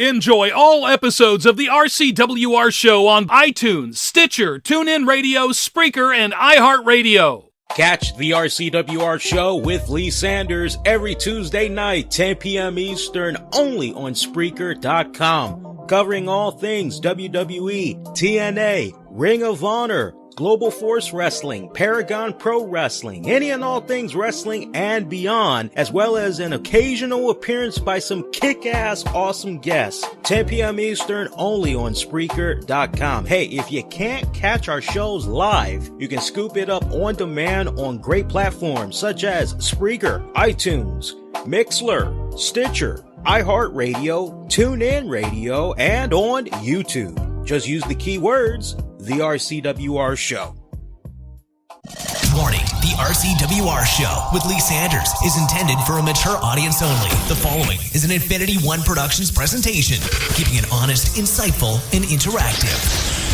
Enjoy all episodes of the RCWR show on iTunes, Stitcher, TuneIn Radio, Spreaker, and iHeartRadio. Catch the RCWR show with Lee Sanders every Tuesday night, 10 p.m. Eastern, only on Spreaker.com. Covering all things WWE, TNA, Ring of Honor, Global Force Wrestling, Paragon Pro Wrestling, any and all things wrestling and beyond, as well as an occasional appearance by some kick-ass awesome guests. 10 p.m. Eastern, only on Spreaker.com. Hey, if you can't catch our shows live, you can scoop it up on demand on great platforms such as Spreaker, iTunes, Mixler, Stitcher, iHeartRadio, TuneIn Radio, and on YouTube. Just use the keywords, The RCWR Show. Warning, the RCWR Show with Lee Sanders is intended for a mature audience only. The following is an Infinity One Productions presentation, keeping it honest, insightful, and interactive.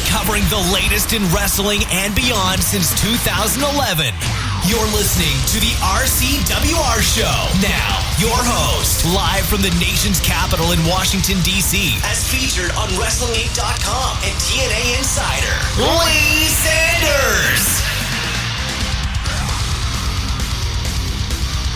Covering the latest in wrestling and beyond since 2011. You're listening to the RCWR Show. Now, your host, live from the nation's capital in Washington, D.C., as featured on WrestlingInc.com and TNA Insider, Lee Sanders.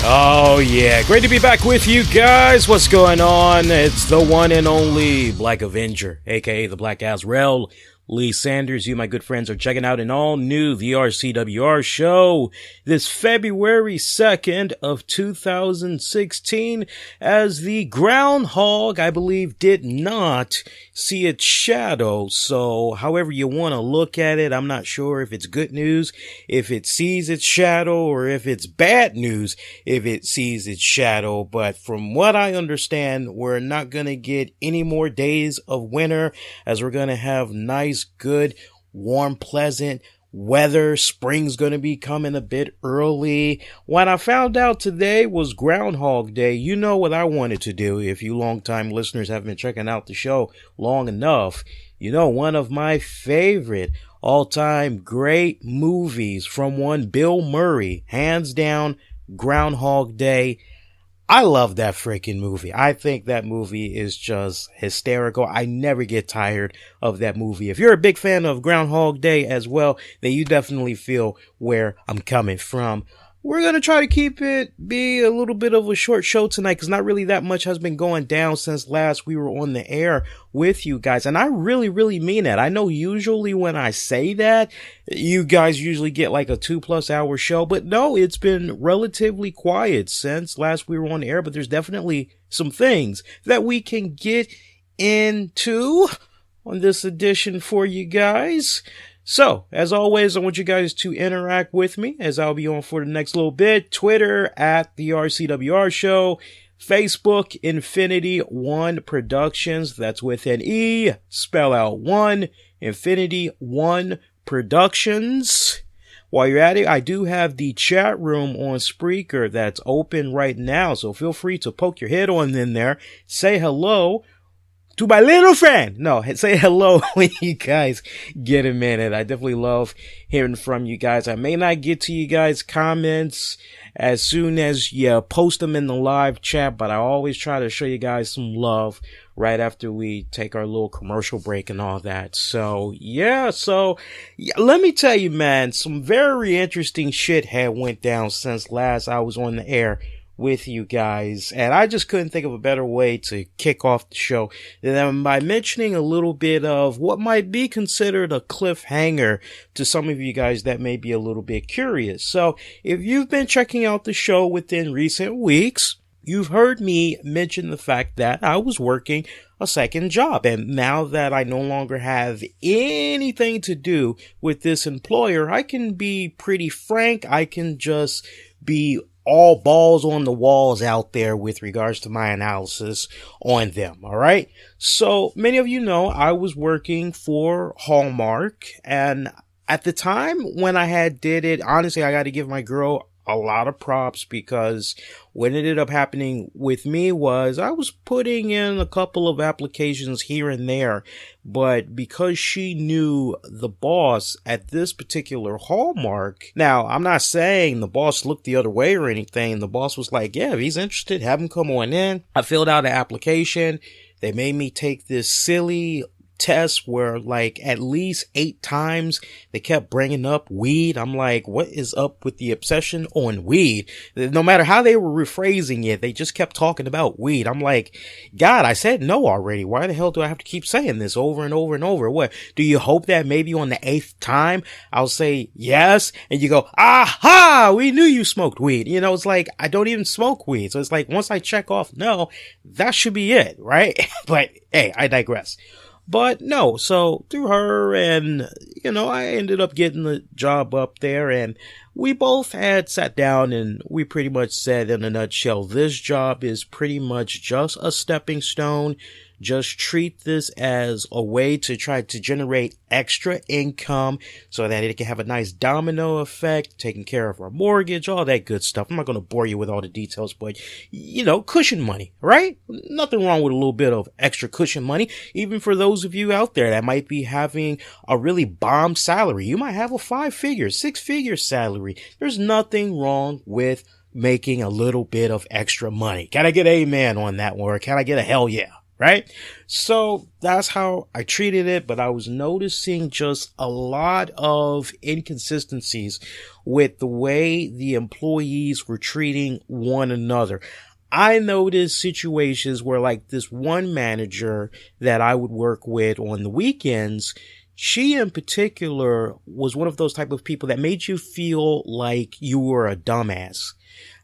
Oh yeah, great to be back with you guys. What's going on? It's the one and only Black Avenger, aka the Black Azrael, Lee Sanders. You, my good friends, are checking out an all-new The RCWR show this February 2nd of 2016 as the groundhog, I believe, did not see its shadow. So however you want to look at it, I'm not sure if it's good news if it sees its shadow or if it's bad news if it sees its shadow. But from what I understand, we're not going to get any more days of winter, as we're going to have nice, good, warm, pleasant weather. Spring's going to be coming a bit early. What I found out today was Groundhog Day. You know what I wanted to do. If you longtime listeners have been checking out the show long enough, you know one of my favorite all-time great movies from one Bill Murray, hands down, Groundhog Day. I love that freaking movie. I think that movie is just hysterical. I never get tired of that movie. If you're a big fan of Groundhog Day as well, then you definitely feel where I'm coming from. We're going to try to be a little bit of a short show tonight, because not really that much has been going down since last we were on the air with you guys. And I really mean that. I know usually when I say that, you guys usually get like a 2+ hour show, but no, it's been relatively quiet since last we were on the air, but there's definitely some things that we can get into on this edition for you guys. So, as always, I want you guys to interact with me as I'll be on for the next little bit. Twitter at the RCWR Show. Facebook, Infinity One Productions. That's with an E. Spell out one. Infinity One Productions. While you're at it, I do have the chat room on Spreaker that's open right now. So feel free to poke your head on in there. Say hello to my little friend. No, say hello when you guys get a minute. I definitely love hearing from you guys. I may not get to you guys' comments as soon as you post them in the live chat, but I always try to show you guys some love right after we take our little commercial break and all that. So yeah, let me tell you, man, some very interesting shit had went down since last I was on the air with you guys, and I just couldn't think of a better way to kick off the show than by mentioning a little bit of what might be considered a cliffhanger to some of you guys that may be a little bit curious. So if you've been checking out the show within recent weeks, you've heard me mention the fact that I was working a second job, and now that I no longer have anything to do with this employer, I can be pretty frank. I can just be all balls on the walls out there with regards to my analysis on them. All right. So many of you know I was working for Hallmark, and at the time when I had did it, honestly, I got to give my girl a lot of props, because what ended up happening with me was I was putting in a couple of applications here and there, but because she knew the boss at this particular Hallmark, now I'm not saying the boss looked the other way or anything. The boss was like, yeah, if he's interested, have him come on in. I filled out an application. They made me take this silly test where like at least 8 times they kept bringing up weed. I'm like, what is up with the obsession on weed? No matter how they were rephrasing it, they just kept talking about weed. I'm like, God, I said no already. Why the hell do I have to keep saying this over and over and over? What, do you hope that maybe on the 8th time I'll say yes and you go, aha, we knew you smoked weed? You know, it's like, I don't even smoke weed. So it's like, once I check off no, that should be it, right? But hey, I digress. But no, so through her and, you know, I ended up getting the job up there, and we both had sat down and we pretty much said in a nutshell, this job is pretty much just a stepping stone. Just treat this as a way to try to generate extra income so that it can have a nice domino effect, taking care of our mortgage, all that good stuff. I'm not going to bore you with all the details, but, you know, cushion money, right? Nothing wrong with a little bit of extra cushion money, even for those of you out there that might be having a really bomb salary. You might have a 5-figure, 6-figure salary. There's nothing wrong with making a little bit of extra money. Can I get an amen on that one? Or can I get a hell yeah? Right? So that's how I treated it, but I was noticing just a lot of inconsistencies with the way the employees were treating one another. I noticed situations where like this one manager that I would work with on the weekends, she in particular was one of those type of people that made you feel like you were a dumbass.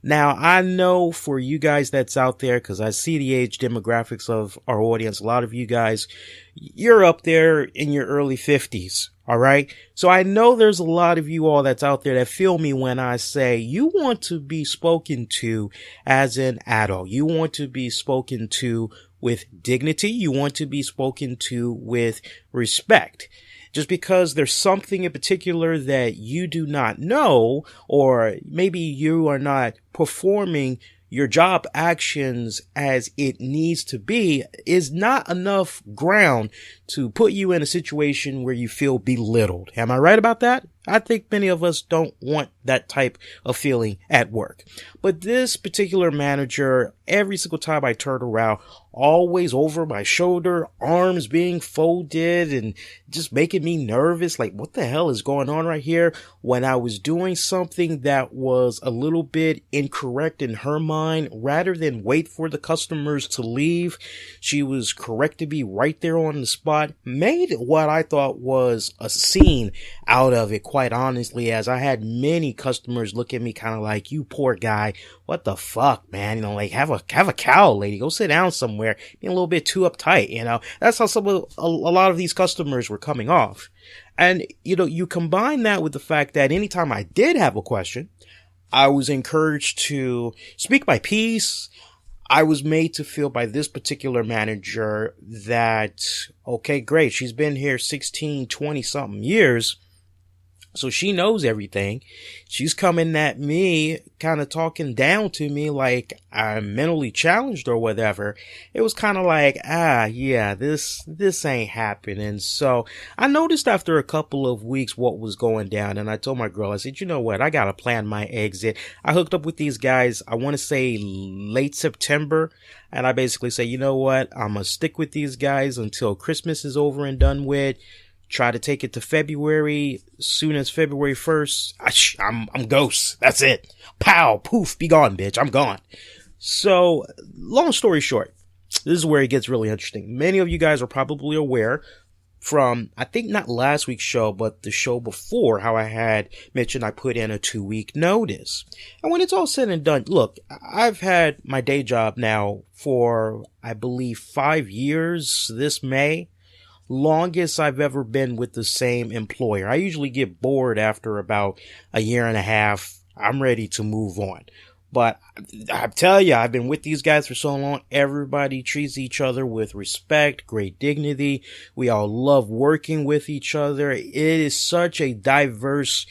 Now, I know for you guys that's out there, because I see the age demographics of our audience, a lot of you guys, you're up there in your early 50s, all right? So I know there's a lot of you all that's out there that feel me when I say you want to be spoken to as an adult. You want to be spoken to with dignity. You want to be spoken to with respect. Just because there's something in particular that you do not know, or maybe you are not performing your job actions as it needs to be, is not enough ground to put you in a situation where you feel belittled. Am I right about that? I think many of us don't want that type of feeling at work. But this particular manager, every single time I turn around, always over my shoulder, arms being folded and just making me nervous. Like, what the hell is going on right here? When I was doing something that was a little bit incorrect in her mind, rather than wait for the customers to leave, she was correcting me right there on the spot, made what I thought was a scene out of it, quite honestly, as I had many customers look at me kind of like, you poor guy, what the fuck, man? You know, like, have a cow, lady, go sit down somewhere, being a little bit too uptight, you know? That's how a lot of these customers were coming off. And, you know, you combine that with the fact that anytime I did have a question, I was encouraged to speak my piece. I was made to feel by this particular manager that, okay, great, she's been here 16, 20 something years, so she knows everything. She's coming at me, kind of talking down to me like I'm mentally challenged or whatever. It was kind of like, yeah, this ain't happening. So I noticed after a couple of weeks what was going down, and I told my girl, I said, you know what? I got to plan my exit. I hooked up with these guys, I want to say late September. And I basically say, you know what? I'm going to stick with these guys until Christmas is over and done with. Try to take it to February. Soon as February 1st, I'm ghost. That's it. Pow, poof, be gone, bitch. I'm gone. So, long story short, this is where it gets really interesting. Many of you guys are probably aware from, I think not last week's show, but the show before, how I had mentioned I put in a 2-week notice. And when it's all said and done, look, I've had my day job now for, I believe, 5 years this May. Longest I've ever been with the same employer. I usually get bored after about a year and a half. I'm ready to move on. But I tell you, I've been with these guys for so long. Everybody treats each other with respect, great dignity. We all love working with each other. It is such a diverse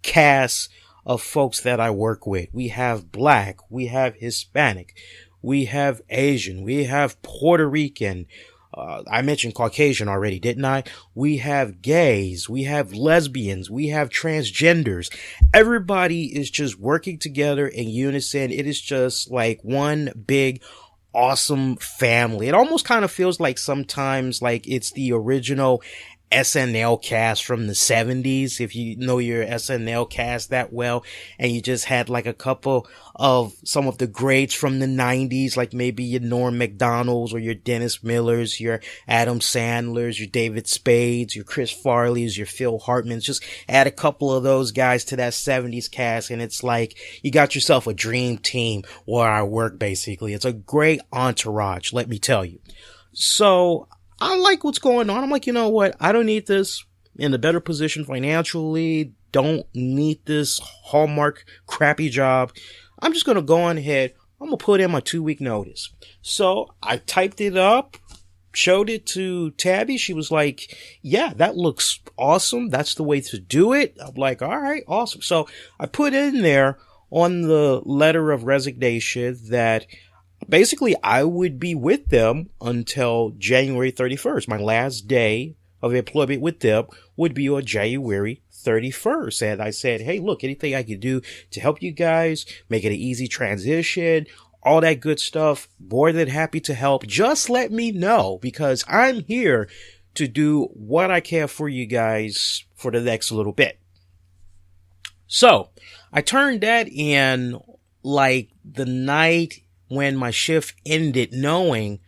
cast of folks that I work with. We have Black, we have Hispanic, we have Asian, we have Puerto Rican. I mentioned Caucasian already, didn't I? We have gays, we have lesbians, we have transgenders. Everybody is just working together in unison. It is just like one big awesome family. It almost kind of feels like sometimes like it's the original SNL cast from the 70s, if you know your SNL cast that well, and you just had like a couple of some of the greats from the 90s, like maybe your Norm Macdonald's or your Dennis Millers, your Adam Sandlers, your David Spades, your Chris Farleys, your Phil Hartmans. Just add a couple of those guys to that 70s cast, and it's like you got yourself a dream team where I work, basically. It's a great entourage, let me tell you. So I like what's going on. I'm like, you know what? I don't need this. In a better position financially. Don't need this Hallmark crappy job. I'm just going to go on ahead. I'm going to put in my 2-week notice. So I typed it up, showed it to Tabby. She was like, yeah, that looks awesome. That's the way to do it. I'm like, all right, awesome. So I put in there on the letter of resignation that basically I would be with them until January 31st. My last day of employment with them would be on January 31st. And I said, hey, look, anything I could do to help you guys, make it an easy transition, all that good stuff, more than happy to help. Just let me know, because I'm here to do what I can for you guys for the next little bit. So I turned that in like the night when my shift ended, knowing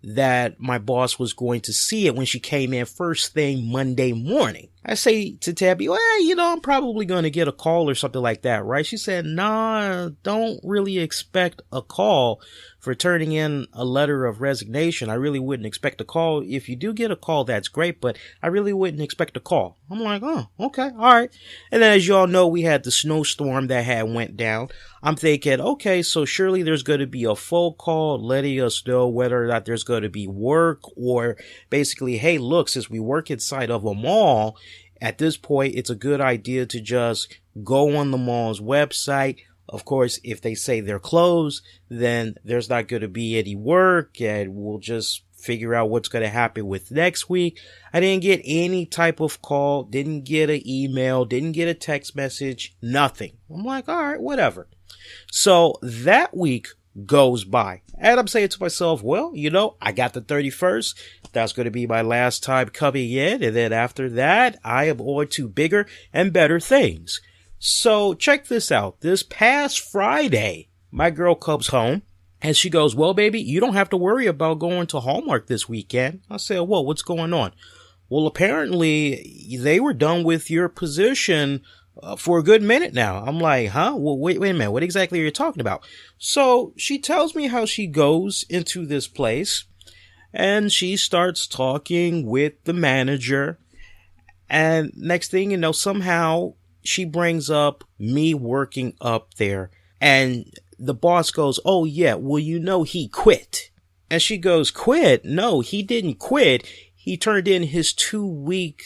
that my boss was going to see it when she came in first thing Monday morning. I say to Tabby, well, you know, I'm probably going to get a call or something like that, right? She said, nah, don't really expect a call for turning in a letter of resignation. I really wouldn't expect a call. If you do get a call, that's great, but I really wouldn't expect a call. I'm like, oh, okay, all right. And then as you all know, we had the snowstorm that had went down. I'm thinking, okay, so surely there's going to be a phone call letting us know whether or not there's going to be work, or basically, hey, look, since we work inside of a mall, at this point, it's a good idea to just go on the mall's website. Of course, if they say they're closed, then there's not going to be any work, and we'll just figure out what's going to happen with next week. I didn't get any type of call, didn't get an email, didn't get a text message, nothing. I'm like, all right, whatever. So that week goes by, and I'm saying to myself, well, you know, I got the 31st. That's going to be my last time coming in, and then after that, I am on to bigger and better things. So check this out. This past Friday, my girl comes home and she goes, well, baby, you don't have to worry about going to Hallmark this weekend. I said, well, what's going on? Well, apparently they were done with your position for a good minute now. I'm like, huh? Well, wait a minute. What exactly are you talking about? So she tells me how she goes into this place and she starts talking with the manager. And next thing you know, somehow she brings up me working up there, and the boss goes, oh yeah, well, you know, he quit. And she goes, quit? No, he didn't quit. He turned in his 2-week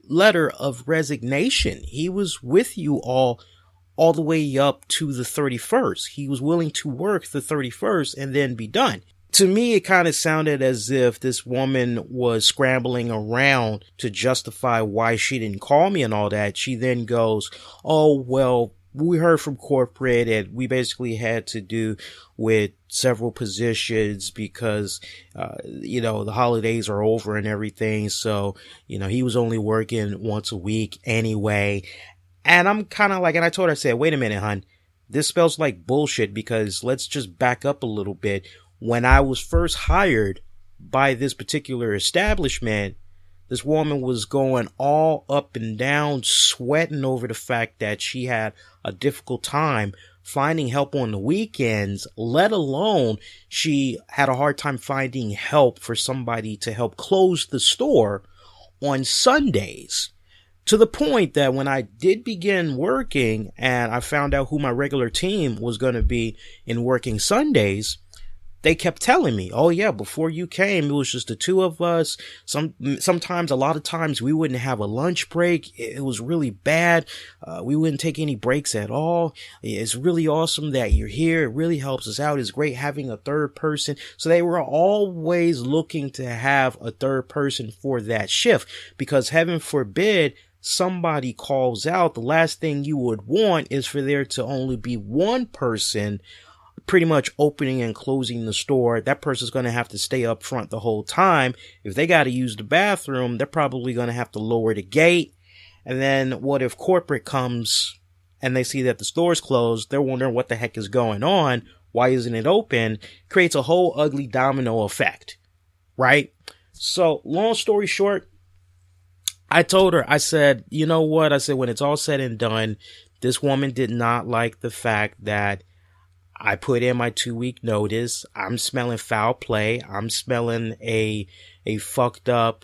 letter of resignation. He was with you all the way up to the 31st. He was willing to work the 31st and then be done. To me, it kind of sounded as if this woman was scrambling around to justify why she didn't call me and all that. She then goes, oh, well, we heard from corporate and we basically had to do with several positions because, you know, the holidays are over and everything. So, you know, he was only working once a week anyway. And I'm kind of like, and I told her, I said, wait a minute, hon, this spells like bullshit, because let's just back up a little bit. When I was first hired by this particular establishment, this woman was going all up and down, sweating over the fact that she had a difficult time finding help on the weekends, let alone she had a hard time finding help for somebody to help close the store on Sundays. To the point that when I did begin working and I found out who my regular team was going to be in working Sundays, they kept telling me, oh yeah, before you came, it was just the two of us. Sometimes, a lot of times, we wouldn't have a lunch break. It was really bad. We wouldn't take any breaks at all. It's really awesome that you're here. It really helps us out. It's great having a third person. So they were always looking to have a third person for that shift, because heaven forbid somebody calls out. The last thing you would want is for there to only be one person pretty much opening and closing the store. That person's going to have to stay up front the whole time. If they got to use the bathroom, they're probably going to have to lower the gate. And then what if corporate comes and they see that the store's closed? They're wondering what the heck is going on. Why isn't it open? Creates a whole ugly domino effect, right? So long story short, I told her, I said, you know what? I said, when it's all said and done, this woman did not like the fact that I put in my 2-week notice. I'm smelling foul play. I'm smelling a fucked up,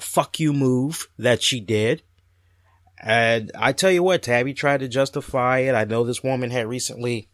fuck you move that she did. And I tell you what, Tabby tried to justify it. I know this woman had recently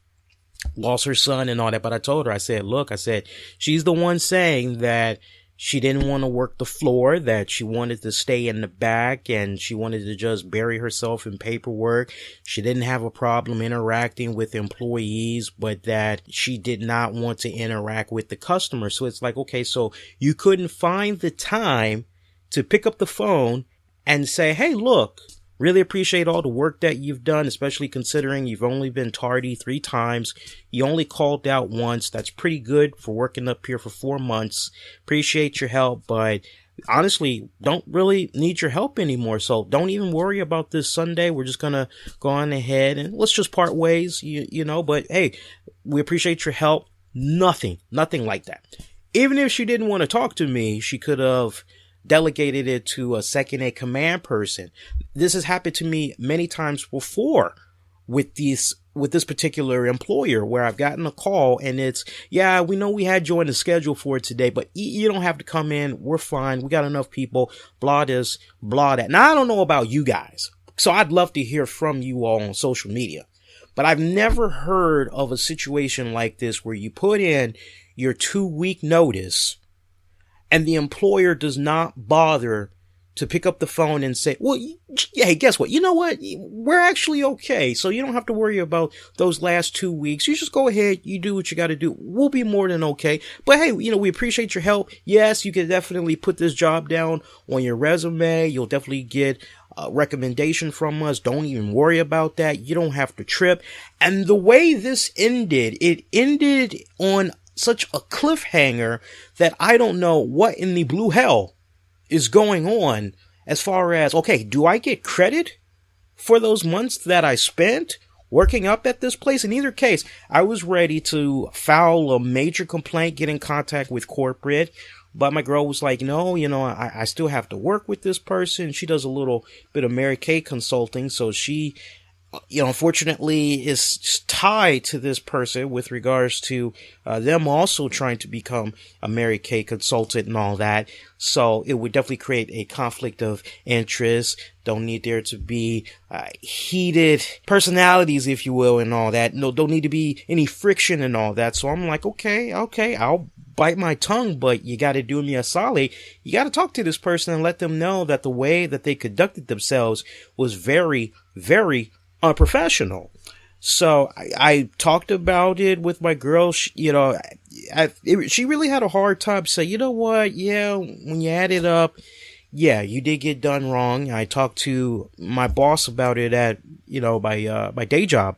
lost her son and all that, but I told her, I said, look, I said, she's the one saying that she didn't want to work the floor, that she wanted to stay in the back, and she wanted to just bury herself in paperwork. She didn't have a problem interacting with employees, but that she did not want to interact with the customer. So it's like, okay, so you couldn't find the time to pick up the phone and say, hey, look, really appreciate all the work that you've done, especially considering you've only been tardy 3 times. You only called out once. That's pretty good for working up here for 4 months. Appreciate your help, but honestly, don't really need your help anymore. So don't even worry about this Sunday. We're just going to go on ahead and let's just part ways, you know, but hey, we appreciate your help. Nothing like that. Even if she didn't want to talk to me, she could have delegated it to a second in command person. This has happened to me many times before with this particular employer, where I've gotten a call and it's, yeah, we know we had you on the schedule for today, but you don't have to come in. We're fine. We got enough people, blah this, blah that. Now, I don't know about you guys, so I'd love to hear from you all on social media, but I've never heard of a situation like this where you put in your 2-week notice and the employer does not bother to pick up the phone and say, well, hey, guess what? You know what? We're actually okay. So you don't have to worry about those last 2 weeks. You just go ahead. You do what you got to do. We'll be more than okay. But hey, you know, we appreciate your help. Yes, you can definitely put this job down on your resume. You'll definitely get a recommendation from us. Don't even worry about that. You don't have to trip. And the way this ended, it ended on such a cliffhanger that I don't know what in the blue hell is going on as far as, okay, do I get credit for those months that I spent working up at this place? In either case, I was ready to file a major complaint, get in contact with corporate, but my girl was like, no, you know, I still have to work with this person. She does a little bit of Mary Kay consulting, so she, you know, unfortunately is tied to this person with regards to them also trying to become a Mary Kay consultant and all that. So it would definitely create a conflict of interest. Don't need there to be heated personalities, if you will, and all that. No, don't need to be any friction and all that. So I'm like, okay, I'll bite my tongue, but you got to do me a solid. You got to talk to this person and let them know that the way that they conducted themselves was very, very unprofessional. So I talked about it with my girl. She really had a hard time saying, you know what? Yeah, when you add it up, yeah, you did get done wrong. I talked to my boss about it at, my day job,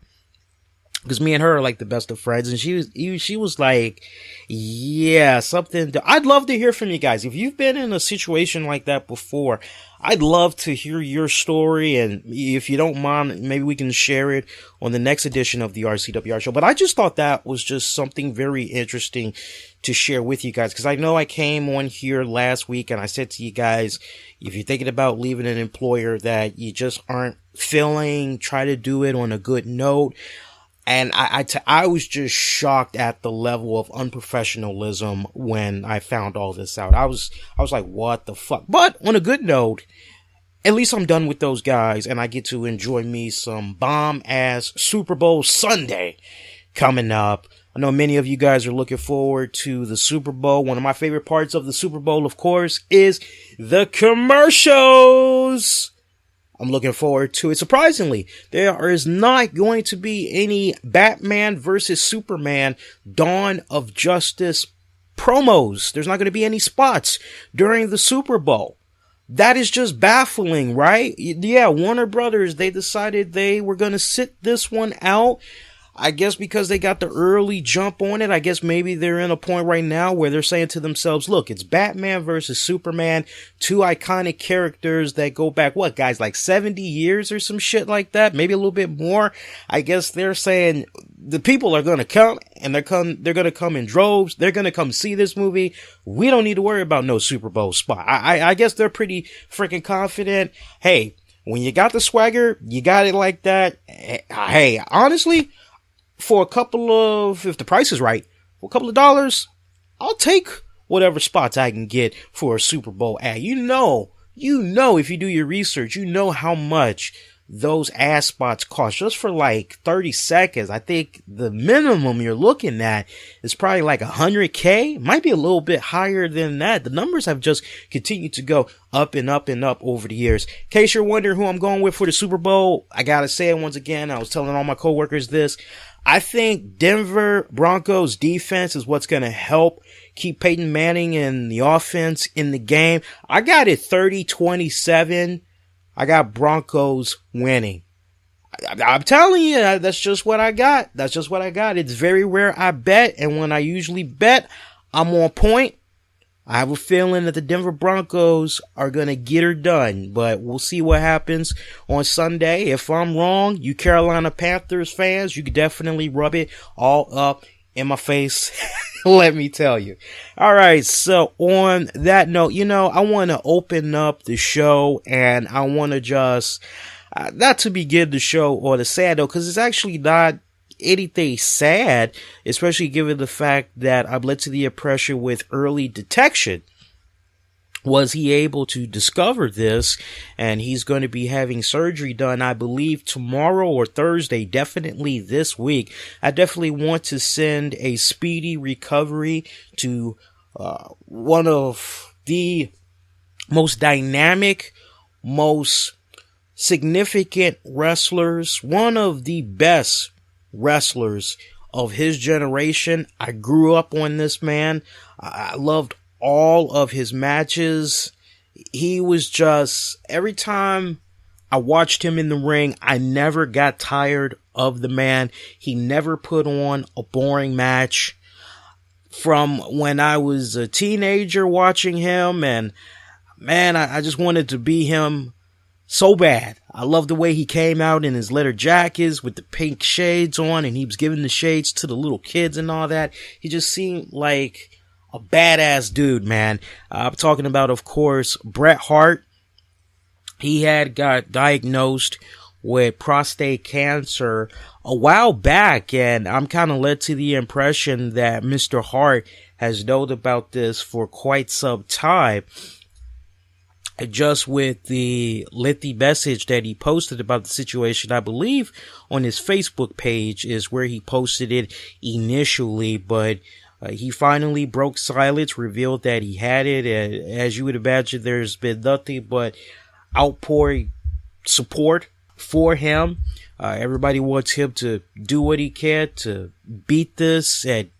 because me and her are like the best of friends. And she was like, yeah, I'd love to hear from you guys. If you've been in a situation like that before, I'd love to hear your story. And if you don't mind, maybe we can share it on the next edition of the RCWR show. But I just thought that was just something very interesting to share with you guys, because I know I came on here last week and I said to you guys, if you're thinking about leaving an employer that you just aren't feeling, try to do it on a good note. And I was just shocked at the level of unprofessionalism when I found all this out. I was like, what the fuck? But on a good note, at least I'm done with those guys and I get to enjoy me some bomb ass Super Bowl Sunday coming up. I know many of you guys are looking forward to the Super Bowl. One of my favorite parts of the Super Bowl, of course, is the commercials. I'm looking forward to it. Surprisingly, there is not going to be any Batman versus Superman Dawn of Justice promos. There's not going to be any spots during the Super Bowl. That is just baffling, right? Yeah, Warner Brothers, they decided they were going to sit this one out. I guess because they got the early jump on it, I guess maybe they're in a point right now where they're saying to themselves, look, it's Batman versus Superman, two iconic characters that go back, what, guys, like 70 years or some shit like that, maybe a little bit more. I guess they're saying the people are going to come, and they're going to come in droves. They're going to come see this movie. We don't need to worry about no Super Bowl spot. I guess they're pretty freaking confident. Hey, when you got the swagger, you got it like that. Hey, honestly, for a couple of, if the price is right, for a couple of dollars, I'll take whatever spots I can get for a Super Bowl ad. You know, if you do your research, you know how much those ad spots cost just for like 30 seconds. I think the minimum you're looking at is probably like $100K. Might be a little bit higher than that. The numbers have just continued to go up and up and up over the years. In case you're wondering who I'm going with for the Super Bowl, I gotta say it once again. I was telling all my coworkers this. I think Denver Broncos defense is what's going to help keep Peyton Manning and the offense in the game. I got it 30-27. I got Broncos winning. I'm telling you, that's just what I got. It's very rare I bet, and when I usually bet, I'm on point. I have a feeling that the Denver Broncos are going to get her done, but we'll see what happens on Sunday. If I'm wrong, you Carolina Panthers fans, you could definitely rub it all up in my face. Let me tell you. All right. So on that note, I want to open up the show, and I want to just, not to begin the show or the sad note, because it's actually not anything sad, especially given the fact that I've led to the impression with early detection. Was he able to discover this? And he's going to be having surgery done, I believe, tomorrow or Thursday, definitely this week. I definitely want to send a speedy recovery to one of the most dynamic, most significant wrestlers, one of the best wrestlers of his generation. I grew up on this man. I loved all of his matches. He was just, every time I watched him in the ring, I never got tired of the man. He never put on a boring match. From when I was a teenager watching him, and man, I just wanted to be him so bad. I love the way he came out in his leather jackets with the pink shades on, and he was giving the shades to the little kids and all that. He just seemed like a badass dude, man. I'm talking about, of course, Bret Hart. He had got diagnosed with prostate cancer a while back, and I'm kind of led to the impression that Mr. Hart has known about this for quite some time. Just with the lengthy message that he posted about the situation, I believe on his Facebook page is where he posted it initially, but he finally broke silence, revealed that he had it, and as you would imagine, there's been nothing but outpouring support for him. Everybody wants him to do what he can to beat this and,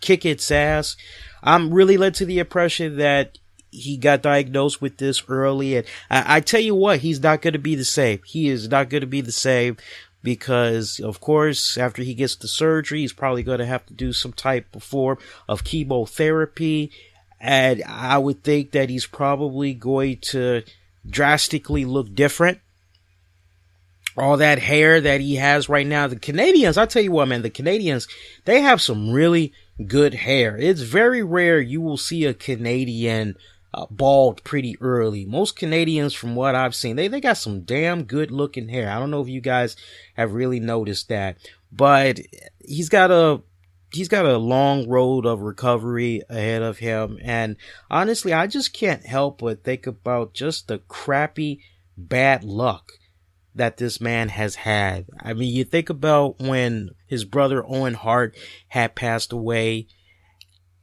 kick its ass. I'm really led to the impression that he got diagnosed with this early, and I tell you what, he's not going to be the same. He is not going to be the same because, of course, after he gets the surgery, he's probably going to have to do some type of form of chemotherapy, and I would think that he's probably going to drastically look different. All that hair that he has right now, the Canadians, I tell you what, man, the Canadians, they have some really good hair. It's very rare you will see a Canadian bald pretty early. Most Canadians, from what I've seen, they got some damn good looking hair. I don't know if you guys have really noticed that, but he's got a long road of recovery ahead of him. And honestly, I just can't help but think about just the crappy bad luck that this man has had. I mean, you think about when his brother Owen Hart had passed away,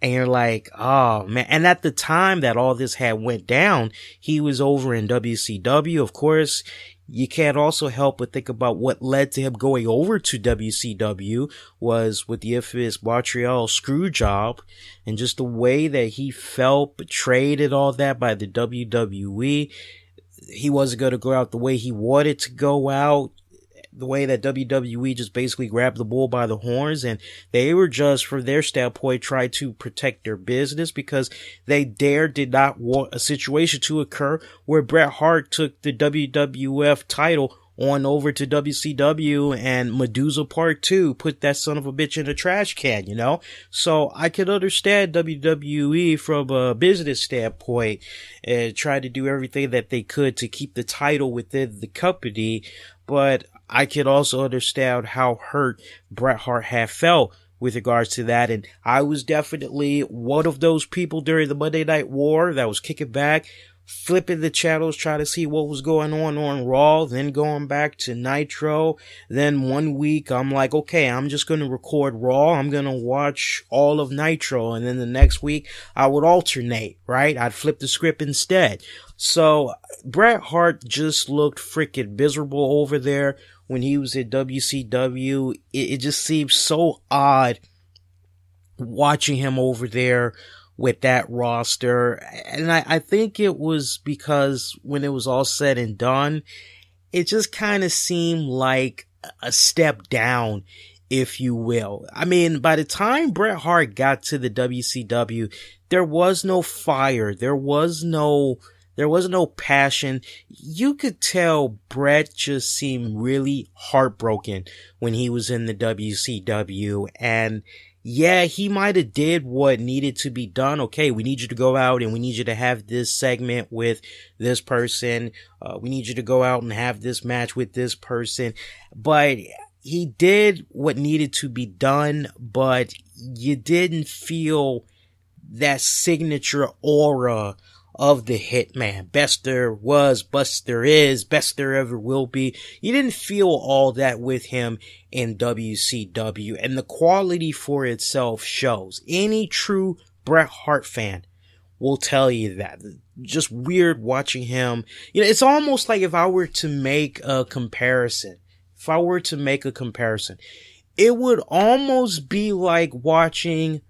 and you're like, oh man. And at the time that all this had went down, he was over in WCW. Of course, you can't also help but think about what led to him going over to WCW was with the infamous Montreal screw job, and just the way that he felt betrayed and all that by the WWE. He wasn't going to go out the way he wanted to go out. the way that WWE just basically grabbed the bull by the horns, and they were just, from their standpoint, try to protect their business because they did not want a situation to occur where Bret Hart took the WWF title on over to WCW and Medusa Part 2 put that son of a bitch in a trash can, you know? So I could understand WWE from a business standpoint and try to do everything that they could to keep the title within the company, but I could also understand how hurt Bret Hart had felt with regards to that. And I was definitely one of those people during the Monday Night War that was kicking back, flipping the channels, trying to see what was going on Raw, then going back to Nitro. Then one week I'm like, okay, I'm just going to record Raw. I'm going to watch all of Nitro. And then the next week I would alternate, right? I'd flip the script instead. So Bret Hart just looked freaking miserable over there when he was at WCW. It just seems so odd watching him over there with that roster. And I think it was because when it was all said and done, it just kind of seemed like a step down, if you will. I mean, by the time Bret Hart got to the WCW, there was no fire. There was no passion. You could tell Bret just seemed really heartbroken when he was in the WCW. And yeah, he might have did what needed to be done. Okay, we need you to go out and we need you to have this segment with this person. We need you to go out and have this match with this person. But he did what needed to be done, but you didn't feel that signature aura of the Hitman. Best there was, best there is, best there ever will be. You didn't feel all that with him in WCW, and the quality for itself shows. Any true Bret Hart fan will tell you that. Just weird watching him. You know, it's almost like if I were to make a comparison, it would almost be like watching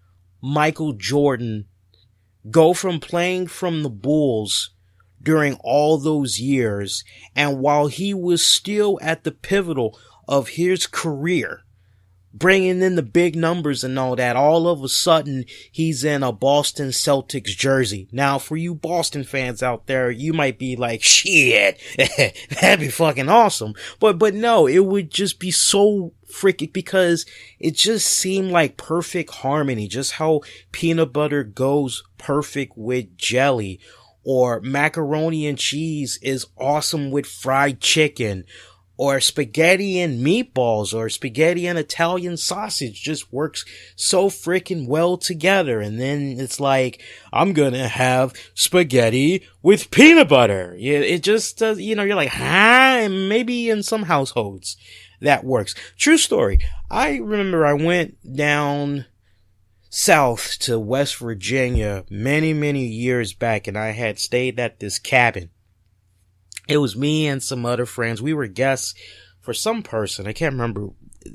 Michael Jordan go from playing from the Bulls during all those years, and while he was still at the pivotal of his career, bringing in the big numbers and all that, all of a sudden he's in a Boston Celtics jersey. Now, for you Boston fans out there, you might be like, shit, that'd be fucking awesome. But no, it would just be so freaking, because it just seemed like perfect harmony, just how peanut butter goes perfect with jelly, or macaroni and cheese is awesome with fried chicken, or spaghetti and meatballs, or spaghetti and Italian sausage just works so freaking well together. And then it's like, I'm gonna have spaghetti with peanut butter. Yeah, it just, you're like, maybe in some households that works. True story. I remember I went down south to West Virginia many, many years back, and I had stayed at this cabin. It was me and some other friends. We were guests for some person. I can't remember.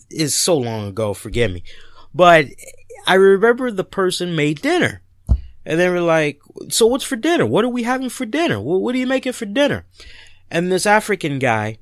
It's so long ago. Forgive me. But I remember the person made dinner. And they were like, so what's for dinner? What are we having for dinner? What are you making for dinner? And this African guy,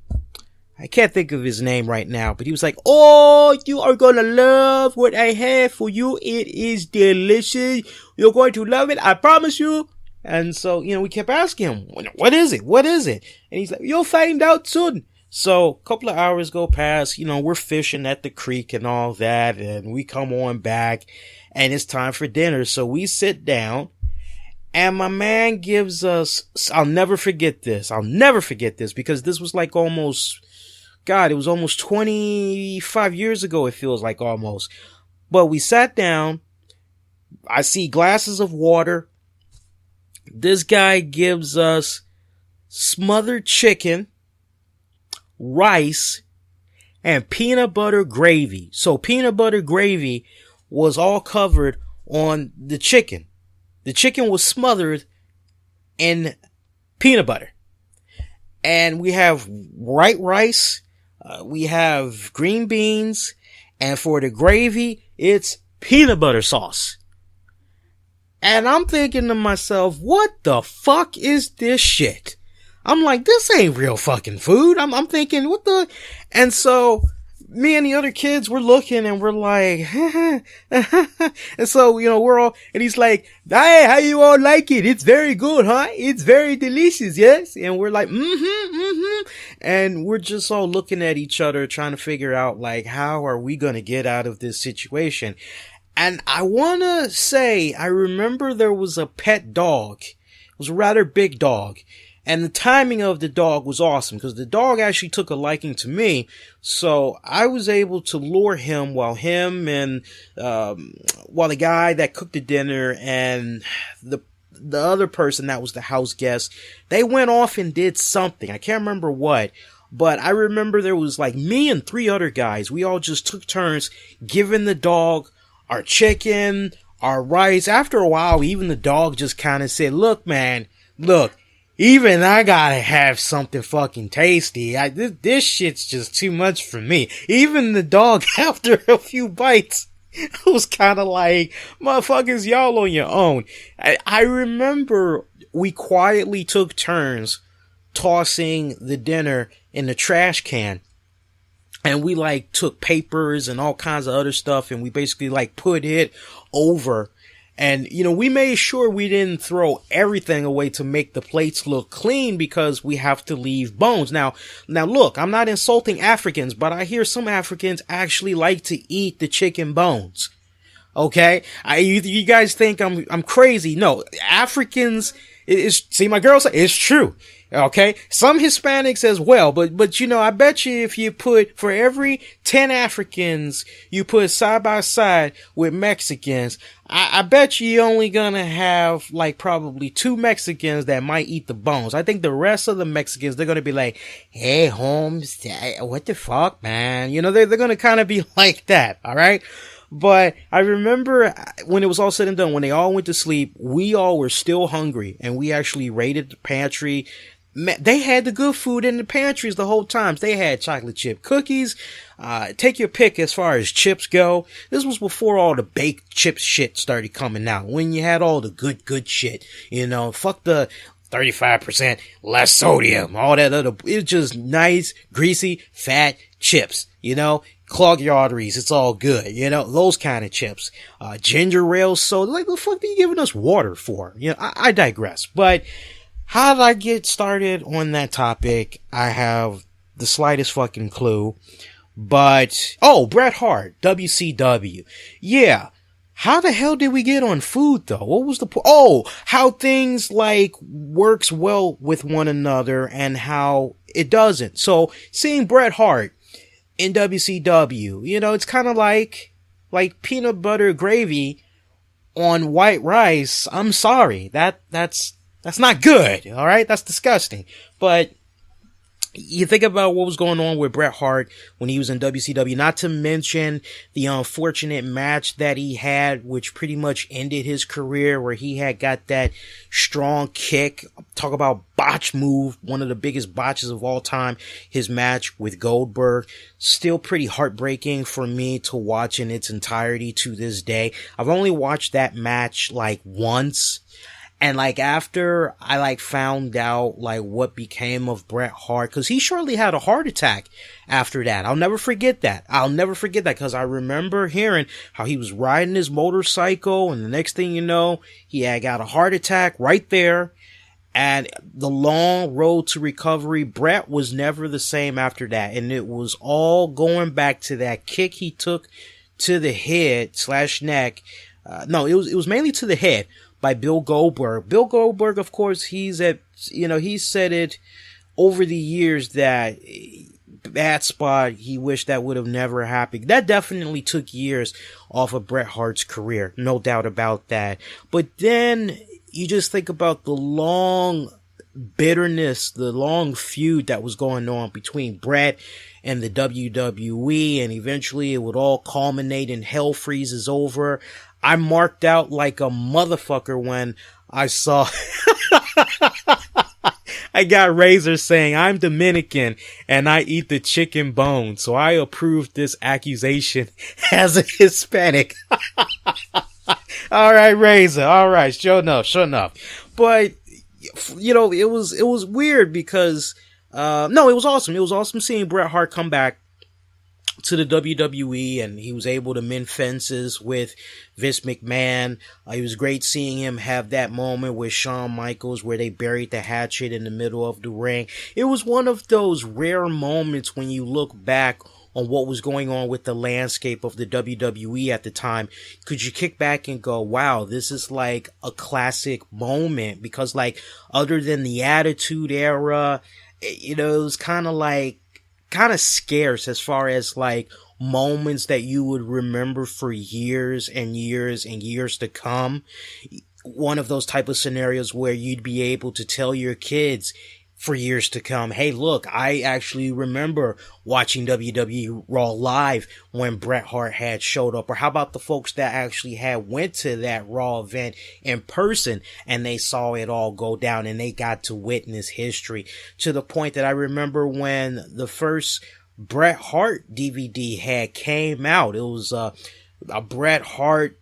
I can't think of his name right now, but he was like, oh, you are gonna love what I have for you. It is delicious. You're going to love it. I promise you. And so, we kept asking him, what is it? What is it? And he's like, you'll find out soon. So a couple of hours go past, we're fishing at the creek and all that, and we come on back and it's time for dinner. So we sit down and my man gives us, I'll never forget this because this was like almost, God, it was almost 25 years ago. It feels like almost, but we sat down. I see glasses of water. This guy gives us smothered chicken, rice, and peanut butter gravy. So peanut butter gravy was all covered on the chicken. The chicken was smothered in peanut butter. And we have white rice, we have green beans, and for the gravy, it's peanut butter sauce. And I'm thinking to myself, what the fuck is this shit? I'm like, this ain't real fucking food. I'm thinking, what the? And so me and the other kids were looking and we're like, and so, we're all, and he's like, hey, how you all like it? It's very good, huh? It's very delicious, yes? And we're like, and we're just all looking at each other trying to figure out, like, how are we going to get out of this situation? And I want to say, I remember there was a pet dog. It was a rather big dog. And the timing of the dog was awesome because the dog actually took a liking to me. So I was able to lure him while the guy that cooked the dinner and the other person that was the house guest, they went off and did something. I can't remember what, but I remember there was like me and 3 other guys. We all just took turns giving the dog our chicken, our rice. After a while, even the dog just kind of said, look, man, look. Even I gotta have something fucking tasty. This shit's just too much for me. Even the dog, after a few bites, was kind of like, motherfuckers, y'all on your own. I remember we quietly took turns tossing the dinner in the trash can. And we like took papers and all kinds of other stuff and we basically like put it over. And, we made sure we didn't throw everything away to make the plates look clean because we have to leave bones. Now look, I'm not insulting Africans, but I hear some Africans actually like to eat the chicken bones. Okay? You guys think I'm crazy. No, Africans, see my girl say, it's true. Okay? Some Hispanics as well, but I bet you if you put, for every 10 Africans you put side by side with Mexicans, I bet you're only gonna have like probably 2 Mexicans that might eat the bones. I think the rest of the Mexicans, they're gonna be like, hey Holmes, what the fuck, man? They're gonna kind of be like that, alright? But I remember when it was all said and done, when they all went to sleep, we all were still hungry and we actually raided the pantry. They had the good food in the pantries the whole time. They had chocolate chip cookies. Take your pick as far as chips go. This was before all the baked chip shit started coming out. When you had all the good shit. Fuck the 35% less sodium. All that other, it's just nice, greasy, fat chips. Clog your arteries. It's all good. Those kind of chips. Ginger ale soda. Like, the fuck are you giving us water for? I digress. But how did I get started on that topic? I have the slightest fucking clue. But, Bret Hart, WCW. Yeah. How the hell did we get on food though? What was the how things like works well with one another and how it doesn't. So, seeing Bret Hart in WCW, it's kind of like peanut butter gravy on white rice. I'm sorry. That's not good. All right. That's disgusting. But you think about what was going on with Bret Hart when he was in WCW, not to mention the unfortunate match that he had, which pretty much ended his career, where he had got that strong kick. Talk about botch move, one of the biggest botches of all time, his match with Goldberg. Still pretty heartbreaking for me to watch in its entirety to this day. I've only watched that match like once. And like after I like found out like what became of Bret Hart, cause he shortly had a heart attack after that. I'll never forget that cause I remember hearing how he was riding his motorcycle and the next thing you know, he had got a heart attack right there. And the long road to recovery, Bret was never the same after that. And it was all going back to that kick he took to the head / neck. No, it was mainly to the head by Bill Goldberg. Bill Goldberg, of course, he said it over the years that spot, he wished that would have never happened. That definitely took years off of Bret Hart's career. No doubt about that. But then you just think about the long bitterness, the long feud that was going on between Bret and the WWE, and eventually it would all culminate in Hell Freezes Over. I marked out like a motherfucker when I saw I got Razor saying I'm Dominican and I eat the chicken bone, so I approved this accusation as a Hispanic. All right, Razor. All right, sure enough. But you know, it was weird because, no, it was awesome. It was awesome seeing Bret Hart come back to the WWE, and he was able to mend fences with Vince McMahon. It was great seeing him have that moment with Shawn Michaels where they buried the hatchet in the middle of the ring. It was one of those rare moments when you look back on what was going on with the landscape of the WWE at the time. Could you kick back and go, wow, this is like a classic moment? Because like, other than the Attitude Era, you know, it was kind of scarce as far as like moments that you would remember for years and years and years to come. One of those type of scenarios where you'd be able to tell your kids for years to come, hey, look, I actually remember watching WWE RAW live when Bret Hart had showed up. Or how about the folks that actually had went to that Raw event in person and they saw it all go down and they got to witness history, to the point that I remember when the first Bret Hart DVD had came out. It was a Bret Hart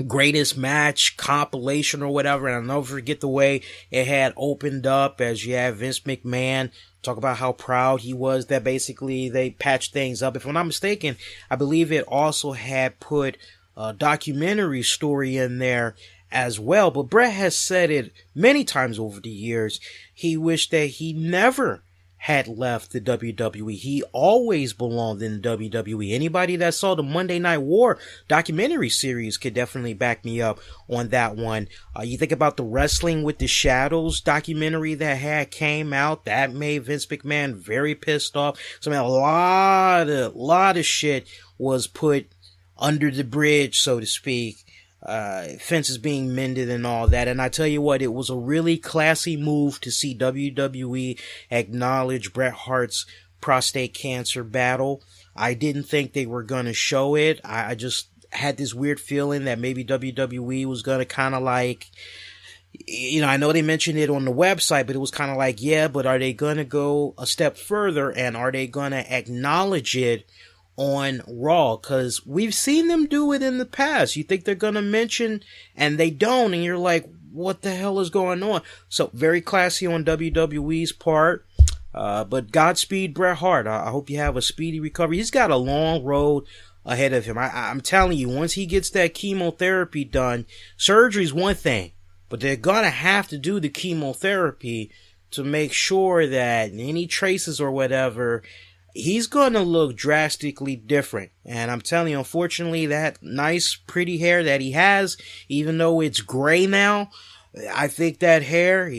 greatest match compilation or whatever, and I'll never forget the way it had opened up as you have Vince McMahon talk about how proud he was that basically they patched things up. If I'm not mistaken, I believe it also had put a documentary story in there as well. But Bret has said it many times over the years. He wished that he never had left the WWE. He always belonged in the WWE. Anybody that saw the Monday Night War documentary series could definitely back me up on that one. You think about the Wrestling with the Shadows documentary that had came out, that made Vince McMahon very pissed off. So I mean, a lot of shit was put under the bridge, so to speak. Fences being mended and all that. And I tell you what, it was a really classy move to see WWE acknowledge Bret Hart's prostate cancer battle. I didn't think they were going to show it. I just had this weird feeling that maybe WWE was going to kind of like, you know, I know they mentioned it on the website, but it was kind of like, yeah, but are they going to go a step further and are they going to acknowledge it on Raw? Because we've seen them do it in the past. You think they're going to mention and they don't, and you're like, what the hell is going on? So very classy on WWE's part. But Godspeed Bret Hart. I hope you have a speedy recovery. He's got a long road ahead of him. I'm telling you, once he gets that chemotherapy done, surgery's one thing, but they're going to have to do the chemotherapy to make sure that any traces or whatever, he's going to look drastically different. And I'm telling you, unfortunately, that nice, pretty hair that he has, even though it's gray now, I think that hair,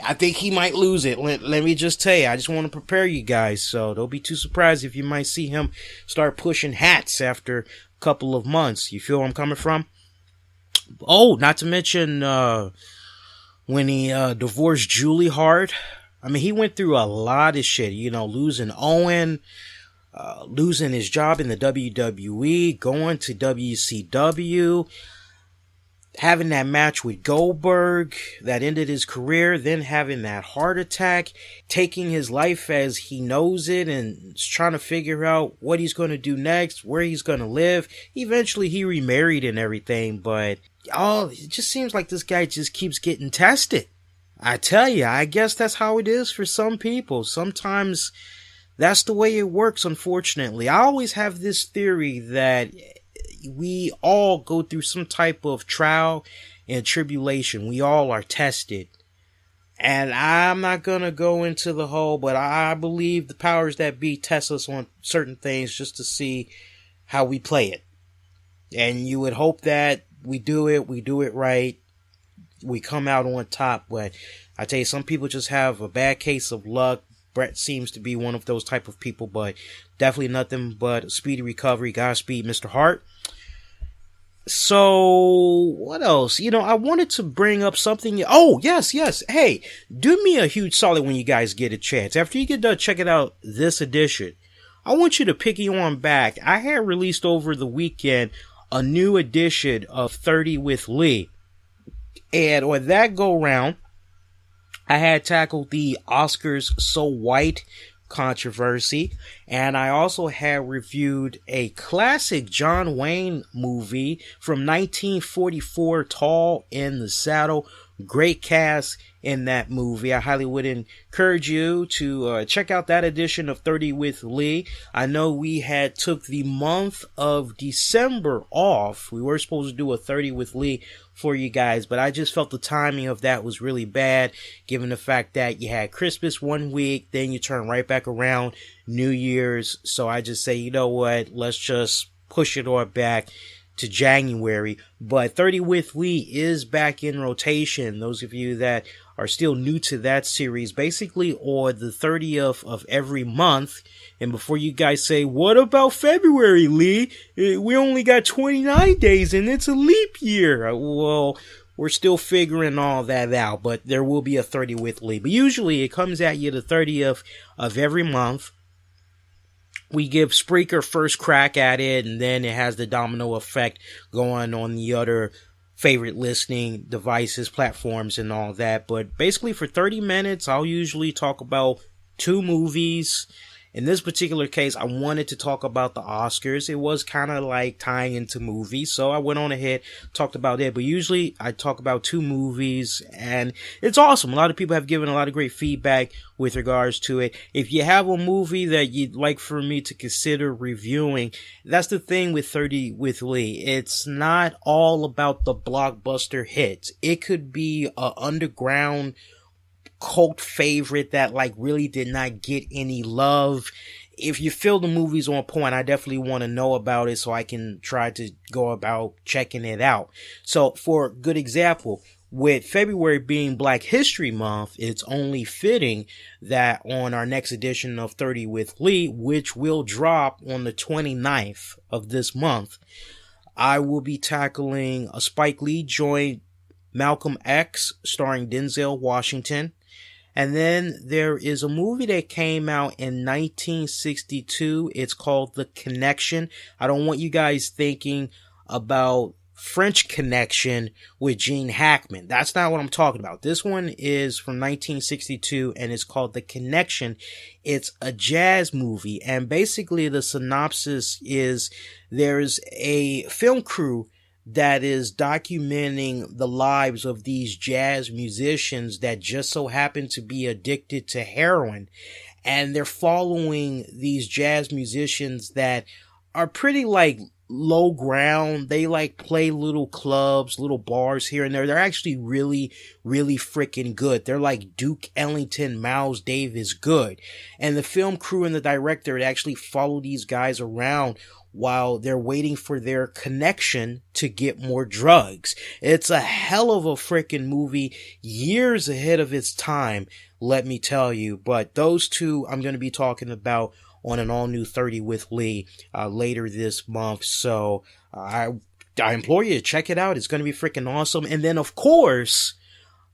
I think he might lose it. Let me just tell you, I just want to prepare you guys. So don't be too surprised if you might see him start pushing hats after a couple of months. You feel where I'm coming from? Oh, not to mention, when he divorced Julie Hart. I mean, he went through a lot of shit, you know, losing Owen, losing his job in the WWE, going to WCW, having that match with Goldberg that ended his career, then having that heart attack, taking his life as he knows it and trying to figure out what he's going to do next, where he's going to live. Eventually he remarried and everything, but it just seems like this guy just keeps getting tested. I tell you, I guess that's how it is for some people. Sometimes that's the way it works, unfortunately. I always have this theory that we all go through some type of trial and tribulation. We all are tested. And I'm not going to go into the whole, but I believe the powers that be test us on certain things just to see how we play it. And you would hope that we do it right. We come out on top, but I tell you, some people just have a bad case of luck. Bret seems to be one of those type of people, but definitely nothing but a speedy recovery. Godspeed, Mr. Hart. So, what else? You know, I wanted to bring up something. Oh, yes. Hey, do me a huge solid when you guys get a chance. After you get done checking out this edition, I want you to picky on back. I had released over the weekend a new edition of 30 with Lee. And on that go round, I had tackled the Oscars So White controversy. And I also had reviewed a classic John Wayne movie from 1944, Tall in the Saddle. Great cast in that movie. I highly would encourage you to check out that edition of 30 with Lee. I know we had took the month of December off. We were supposed to do a 30 with Lee for you guys, but I just felt the timing of that was really bad, given the fact that you had Christmas one week, then you turn right back around New Year's. So I just say, you know what, let's just push it all back to January. But 30 with Lee is back in rotation. Those of you that are still new to that series, basically on the 30th of every month. And before you guys say, what about February, Lee? We only got 29 days and it's a leap year. Well, we're still figuring all that out, but there will be a 30 with Lee. But usually it comes at you the 30th of every month. We give Spreaker first crack at it, and then it has the domino effect going on the other favorite listening devices, platforms, and all that. But basically for 30 minutes, I'll usually talk about 2 movies. In this particular case, I wanted to talk about the Oscars. It was kind of like tying into movies, so I went on ahead, talked about it. But usually I talk about 2 movies, and it's awesome. A lot of people have given a lot of great feedback with regards to it. If you have a movie that you'd like for me to consider reviewing, that's the thing with 30 with Lee. It's not all about the blockbuster hits. It could be a underground cult favorite that like really did not get any love. If you feel the movie's on point, I definitely want to know about it so I can try to go about checking it out. So for a good example, with February being Black History Month, it's only fitting that on our next edition of 30 with Lee, which will drop on the 29th of this month, I will be tackling a Spike Lee joint, Malcolm X, starring Denzel Washington. And then there is a movie that came out in 1962. It's called The Connection. I don't want you guys thinking about French Connection with Gene Hackman. That's not what I'm talking about. This one is from 1962 and it's called The Connection. It's a jazz movie, and basically the synopsis is there's a film crew that is documenting the lives of these jazz musicians that just so happen to be addicted to heroin. And they're following these jazz musicians that are pretty like low ground. They like play little clubs, little bars here and there. They're actually really, really freaking good. They're like Duke Ellington, Miles Davis good. And the film crew and the director actually follow these guys around while they're waiting for their connection to get more drugs. It's a hell of a freaking movie, years ahead of its time, let me tell you. But those 2 I'm going to be talking about on an all-new 30 with Lee later this month. So I implore you to check it out. It's going to be freaking awesome. And then, of course,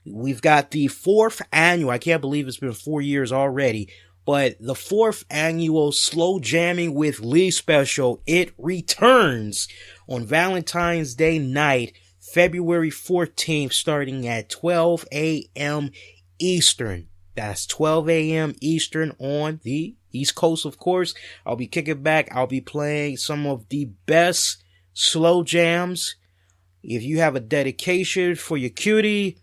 we've got the 4th annual, I can't believe it's been 4 years already, but the 4th annual Slow Jamming with Lee special, it returns on Valentine's Day night, February 14th, starting at 12 a.m. Eastern. That's 12 a.m. Eastern on the East Coast, of course. I'll be kicking back. I'll be playing some of the best slow jams. If you have a dedication for your cutie,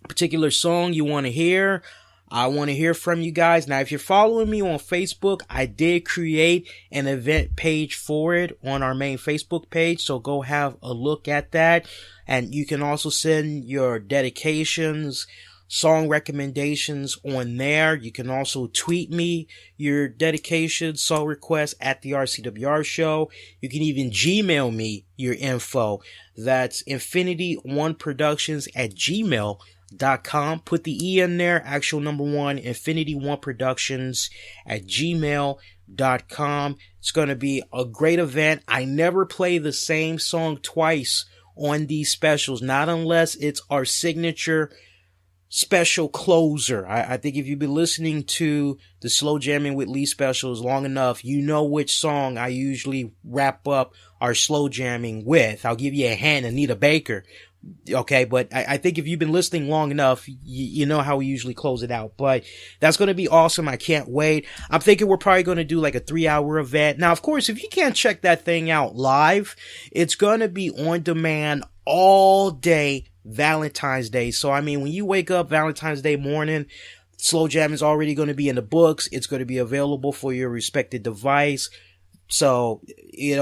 particular song you want to hear, I want to hear from you guys. Now, if you're following me on Facebook, I did create an event page for it on our main Facebook page. So go have a look at that. And you can also send your dedications, song recommendations on there. You can also tweet me your dedications, song requests at the RCWR show. You can even Gmail me your info. That's infinity1productions@gmail.com. Put the E in there, actual number 1, infinity1productions@gmail.com. It's going to be a great event. I never play the same song twice on these specials, not unless it's our signature special closer. I think if you've been listening to the Slow Jamming with Lee specials long enough, you know which song I usually wrap up our slow jamming with. I'll give you a hint, Anita Baker. Okay, but I think if you've been listening long enough, you know how we usually close it out. But that's going to be awesome. I can't wait. I'm thinking we're probably going to do like a 3-hour event. Now, of course, if you can't check that thing out live, it's going to be on demand all day Valentine's Day. So, I mean, when you wake up Valentine's Day morning, Slow Jam is already going to be in the books. It's going to be available for your respected device. So,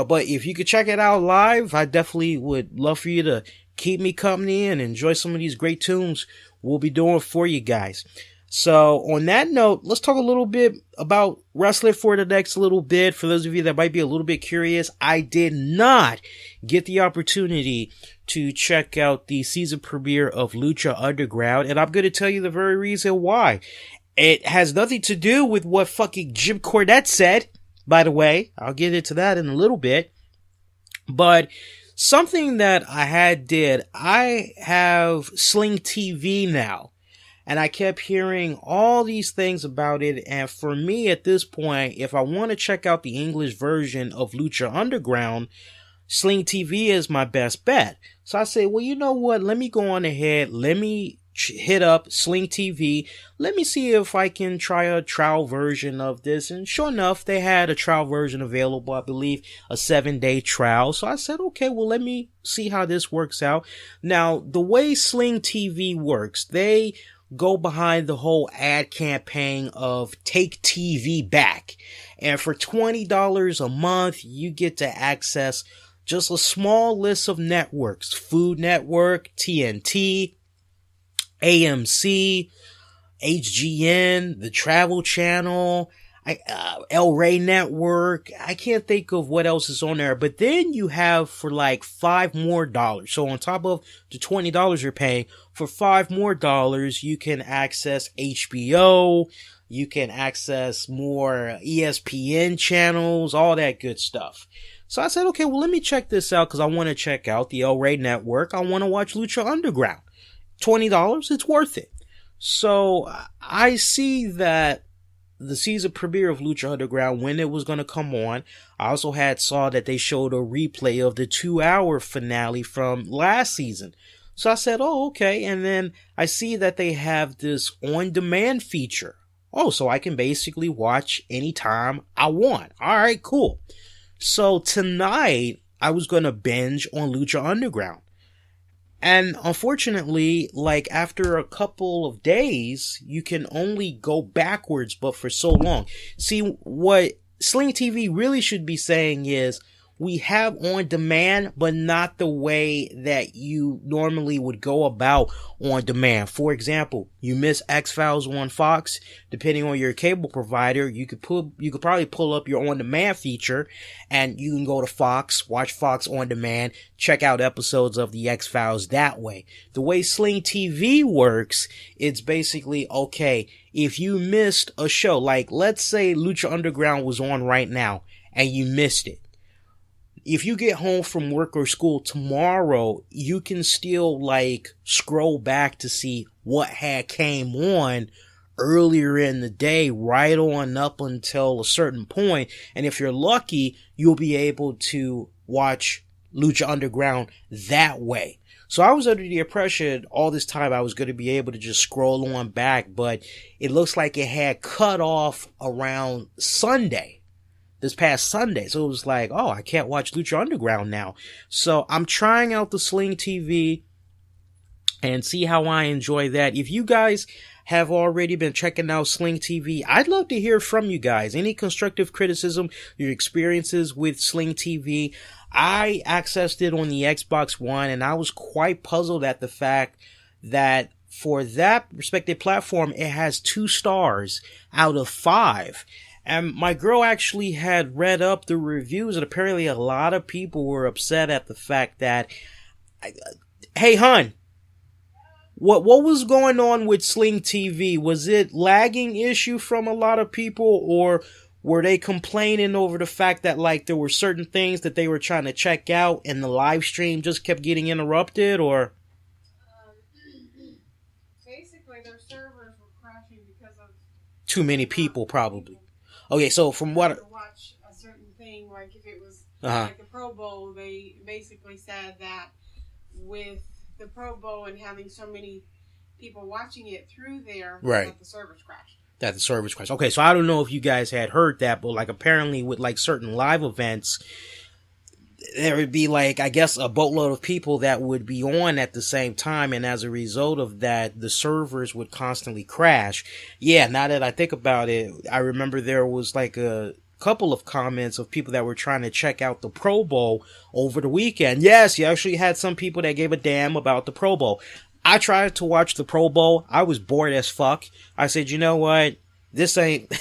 but if you could check it out live, I definitely would love for you to keep me company and enjoy some of these great tunes we'll be doing for you guys. So on that note, let's talk a little bit about wrestling for the next little bit. For those of you that might be a little bit curious, I did not get the opportunity to check out the season premiere of Lucha Underground, and I'm going to tell you the very reason why. It has nothing to do with what fucking Jim Cornette said, by the way. I'll get into that in a little bit. But something that I have Sling TV now, and I kept hearing all these things about it, and for me at this point, if I want to check out the English version of Lucha Underground, Sling TV is my best bet. So I say, well, you know what, let me go on ahead, let me hit up Sling TV, let me see if I can try a trial version of this. And sure enough, they had a trial version available, I believe a 7-day trial. So I said, okay, well, let me see how this works out. Now, the way Sling TV works, they go behind the whole ad campaign of Take TV Back. And for $20 a month, you get to access just a small list of networks: Food Network, TNT, AMC, HGN, the Travel Channel, El Rey Network. I can't think of what else is on there. But then you have for like $5 more. So on top of the $20 you're paying, for $5 more, you can access HBO. You can access more ESPN channels, all that good stuff. So I said, okay, well, let me check this out because I want to check out the El Rey Network. I want to watch Lucha Underground. $20, it's worth it. So I see that the season premiere of Lucha Underground, when it was going to come on, I also saw that they showed a replay of the 2-hour finale from last season. So I said, oh, okay. And then I see that they have this on-demand feature. Oh, so I can basically watch anytime I want. All right, cool. So tonight I was going to binge on Lucha Underground. And unfortunately, like after a couple of days, you can only go backwards, but for so long. See, what Sling TV really should be saying is, we have on demand, but not the way that you normally would go about on demand. For example, you miss X-Files on Fox, depending on your cable provider, you could probably pull up your on demand feature and you can go to Fox, watch Fox on demand, check out episodes of the X-Files that way. The way Sling TV works, it's basically, okay, if you missed a show, like let's say Lucha Underground was on right now and you missed it. If you get home from work or school tomorrow, you can still like scroll back to see what had came on earlier in the day, right on up until a certain point. And if you're lucky, you'll be able to watch Lucha Underground that way. So I was under the impression all this time I was going to be able to just scroll on back, but it looks like it had cut off around Sunday. This past Sunday. So it was like, oh, I can't watch Lucha Underground now. So I'm trying out the Sling TV and see how I enjoy that. If you guys have already been checking out Sling TV, I'd love to hear from you guys. Any constructive criticism, your experiences with Sling TV. I accessed it on the Xbox One and I was quite puzzled at the fact that for that respective platform, it has 2 stars out of 5. And my girl actually had read up the reviews, and apparently a lot of people were upset at the fact that, hey, hun, what was going on with Sling TV? Was it lagging issue from a lot of people, or were they complaining over the fact that, like, there were certain things that they were trying to check out and the live stream just kept getting interrupted, or? Basically, their servers were crashing because of too many people, probably. Okay, so from what to watch a certain thing, like if it was like the Pro Bowl, they basically said that with the Pro Bowl and having so many people watching it through there, Right. that the servers crashed. That the service crashed. Okay, so I don't know if you guys had heard that, but like apparently with like certain live events, there would be like, I guess, a boatload of people that would be on at the same time, and as a result of that, the servers would constantly crash. Yeah, now that I think about it, I remember there was like a couple of comments of people that were trying to check out the Pro Bowl over the weekend. Yes, you actually had some people that gave a damn about the Pro Bowl. I tried to watch the Pro Bowl. I was bored as fuck. I said, you know what? This ain't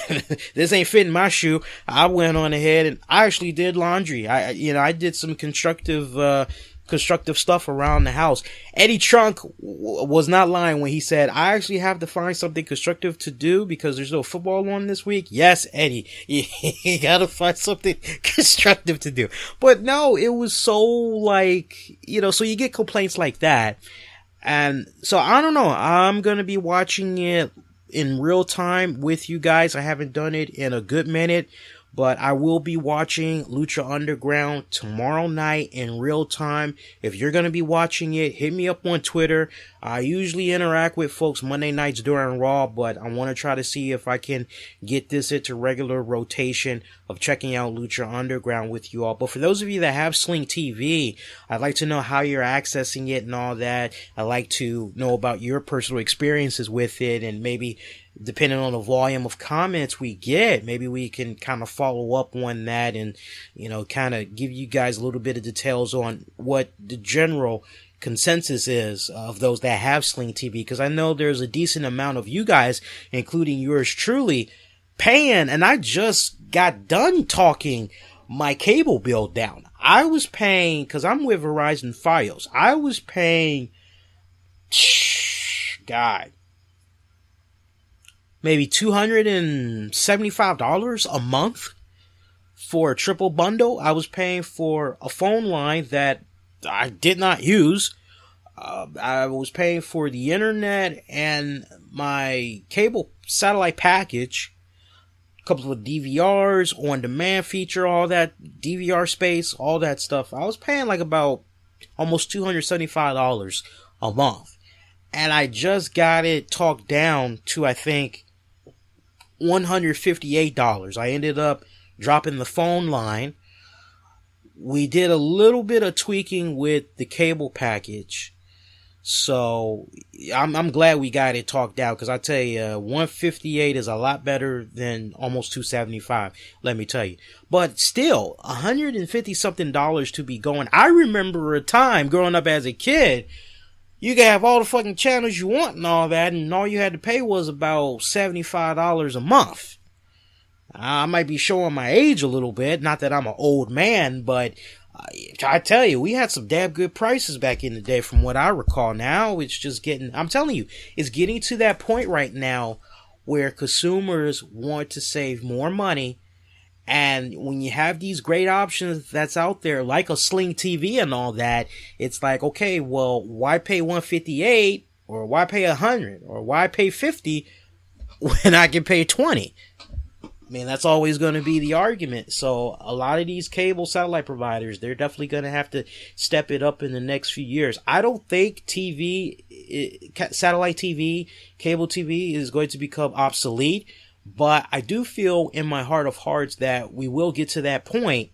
fitting my shoe. I went on ahead and I actually did laundry. I did some constructive stuff around the house. Eddie Trunk was not lying when he said, I actually have to find something constructive to do because there's no football on this week. Yes, Eddie, you gotta find something constructive to do. But no, it was so like, so you get complaints like that. And so I don't know. I'm going to be watching it in real time with you guys. I haven't done it in a good minute, but I will be watching Lucha Underground tomorrow night in real time. If you're going to be watching it, hit me up on Twitter. I usually interact with folks Monday nights during Raw, but I want to try to see if I can get this into regular rotation of checking out Lucha Underground with you all. But for those of you that have Sling TV, I'd like to know how you're accessing it and all that. I'd like to know about your personal experiences with it, and maybe depending on the volume of comments we get, maybe we can kind of follow up on that and, kind of give you guys a little bit of details on what the general consensus is of those that have Sling TV, because I know there's a decent amount of you guys, including yours truly, paying, and I just got done talking my cable bill down. I was paying, because I'm with Verizon Fios, I was paying, God, maybe $275 a month for a triple bundle. I was paying for a phone line that I did not use. I was paying for the internet and my cable satellite package, a couple of DVRs, on-demand feature, all that, DVR space, all that stuff. I was paying like about almost $275 a month. And I just got it talked down to, I think, $158. I ended up dropping the phone line. We did a little bit of tweaking with the cable package. So I'm glad we got it talked out, because I tell you, 158 is a lot better than almost 275. Let me tell you. But still, $150 something to be going. I remember a time growing up as a kid, you could have all the fucking channels you want and all that, and all you had to pay was about $75 a month. I might be showing my age a little bit, not that I'm an old man, but I tell you, we had some damn good prices back in the day from what I recall. Now it's just getting, I'm telling you, it's getting to that point right now where consumers want to save more money. And when you have these great options that's out there, like a Sling TV and all that, it's like, okay, well, why pay $158 or why pay $100 or why pay $50 when I can pay $20? I mean, that's always going to be the argument. So a lot of these cable satellite providers, they're definitely going to have to step it up in the next few years. I don't think satellite TV, cable TV is going to become obsolete. But I do feel in my heart of hearts that we will get to that point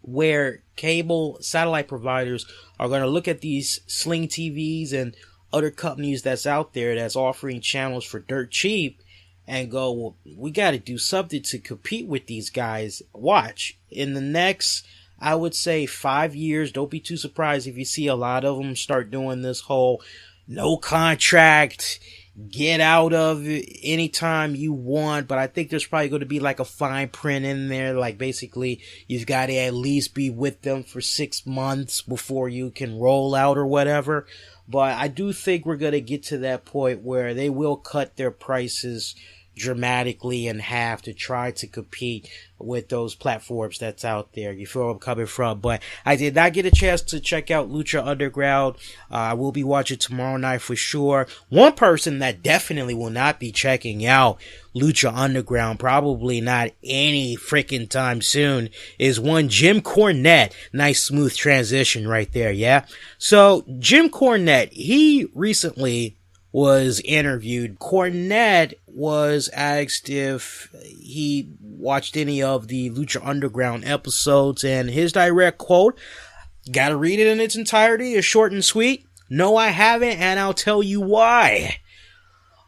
where cable satellite providers are going to look at these Sling TVs and other companies that's out there that's offering channels for dirt cheap and go, well, we got to do something to compete with these guys. Watch, in the next, I would say 5 years, don't be too surprised if you see a lot of them start doing this whole no contract, get out of it anytime you want. But I think there's probably going to be like a fine print in there, like basically you've got to at least be with them for 6 months before you can roll out or whatever. But I do think we're going to get to that point where they will cut their prices dramatically in half to try to compete with those platforms that's out there. You feel where I'm coming from? But I did not get a chance to check out Lucha Underground. I will be watching tomorrow night for sure. One person that definitely will not be checking out Lucha Underground, probably not any freaking time soon, is one Jim Cornette. Nice smooth transition right there, yeah? So, Jim Cornette, he recently was interviewed. Cornette was asked if he watched any of the Lucha Underground episodes, and his direct quote, gotta read it in its entirety, is short and sweet. No, I haven't, and I'll tell you why.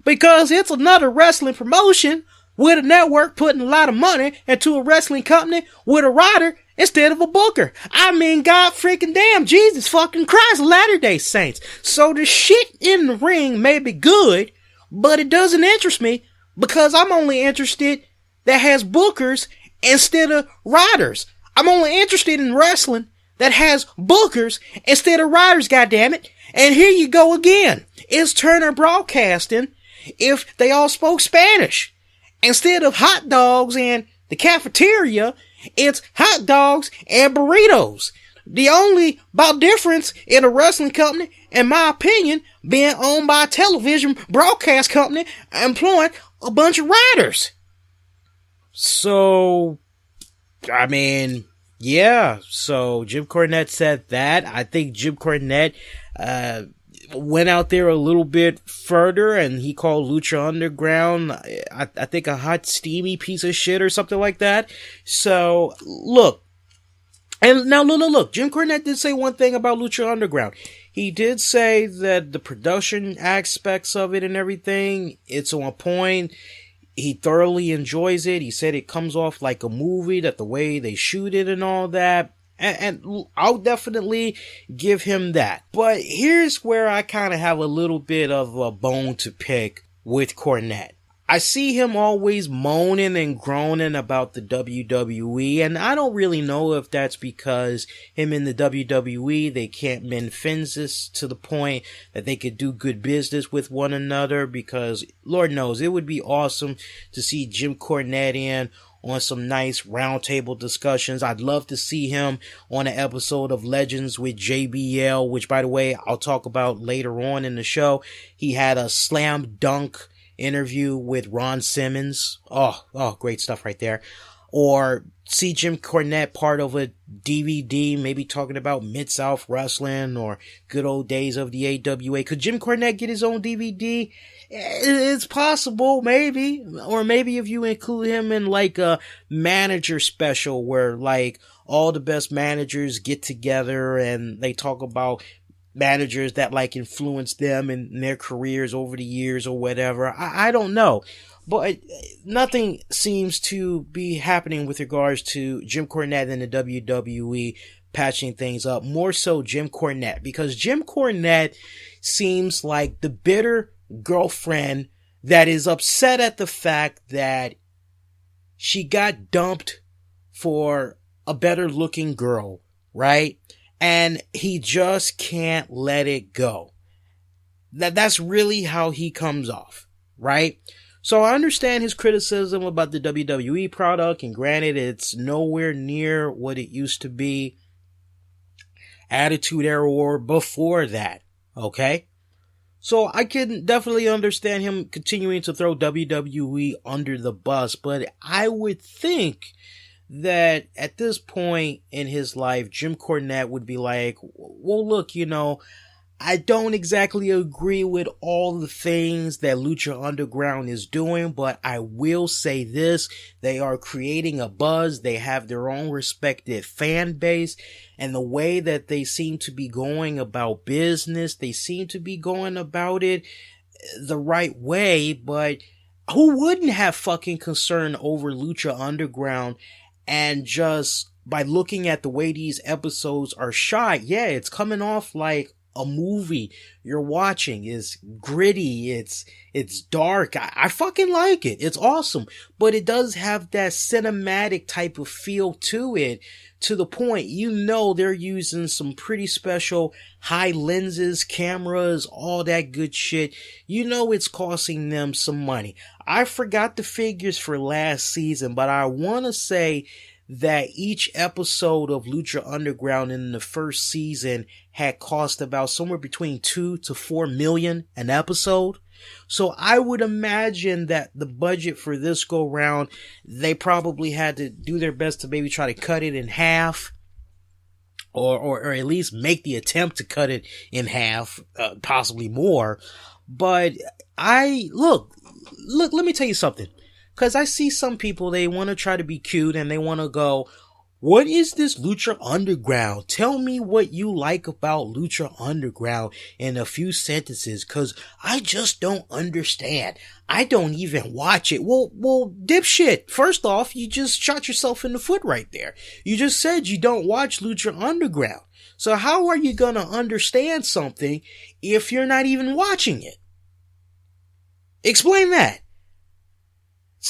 Because it's another wrestling promotion with a network putting a lot of money into a wrestling company with a writer instead of a booker. I mean, God freaking damn, Jesus fucking Christ, Latter-day Saints. So the shit in the ring may be good, but it doesn't interest me because I'm only interested that has bookers instead of writers. I'm only interested in wrestling that has bookers instead of writers, goddammit. And here you go again. It's Turner Broadcasting if they all spoke Spanish. Instead of hot dogs and the cafeteria, it's hot dogs and burritos. The only about difference in a wrestling company, in my opinion, being owned by a television broadcast company employing a bunch of writers. So, I mean, yeah. So Jim Cornette said that. I think Jim Cornette went out there a little bit further and he called Lucha Underground, I think, a hot, steamy piece of shit or something like that. So, look. And now, look. Jim Cornette did say one thing about Lucha Underground. He did say that the production aspects of it and everything, it's on point. He thoroughly enjoys it. He said it comes off like a movie, that the way they shoot it and all that. And I'll definitely give him that. But here's where I kind of have a little bit of a bone to pick with Cornette. I see him always moaning and groaning about the WWE, and I don't really know if that's because him and the WWE, they can't mend fences to the point that they could do good business with one another, because Lord knows it would be awesome to see Jim Cornette in on some nice roundtable discussions. I'd love to see him on an episode of Legends with JBL, which, by the way, I'll talk about later on in the show. He had a slam dunk interview with Ron Simmons. Oh, great stuff right there. Or see Jim Cornette part of a DVD, maybe talking about Mid-South Wrestling or good old days of the AWA. Could Jim Cornette get his own DVD? It's possible, maybe. Or maybe if you include him in like a manager special where like all the best managers get together and they talk about managers that like influenced them in their careers over the years or whatever. I don't know. But nothing seems to be happening with regards to Jim Cornette and the WWE patching things up. More so Jim Cornette, because Jim Cornette seems like the bitter girlfriend that is upset at the fact that she got dumped for a better looking girl, right? And he just can't let it go. That's really how he comes off, right? So I understand his criticism about the WWE product, and granted, it's nowhere near what it used to be. Attitude Era or before that, okay? So I can definitely understand him continuing to throw WWE under the bus, but I would think that at this point in his life, Jim Cornette would be like, well, look, I don't exactly agree with all the things that Lucha Underground is doing, but I will say this: they are creating a buzz. They have their own respective fan base, and the way that they seem to be going about business, they seem to be going about it the right way. But who wouldn't have fucking concern over Lucha Underground? And just by looking at the way these episodes are shot, yeah, it's coming off like a movie you're watching. It's gritty. It's dark. I fucking like it. It's awesome. But it does have that cinematic type of feel to it, to the point, you know, they're using some pretty special high lenses, cameras, all that good shit. You know, it's costing them some money. I forgot the figures for last season, but I want to say that each episode of Lucha Underground in the first season had cost about somewhere between 2 to 4 million an episode. So I would imagine that the budget for this go round, they probably had to do their best to maybe try to cut it in half, or at least make the attempt to cut it in half, possibly more. But look, let me tell you something. Cause I see some people, they want to try to be cute and they want to go, what is this Lucha Underground? Tell me what you like about Lucha Underground in a few sentences, cause I just don't understand. I don't even watch it. Well, dipshit. First off, you just shot yourself in the foot right there. You just said you don't watch Lucha Underground. So how are you gonna understand something if you're not even watching it? Explain that.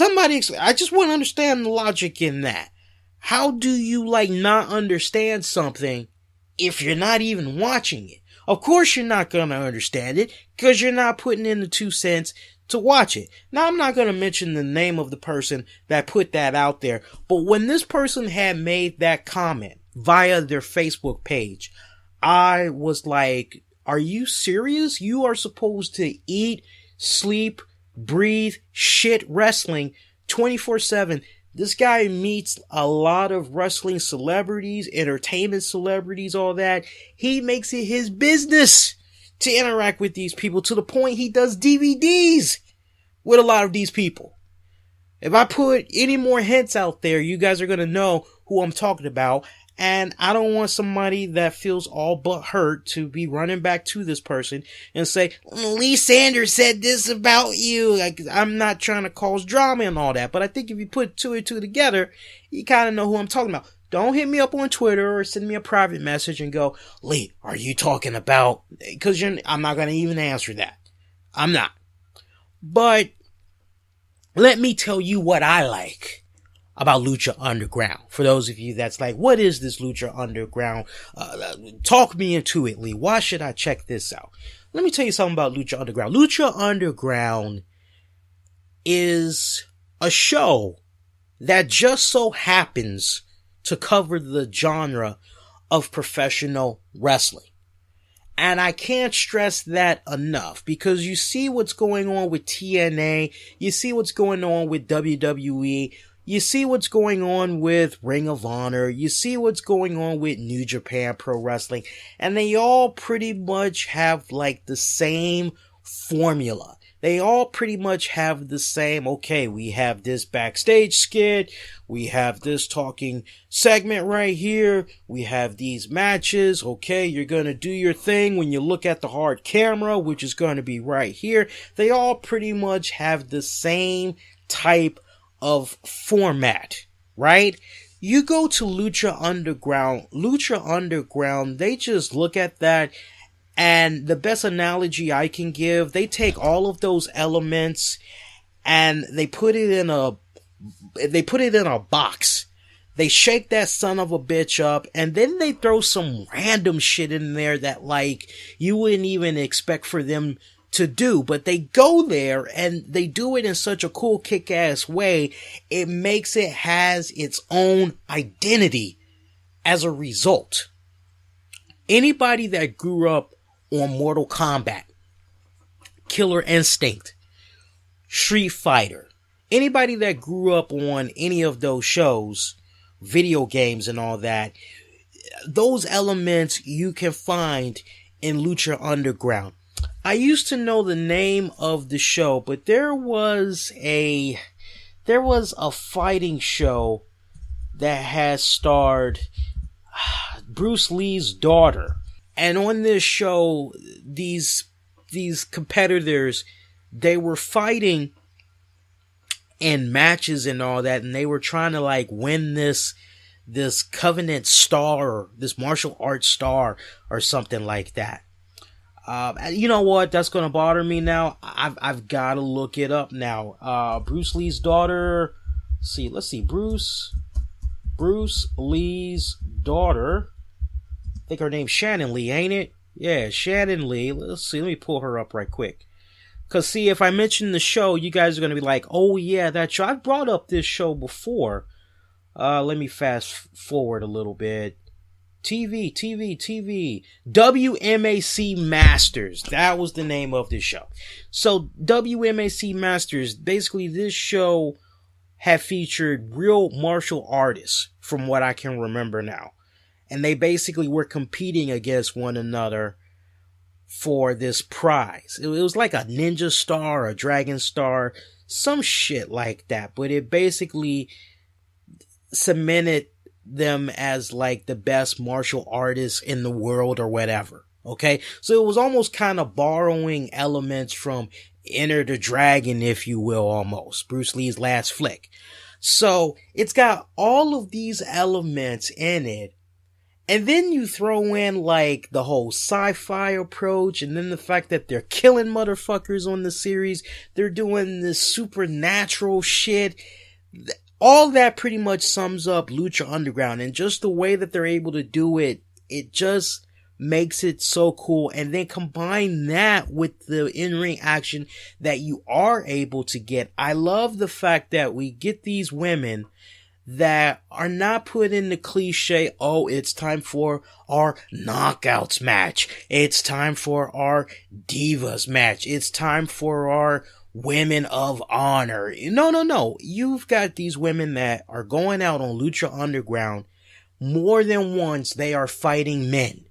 I just want to understand the logic in that. How do you not understand something if you're not even watching it? Of course you're not going to understand it because you're not putting in the 2 cents to watch it. Now, I'm not going to mention the name of the person that put that out there, but when this person had made that comment via their Facebook page, I was like, are you serious? You are supposed to eat, sleep, breathe, shit wrestling 24/7. This guy meets a lot of wrestling celebrities, entertainment celebrities, all that. He makes it his business to interact with these people, to the point he does DVDs with a lot of these people. If I put any more hints out there, you guys are going to know who I'm talking about. And I don't want somebody that feels all but hurt to be running back to this person and say, Lee Sanders said this about you. I'm not trying to cause drama and all that. But I think if you put 2 and 2 together, you kind of know who I'm talking about. Don't hit me up on Twitter or send me a private message and go, Lee, are you talking about? Because I'm not going to even answer that. I'm not. But let me tell you what I like about Lucha Underground. For those of you that's like, what is this Lucha Underground? Talk me into it, Lee. Why should I check this out? Let me tell you something about Lucha Underground. Lucha Underground is a show that just so happens to cover the genre of professional wrestling. And I can't stress that enough, because you see what's going on with TNA, you see what's going on with WWE, you see what's going on with Ring of Honor. You see what's going on with New Japan Pro Wrestling. And they all pretty much have the same formula. They all pretty much have the same, okay, we have this backstage skit. We have this talking segment right here. We have these matches. Okay, you're going to do your thing when you look at the hard camera, which is going to be right here. They all pretty much have the same type of format, right? You go to Lucha Underground, they just look at that, and the best analogy I can give, they take all of those elements and they put it in a box. They shake that son of a bitch up, and then they throw some random shit in there that you wouldn't even expect for them to do, but they go there and they do it in such a cool kick-ass way. It makes it has its own identity as a result. Anybody that grew up on Mortal Kombat, Killer Instinct, Street Fighter, anybody that grew up on any of those shows, video games and all that, those elements you can find in Lucha Underground. I used to know the name of the show, but there was a fighting show that has starred Bruce Lee's daughter. And on this show, these competitors, they were fighting in matches and all that, and they were trying to win this Covenant star, or this martial arts star, or something like that. You know what? That's gonna bother me now. I've got to look it up now. Bruce Lee's daughter. Let's see. Bruce Lee's daughter. I think her name's Shannon Lee, ain't it? Yeah, Shannon Lee. Let's see. Let me pull her up right quick. Cause see, if I mention the show, you guys are gonna be like, "Oh yeah, that show." I've brought up this show before. Let me fast forward a little bit. TV. WMAC Masters. That was the name of this show. So WMAC Masters, basically this show had featured real martial artists from what I can remember now. And they basically were competing against one another for this prize. It was like a ninja star, a dragon star, some shit like that. But it basically cemented them as like the best martial artists in the world or whatever. Okay. So it was almost kind of borrowing elements from Enter the Dragon, if you will, almost. Bruce Lee's last flick. So it's got all of these elements in it. And then you throw in like the whole sci-fi approach, and then the fact that they're killing motherfuckers on the series. They're doing this supernatural shit. All that pretty much sums up Lucha Underground, and just the way that they're able to do it, it just makes it so cool. And then combine that with the in-ring action that you are able to get. I love the fact that we get these women that are not put in the cliche, oh, it's time for our knockouts match. It's time for our divas match. It's time for our women of honor. No. You've got these women that are going out on Lucha Underground more than once. They are fighting men.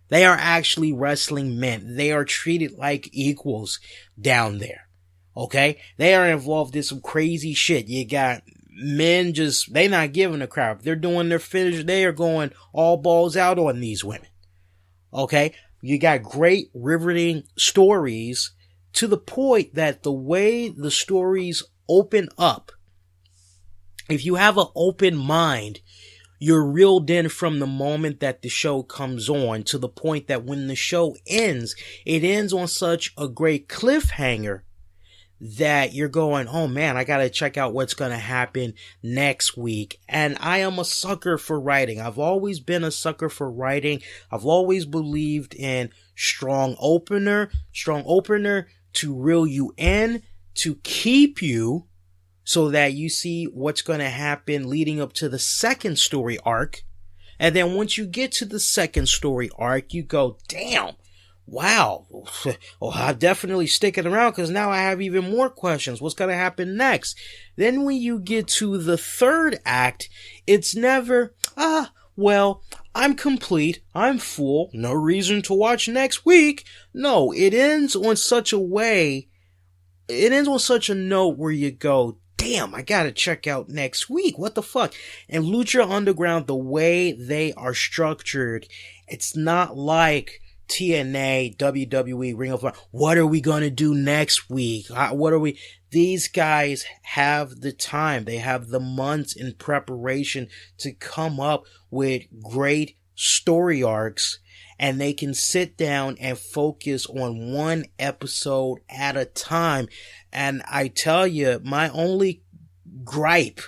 They are actually wrestling men. They are treated like equals down there. Okay? They are involved in some crazy shit. You got men they not giving a crap. They're doing their finish. They are going all balls out on these women. Okay? You got great riveting stories, to the point that the way the stories open up, if you have an open mind, you're reeled in from the moment that the show comes on, to the point that when the show ends, it ends on such a great cliffhanger that you're going, oh man, I gotta check out what's gonna happen next week. And I am a sucker for writing. I've always been a sucker for writing. I've always believed in strong opener to reel you in, to keep you so that you see what's going to happen leading up to the second story arc. And then once you get to the second story arc, you go, damn, wow, well, I'm definitely sticking around because now I have even more questions. What's going to happen next? Then when you get to the third act, it's never, well, I'm complete, I'm full, no reason to watch next week. No, it ends on such a note where you go, damn, I gotta check out next week. What the fuck? And Lucha Underground, the way they are structured, it's not like TNA, WWE, Ring of Honor. What are we gonna do next week? These guys have the time. They have the months in preparation to come up with great story arcs, and they can sit down and focus on one episode at a time. And I tell you, my only gripe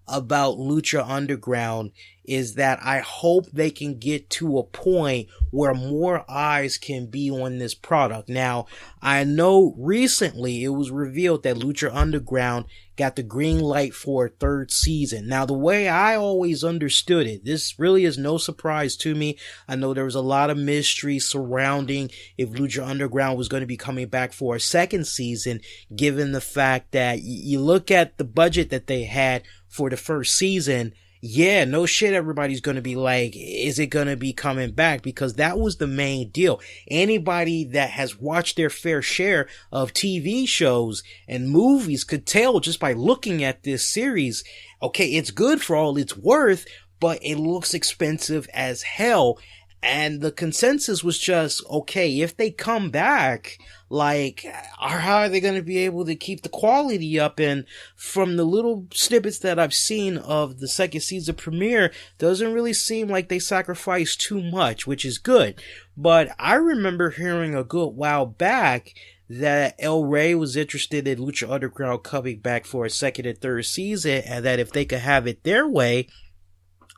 about Lucha Underground is that I hope they can get to a point where more eyes can be on this product. Now, I know recently it was revealed that Lucha Underground got the green light for a third season. Now, the way I always understood it, this really is no surprise to me. I know there was a lot of mystery surrounding if Lucha Underground was going to be coming back for a second season, given the fact that you look at the budget that they had for the first season. Yeah, no shit, everybody's gonna be like, is it gonna be coming back? Because that was the main deal. Anybody that has watched their fair share of TV shows and movies could tell just by looking at this series, okay, it's good for all it's worth, but it looks expensive as hell. And the consensus was just, okay, if they come back, like, how are they going to be able to keep the quality up? And from the little snippets that I've seen of the second season premiere, doesn't really seem like they sacrificed too much, which is good. But I remember hearing a good while back that El Rey was interested in Lucha Underground coming back for a second and third season, and that if they could have it their way,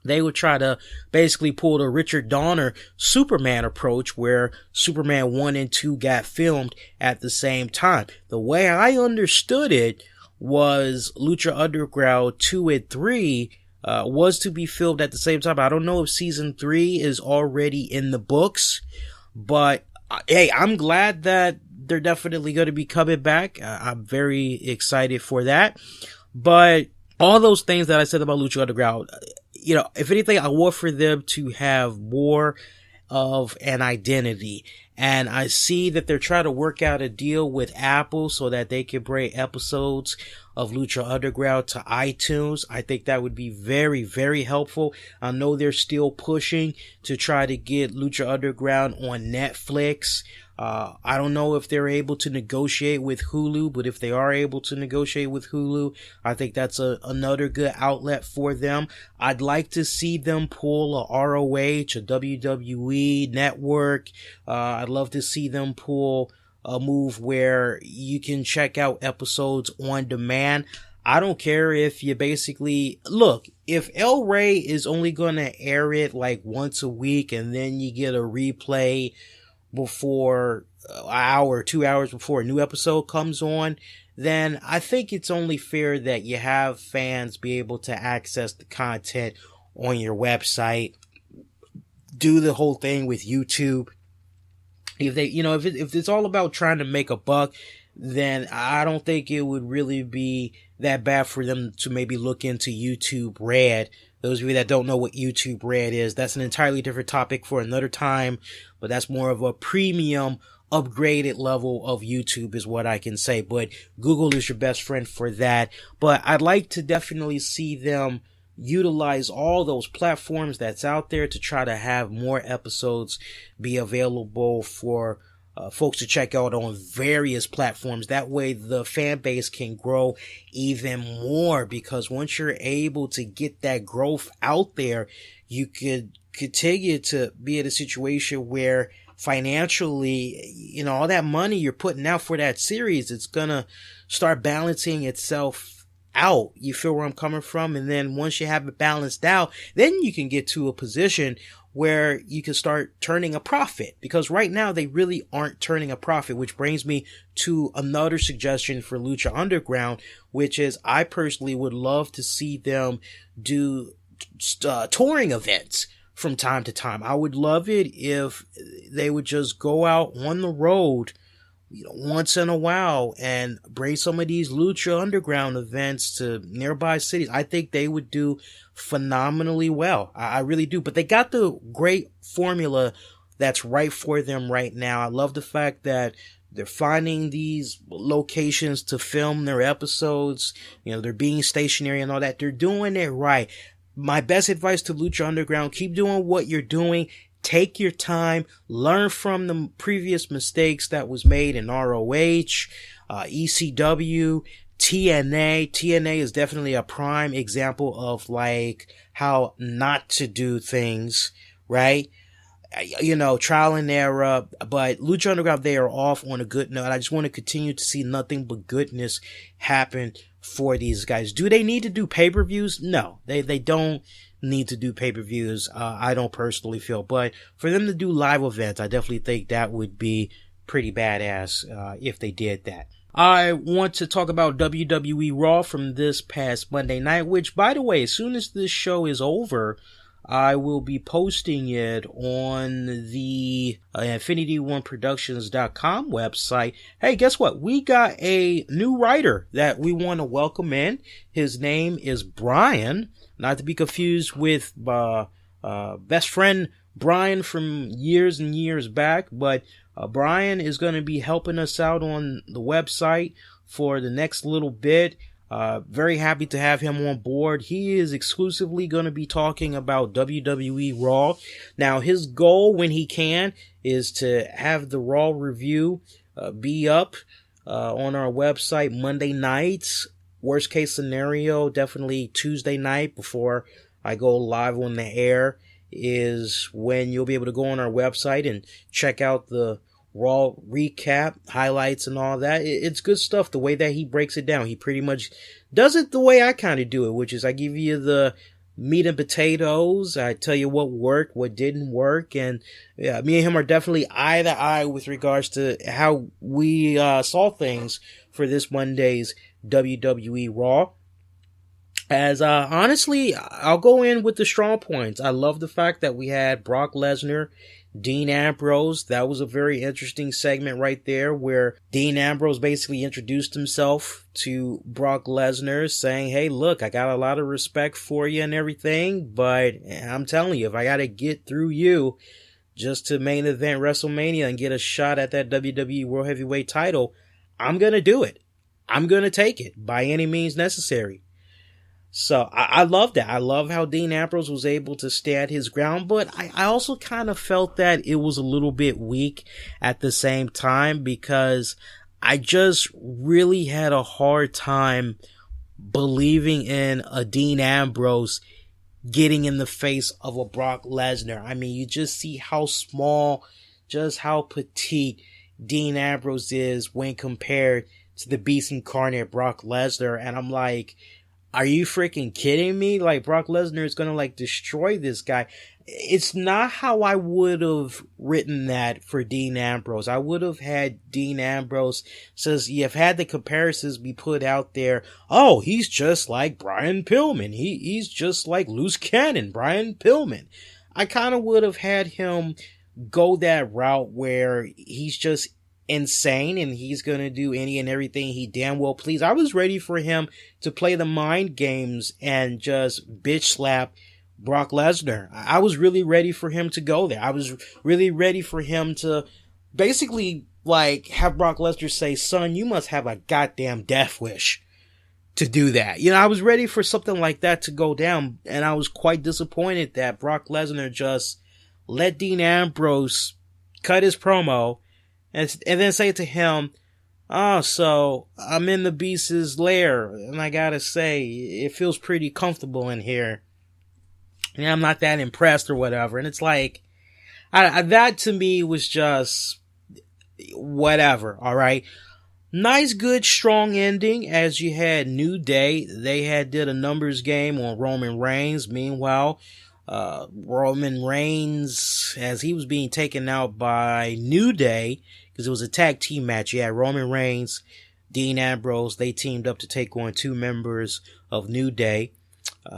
they would try to basically pull the Richard Donner Superman approach, where Superman 1 and 2 got filmed at the same time. The way I understood it was Lucha Underground 2 and 3 was to be filmed at the same time. I don't know if season 3 is already in the books, but hey, I'm glad that they're definitely going to be coming back. I'm very excited for that. But all those things that I said about Lucha Underground, you know, if anything, I want for them to have more of an identity. And I see that they're trying to work out a deal with Apple so that they can bring episodes of Lucha Underground to iTunes. I think that would be very, very helpful. I know they're still pushing to try to get Lucha Underground on Netflix. I don't know if they're able to negotiate with Hulu, but if they are able to negotiate with Hulu, I think that's another good outlet for them. I'd like to see them pull a ROH, a WWE network. I'd love to see them pull a move where you can check out episodes on demand. I don't care if you basically, look, if El Rey is only going to air it like once a week and then you get a replay before an hour, 2 hours before a new episode comes on, then I think it's only fair that you have fans be able to access the content on your website. Do the whole thing with YouTube. If they, you know, if it's all about trying to make a buck, then I don't think it would really be that bad for them to maybe look into YouTube Red. Those of you that don't know what YouTube Red is, that's an entirely different topic for another time, but that's more of a premium, upgraded level of YouTube is what I can say. But Google is your best friend for that. But I'd like to definitely see them utilize all those platforms that's out there to try to have more episodes be available for folks to check out on various platforms. That way the fan base can grow even more, because once you're able to get that growth out there, you could continue to be in a situation where financially, you know, all that money you're putting out for that series, it's gonna start balancing itself out. You feel where I'm coming from? And then once you have it balanced out, then you can get to a position where you can start turning a profit, because right now they really aren't turning a profit, which brings me to another suggestion for Lucha Underground, which is I personally would love to see them do touring events from time to time. I would love it if they would just go out on the road, you know, once in a while and bring some of these Lucha Underground events to nearby cities. I think they would do phenomenally well. I really do. But they got the great formula that's right for them right now. I love the fact that they're finding these locations to film their episodes. You know, they're being stationary and all that. They're doing it right. My best advice to Lucha Underground, keep doing what you're doing. Take your time, learn from the previous mistakes that was made in ROH, ECW, TNA. TNA is definitely a prime example of like how not to do things, right? You know, trial and error, but Lucha Underground, they are off on a good note. I just want to continue to see nothing but goodness happen for these guys. Do they need to do pay-per-views? No, they don't need to do pay-per-views. I don't personally feel, but for them to do live events, I definitely think that would be pretty badass if they did that. I want to talk about WWE RAW from this past Monday night, which, by the way, as soon as this show is over, I will be posting it on the InfinityOneProductions.com website. Hey, guess what? We got a new writer that we want to welcome in. His name is Brian, not to be confused with best friend Brian from years and years back, but Brian is going to be helping us out on the website for the next little bit. Very happy to have him on board. He is exclusively going to be talking about WWE RAW. Now, his goal when he can is to have the RAW review be up on our website Monday nights. Worst case scenario, definitely Tuesday night before I go live on the air is when you'll be able to go on our website and check out the Raw recap, highlights, and all that. It's good stuff the way that he breaks it down. He pretty much does it the way I kind of do it, which is I give you the meat and potatoes. I tell you what worked, what didn't work, and yeah, me and him are definitely eye to eye with regards to how we saw things for this Monday's WWE Raw. As honestly, I'll go in with the strong points. I love the fact that we had Brock Lesnar, Dean Ambrose. That was a very interesting segment right there where Dean Ambrose basically introduced himself to Brock Lesnar saying, hey, look, I got a lot of respect for you and everything, but I'm telling you, if I got to get through you just to main event WrestleMania and get a shot at that WWE World Heavyweight title, I'm going to do it. I'm going to take it by any means necessary. So I love that. I love how Dean Ambrose was able to stand his ground, but I also kind of felt that it was a little bit weak at the same time because I just really had a hard time believing in a Dean Ambrose getting in the face of a Brock Lesnar. I mean, you just see how small, just how petite Dean Ambrose is when compared to the beast incarnate Brock Lesnar. And I'm like, are you freaking kidding me? Like, Brock Lesnar is gonna, like, destroy this guy. It's not how I would have written that for Dean Ambrose. I would have had Dean Ambrose, says you've had the comparisons be put out there. Oh, he's just like Brian Pillman. He's just like loose cannon, Brian Pillman. I kind of would have had him go that route where he's just insane and he's gonna do any and everything he damn well please. I was ready for him to play the mind games and just bitch slap Brock Lesnar. I was really ready for him to go there. I was really ready for him to basically like have Brock Lesnar say, son, you must have a goddamn death wish to do that. You know, I was ready for something like that to go down, and I was quite disappointed that Brock Lesnar just let Dean Ambrose cut his promo and then say to him, oh, so I'm in the Beast's lair, and I gotta say, it feels pretty comfortable in here. And I'm not that impressed or whatever. And it's like, that to me was just whatever, alright? Nice, good, strong ending as you had New Day. They did a numbers game on Roman Reigns. Meanwhile, Roman Reigns, as he was being taken out by New Day, because it was a tag team match. You had Roman Reigns, Dean Ambrose. They teamed up to take on two members of New Day.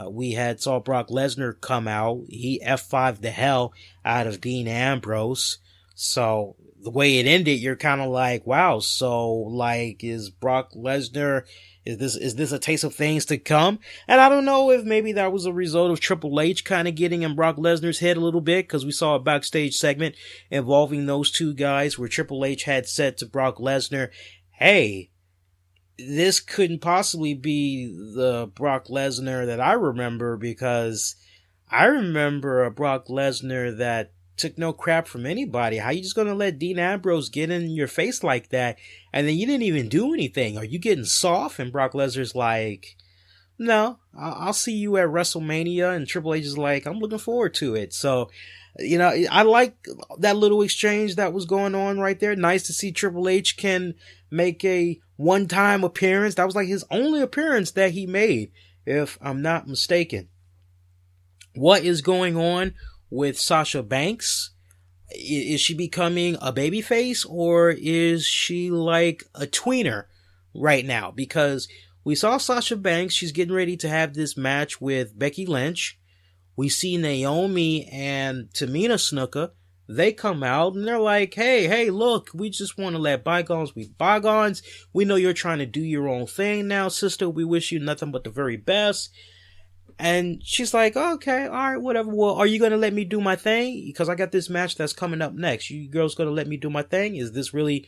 We saw Brock Lesnar come out. He F5'd the hell out of Dean Ambrose. So the way it ended, you're kind of like, wow. So like, is Brock Lesnar, is this a taste of things to come? And I don't know if maybe that was a result of Triple H kind of getting in Brock Lesnar's head a little bit, because we saw a backstage segment involving those two guys where Triple H had said to Brock Lesnar, hey, this couldn't possibly be the Brock Lesnar that I remember, because I remember a Brock Lesnar that took no crap from anybody. How you just gonna let Dean Ambrose get in your face like that, and then you didn't even do anything? Are you getting soft? And Brock Lesnar's like, no, I'll see you at WrestleMania. And Triple H is like, I'm looking forward to it. So, you know, I like that little exchange that was going on right there. Nice to see Triple H can make a one-time appearance. That was like his only appearance that he made, if I'm not mistaken. What is going on with Sasha Banks? Is she becoming a babyface, or is she like a tweener right now? Because we saw Sasha Banks, she's getting ready to have this match with Becky Lynch. We see Naomi and Tamina Snuka. They come out and they're like, hey, look, we just want to let bygones be bygones. We know you're trying to do your own thing now, sister. We wish you nothing but the very best. And she's like, okay, all right, whatever. Well, are you going to let me do my thing? Because I got this match that's coming up next. You girls going to let me do my thing? Is this really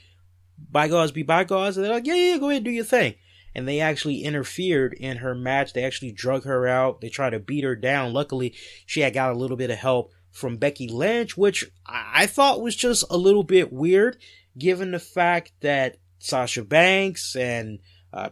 bygones be bygones? And they're like, yeah, go ahead, do your thing. and they actually interfered in her match. They actually drug her out. They tried to beat her down. Luckily, she had got a little bit of help from Becky Lynch, which I thought was just a little bit weird, given the fact that Sasha Banks and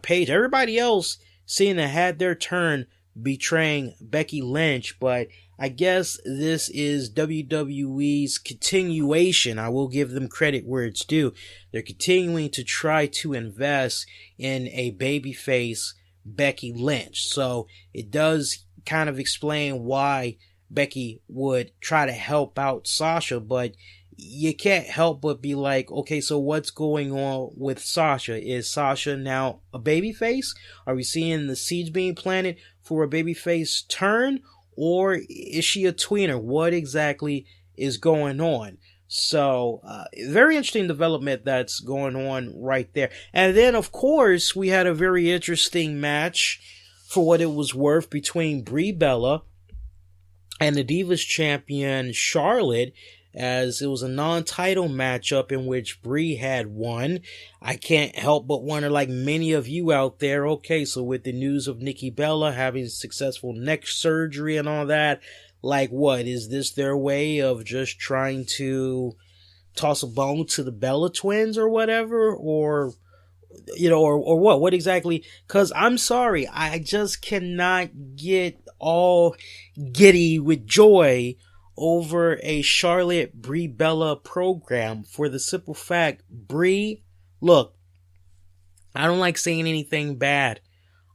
Paige, everybody else seemed to had their turn betraying Becky Lynch. But I guess this is WWE's continuation. I will give them credit where it's due. They're continuing to try to invest in a babyface Becky Lynch. So it does kind of explain why Becky would try to help out Sasha, but you can't help but be like, okay, so what's going on with Sasha? Is Sasha now a babyface? Are we seeing the seeds being planted for a babyface turn? Or is she a tweener? What exactly is going on? So, very interesting development that's going on right there. And then, of course, we had a very interesting match, for what it was worth, between Brie Bella and the Divas champion Charlotte, as it was a non-title matchup in which Brie had won. I can't help but wonder, like many of you out there, okay, so with the news of Nikki Bella having successful neck surgery and all that, like what, is this their way of just trying to toss a bone to the Bella twins or whatever? Or, you know, or what exactly? Cause I'm sorry, I just cannot get all giddy with joy over a Charlotte Brie Bella program, for the simple fact, Brie, look, I don't like saying anything bad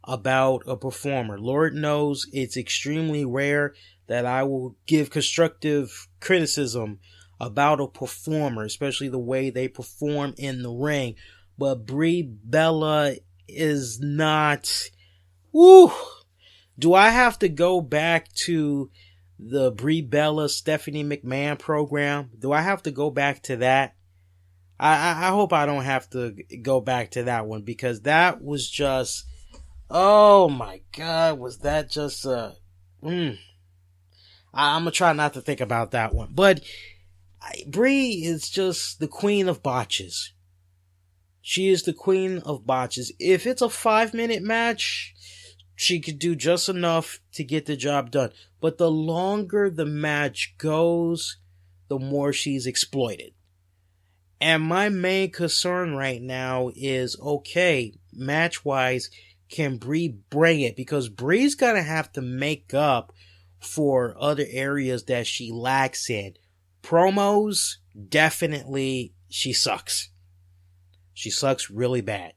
about a performer. Lord knows it's extremely rare that I will give constructive criticism about a performer, especially the way they perform in the ring. But Brie Bella is not, woo. Do I have to go back to the Brie Bella Stephanie McMahon program? Do I have to go back to that? I hope I don't have to go back to that one, because that was just, oh my God, was that just I'm gonna try not to think about that one. But Brie is just the queen of botches. She is the queen of botches. If it's a 5-minute match, she could do just enough to get the job done. But the longer the match goes, the more she's exploited. And my main concern right now is, okay, match-wise, can Brie bring it? Because Brie's gonna have to make up for other areas that she lacks in. Promos, definitely, she sucks. She sucks really bad.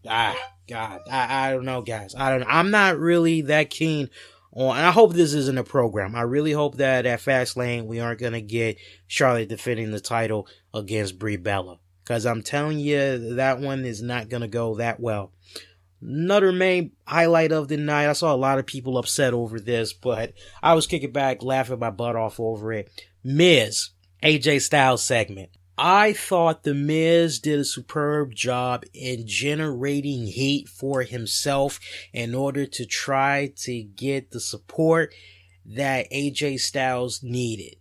God, I don't know, guys. I'm not really that keen on, and I hope this isn't a program. I really hope that at Fastlane we aren't going to get Charlotte defending the title against Brie Bella. Because I'm telling you, that one is not going to go that well. Another main highlight of the night, I saw a lot of people upset over this, but I was kicking back, laughing my butt off over it. Miz, AJ Styles segment. I thought The Miz did a superb job in generating heat for himself in order to try to get the support that AJ Styles needed.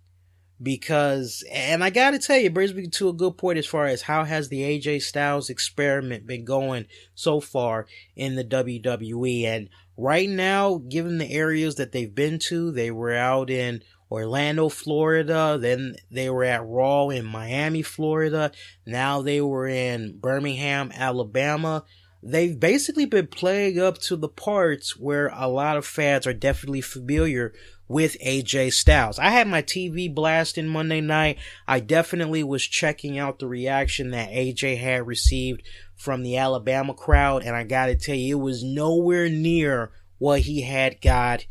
Because, and I gotta tell you, it brings me to a good point as far as how has the AJ Styles experiment been going so far in the WWE. And right now, given the areas that they've been to, they were out in Orlando, Florida, then they were at RAW in Miami, Florida, now they were in Birmingham, Alabama. They've basically been playing up to the parts where a lot of fans are definitely familiar with AJ Styles. I had my TV blasting Monday night. I definitely was checking out the reaction that AJ had received from the Alabama crowd, and I gotta tell you, it was nowhere near what he had got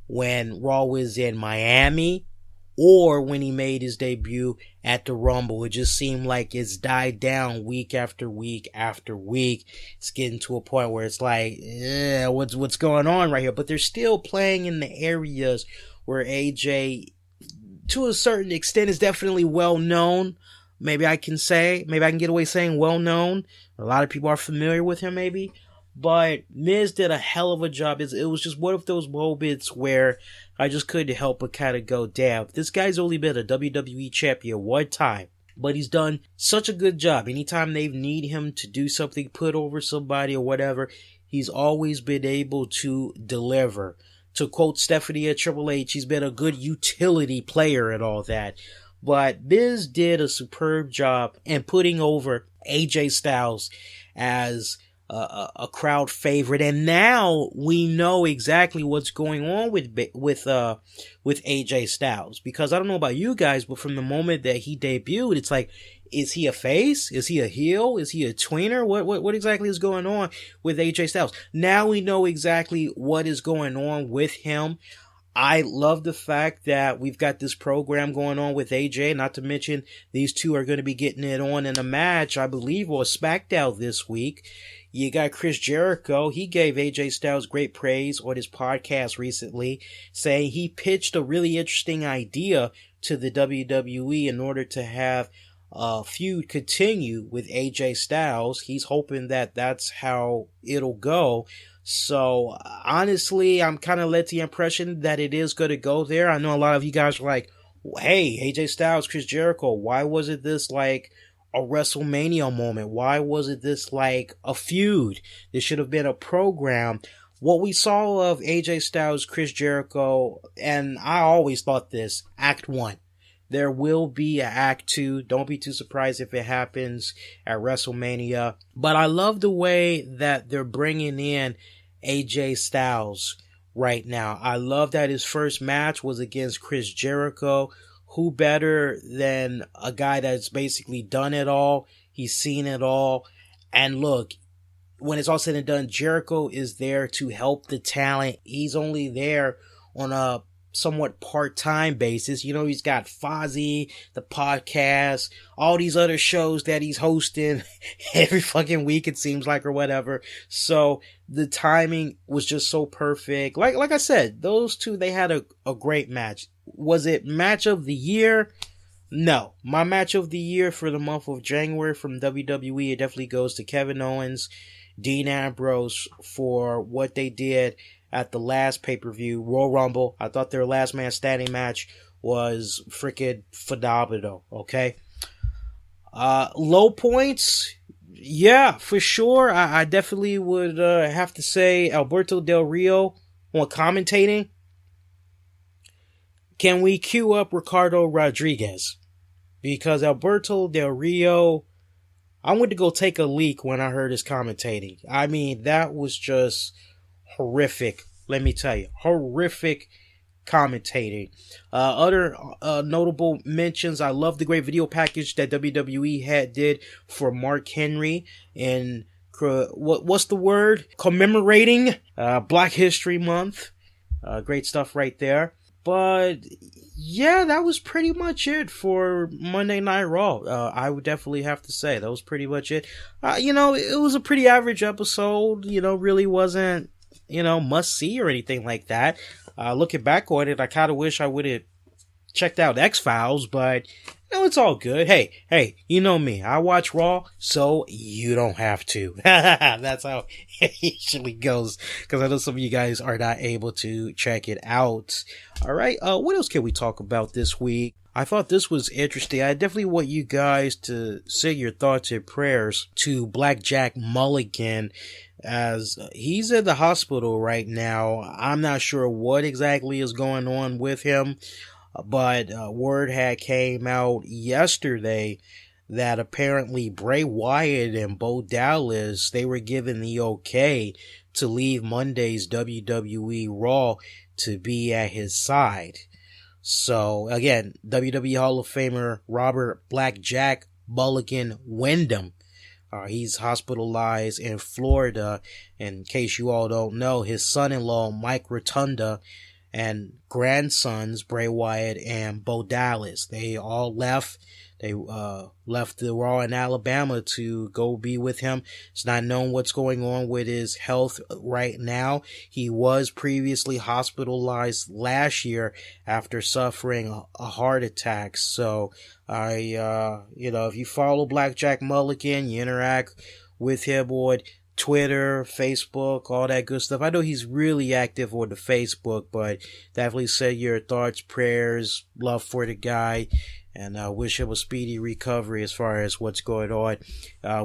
when Raw was in Miami or when he made his debut at the Rumble. It just seemed like it's died down week after week after week. It's getting to a point where it's like, yeah, what's going on right here? But they're still playing in the areas where AJ, to a certain extent, is definitely well known. Maybe I can get away saying well known. A lot of people are familiar with him, maybe. But Miz did a hell of a job. It was just one of those moments where I just couldn't help but kind of go, damn, this guy's only been a WWE champion one time. But he's done such a good job. Anytime they need him to do something, put over somebody or whatever, he's always been able to deliver. To quote Stephanie at Triple H, he's been a good utility player and all that. But Miz did a superb job in putting over AJ Styles as a crowd favorite, and now we know exactly what's going on with AJ Styles, because I don't know about you guys, but from the moment that he debuted, it's like, is he a face? Is he a heel? Is he a tweener? What exactly is going on with AJ Styles? Now we know exactly what is going on with him. I love the fact that we've got this program going on with AJ, not to mention these two are going to be getting it on in a match, I believe, or SmackDown this week. You got Chris Jericho. He gave AJ Styles great praise on his podcast recently, saying he pitched a really interesting idea to the WWE in order to have a feud continue with AJ Styles. He's hoping that that's how it'll go. So honestly, I'm kind of led the impression that it is going to go there. I know a lot of you guys are like, hey, AJ Styles, Chris Jericho, why wasn't this like a WrestleMania moment? Why wasn't this like a feud? This should have been a program. What we saw of AJ Styles, Chris Jericho, and I always thought this, Act 1. There will be an Act 2. Don't be too surprised if it happens at WrestleMania. But I love the way that they're bringing in AJ Styles right now. I love that his first match was against Chris Jericho. Who better than a guy that's basically done it all? He's seen it all. And look, when it's all said and done, Jericho is there to help the talent. He's only there on a somewhat part-time basis. You know, he's got Fozzy, the podcast, all these other shows that he's hosting every fucking week, it seems like, or whatever. So the timing was just so perfect. Like I said, those two, they had a great match. Was it match of the year? No. My match of the year for the month of January from WWE, it definitely goes to Kevin Owens, Dean Ambrose, for what they did at the last pay-per-view, Royal Rumble. I thought their last man standing match was freaking phenomenal, okay? Low points, yeah, for sure. I definitely would have to say Alberto Del Rio on commentating. Can we cue up Ricardo Rodriguez? Because Alberto Del Rio, I went to go take a leak when I heard his commentating. I mean, that was just horrific, let me tell you. Horrific commentating. Other notable mentions, I love the great video package that WWE did for Mark Henry and what's the word? Commemorating Black History Month. Great stuff right there. But yeah, that was pretty much it for Monday Night Raw. I would definitely have to say that was pretty much it. It was a pretty average episode. Really wasn't must see or anything like that. Looking back on it, I kind of wish I would have checked out X-Files, but it's all good. Hey, you know me. I watch Raw, so you don't have to. That's how it usually goes, because I know some of you guys are not able to check it out. All right, what else can we talk about this week? I thought this was interesting. I definitely want you guys to say your thoughts and prayers to Black Jack Mulligan, as he's in the hospital right now. I'm not sure what exactly is going on with him, but word had came out yesterday that apparently Bray Wyatt and Bo Dallas, they were given the okay to leave Monday's WWE RAW to be at his side. So again, WWE Hall of Famer Robert Black Jack Mulligan Wyndham, he's hospitalized in Florida. In case you all don't know, his son-in-law Mike Rotunda and grandsons Bray Wyatt and Bo Dallas, they all left. They left the Raw in Alabama to go be with him. It's not known what's going on with his health right now. He was previously hospitalized last year after suffering a heart attack. So if you follow Black Jack Mulligan, you interact with him on Twitter, Facebook, all that good stuff. I know he's really active on the Facebook, but definitely say your thoughts, prayers, love for the guy. and I wish him a speedy recovery as far as what's going on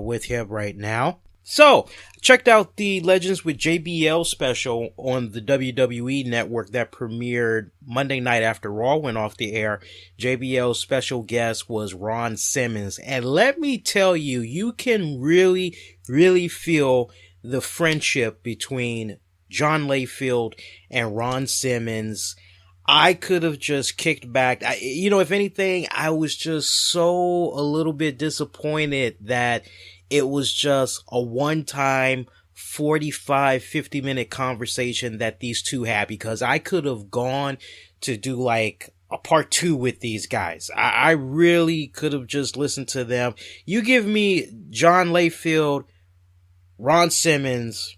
with him right now. So, checked out the Legends with JBL special on the WWE network that premiered Monday night after Raw went off the air. JBL's special guest was Ron Simmons. And let me tell you, you can really, really feel the friendship between John Layfield and Ron Simmons. I could have just kicked back. If anything, I was just so a little bit disappointed that it was just a one-time 45, 50-minute conversation that these two had, because I could have gone to do like a part 2 with these guys. I really could have just listened to them. You give me John Layfield, Ron Simmons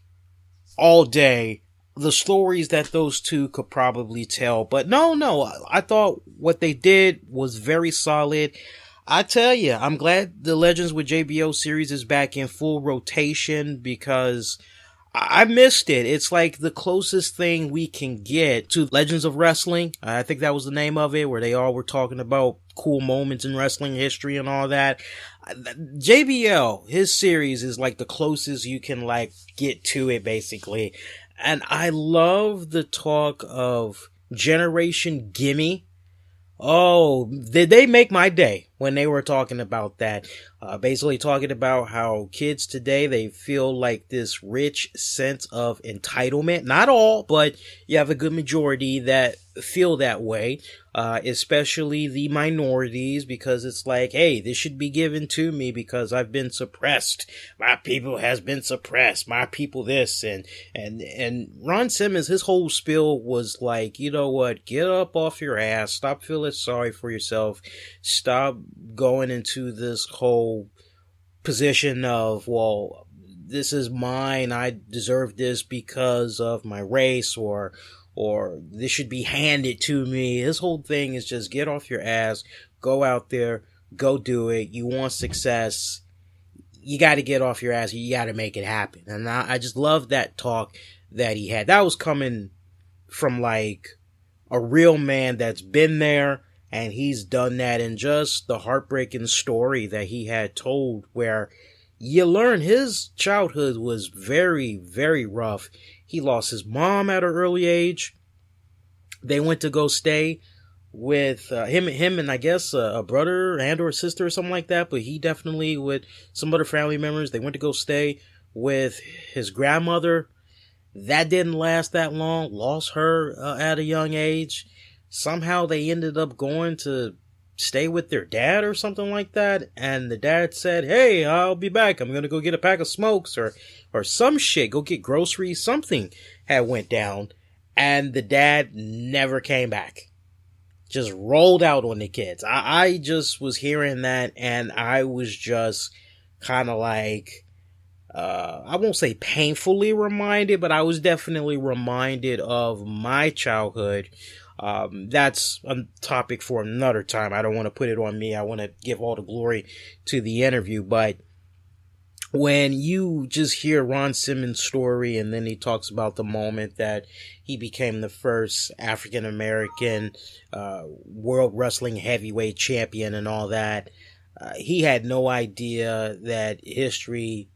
all day, the stories that those two could probably tell. But no, I thought what they did was very solid. I tell you, I'm glad the Legends with JBL series is back in full rotation, because I missed it. It's like the closest thing we can get to Legends of Wrestling. I think that was the name of it, where they all were talking about cool moments in wrestling history and all that. JBL, his series is like the closest you can like get to it, basically. And I love the talk of Generation Gimme. Oh, did they make my day when they were talking about that? Basically talking about how kids today, they feel like this rich sense of entitlement. Not all, but you have a good majority that feel that way, especially the minorities, because it's like, hey, this should be given to me because I've been suppressed. My people has been suppressed. My people this. And Ron Simmons, his whole spiel was like, you know what? Get up off your ass. Stop feeling sorry for yourself. Stop going into this whole position of, well, this is mine. I deserve this because of my race, or this should be handed to me. His whole thing is just get off your ass, go out there, go do it. You want success, you got to get off your ass, you got to make it happen. And I just love that talk that he had. That was coming from like a real man that's been there, and he's done that. And just the heartbreaking story that he had told, where you learn his childhood was very, very rough. He lost his mom at an early age. They went to go stay with him and I guess a brother and or sister or something like that. But he definitely, with some other family members, they went to go stay with his grandmother. That didn't last that long. Lost her at a young age. Somehow they ended up going to stay with their dad or something like that. And the dad said, hey, I'll be back. I'm going to go get a pack of smokes or some shit. Go get groceries. Something had went down. And the dad never came back. Just rolled out on the kids. I just was hearing that, and I was just kind of like, I won't say painfully reminded, but I was definitely reminded of my childhood. That's a topic for another time. I don't want to put it on me. I want to give all the glory to the interview. But when you just hear Ron Simmons' story, and then he talks about the moment that he became the first African American World Wrestling Heavyweight Champion and all that, he had no idea that history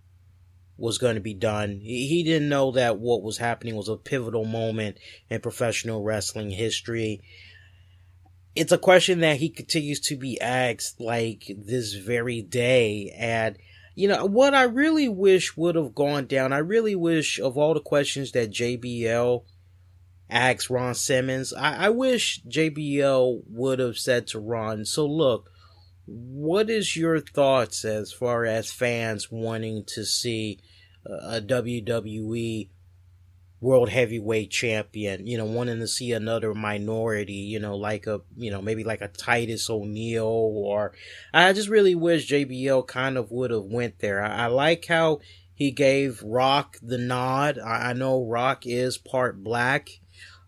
was going to be done. He didn't know that what was happening was a pivotal moment in professional wrestling history. It's a question that he continues to be asked like this very day. And you know, what I really wish would have gone down, I really wish, of all the questions that JBL asked Ron Simmons, I wish JBL would have said to Ron, so look, what is your thoughts as far as fans wanting to see a WWE World Heavyweight Champion, you know, wanting to see another minority, you know, like maybe like a Titus O'Neil, or I just really wish JBL kind of would have went there. I like how he gave Rock the nod. I know Rock is part black.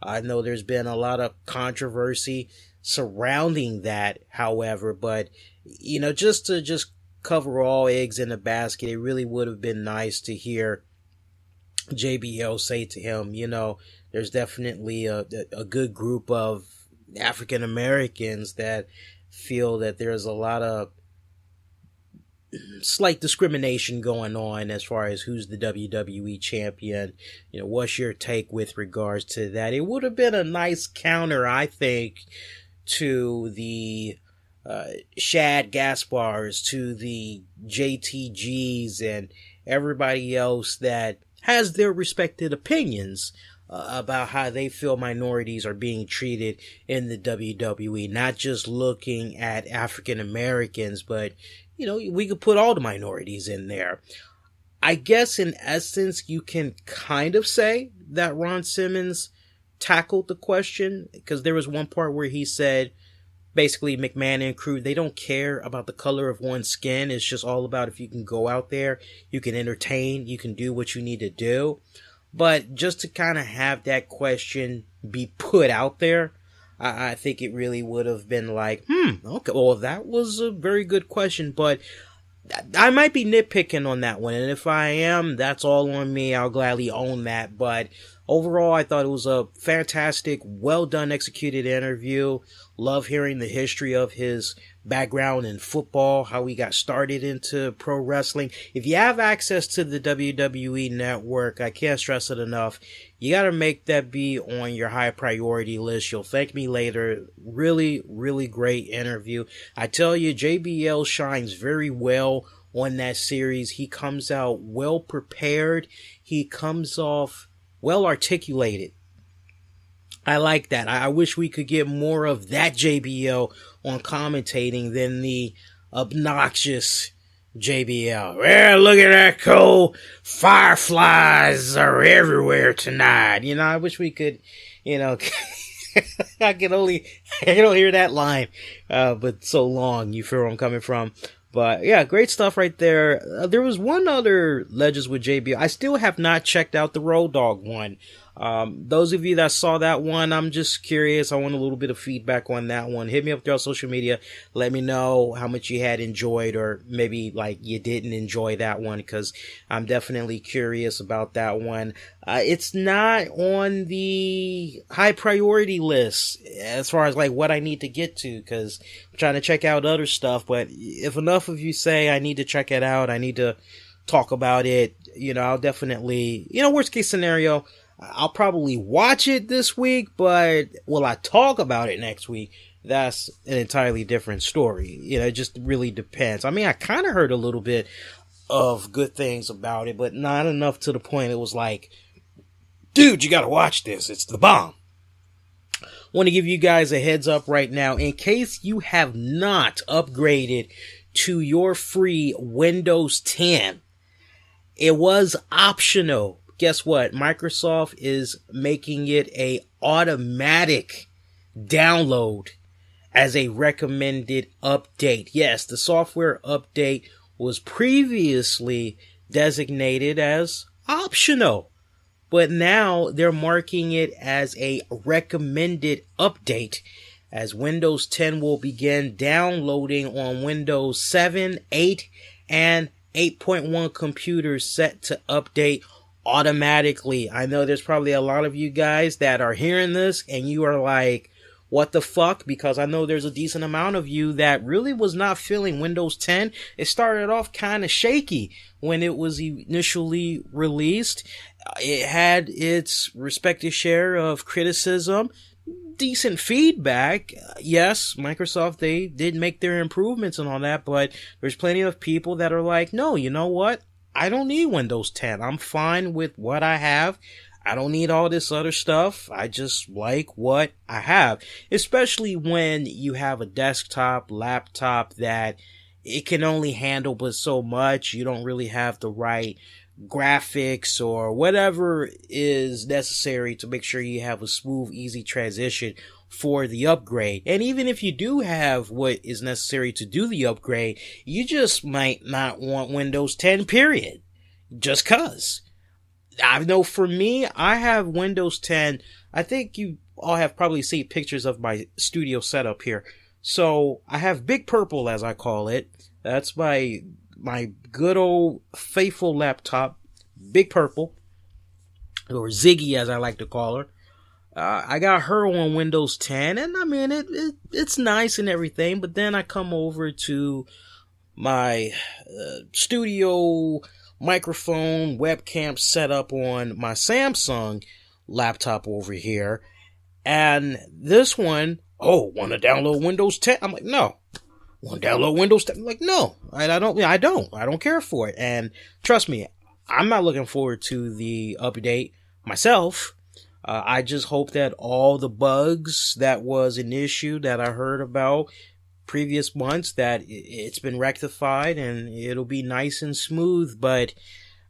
I know there's been a lot of controversy surrounding that, however, but you know, just to cover all eggs in a basket, it really would have been nice to hear JBL say to him, you know, there's definitely a good group of African Americans that feel that there's a lot of slight discrimination going on as far as who's the WWE champion. What's your take with regards to that? It would have been a nice counter, I think, to the Shad Gaspars, to the JTGs, and everybody else that has their respected opinions about how they feel minorities are being treated in the WWE. Not just looking at African Americans, but we could put all the minorities in there. I guess in essence, you can kind of say that Ron Simmons tackled the question, because there was one part where he said, basically, McMahon and crew, they don't care about the color of one's skin. It's just all about if you can go out there, you can entertain, you can do what you need to do. But just to kind of have that question be put out there, I think it really would have been like, okay, well, that was a very good question, but I might be nitpicking on that one. And if I am, that's all on me. I'll gladly own that. But overall, I thought it was a fantastic, well done, executed interview. Love hearing the history of his background in football, how he got started into pro wrestling. If you have access to the WWE network, I can't stress it enough, you got to make that be on your high priority list. You'll thank me later. Really, really great interview. I tell you, JBL shines very well on that series. He comes out well prepared. He comes off well articulated. I like that. I wish we could get more of that JBL on commentating than the obnoxious JBL. Well, look at that cold. Fireflies are everywhere tonight. I wish we could, I can only hear that line, but so long. You feel where I'm coming from. But yeah, great stuff right there. There was one other Legends with JBL. I still have not checked out the Road Dogg one. Those of you that saw that one, I'm just curious. I want a little bit of feedback on that one. Hit me up through social media. Let me know how much you had enjoyed, or maybe like you didn't enjoy that one, because I'm definitely curious about that one. It's not on the high priority list as far as like what I need to get to, because I'm trying to check out other stuff. But if enough of you say I need to check it out, I need to talk about it, I'll definitely, worst case scenario, I'll probably watch it this week, but will I talk about it next week? That's an entirely different story. It just really depends. I mean, I kind of heard a little bit of good things about it, but not enough to the point it was like, dude, you gotta watch this. It's the bomb. I want to give you guys a heads up right now. In case you have not upgraded to your free Windows 10, it was optional. Guess what? Microsoft is making it a automatic download as a recommended update. Yes, the software update was previously designated as optional, but now they're marking it as a recommended update, as Windows 10 will begin downloading on Windows 7, 8, and 8.1 computers set to update automatically. I know there's probably a lot of you guys that are hearing this and you are like, what the fuck? Because I know there's a decent amount of you that really was not feeling Windows 10. It started off kind of shaky when it was initially released. It had its respective share of criticism, decent feedback. Yes, Microsoft, they did make their improvements and all that, but there's plenty of people that are like, no, you know what? I don't need Windows 10. I'm fine with what I have. I don't need all this other stuff. I just like what I have. Especially when you have a desktop, laptop that it can only handle but so much. You don't really have the right graphics or whatever is necessary to make sure you have a smooth, easy transition for the upgrade. And even if you do have what is necessary to do the upgrade, you just might not want Windows 10, period. Just cause. I know for me, I have Windows 10. I think you all have probably seen pictures of my studio setup here. So I have Big Purple, as I call it. That's my good old faithful laptop, Big Purple, or Ziggy as I like to call her. I got her on Windows 10, and I mean, it's nice and everything, but then I come over to my studio microphone webcam setup on my Samsung laptop over here, and this one, want to download Windows 10? I'm like, no. Want to download Windows 10? I'm like, no. I don't care for it. And trust me, I'm not looking forward to the update myself. I just hope that all the bugs that was an issue that I heard about previous months, that it's been rectified and it'll be nice and smooth. But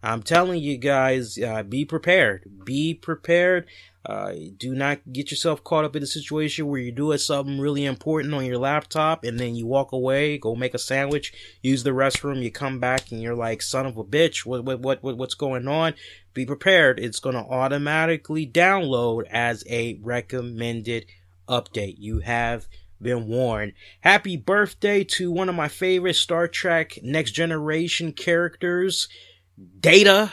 I'm telling you guys, be prepared. Be prepared. Do not get yourself caught up in a situation where you're doing something really important on your laptop and then you walk away, go make a sandwich, use the restroom, you come back and you're like, son of a bitch, what's going on? Be prepared. It's going to automatically download as a recommended update. You have been warned. Happy birthday to one of my favorite Star Trek Next Generation characters, Data,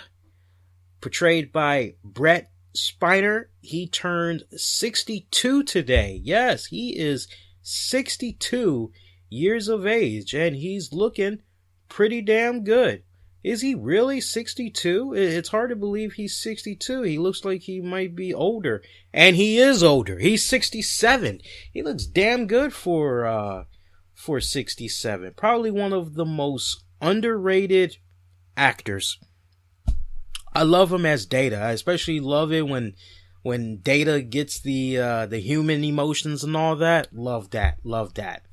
portrayed by Brett Spiner. He turned 62 today. Yes, he is 62 years of age, and he's looking pretty damn good. Is he really 62? It's hard to believe he's 62. He looks like he might be older, and he is older. He's 67. He looks damn good for 67. Probably one of the most underrated actors. I love him as Data. I especially love it when Data gets the human emotions and all that. Love that.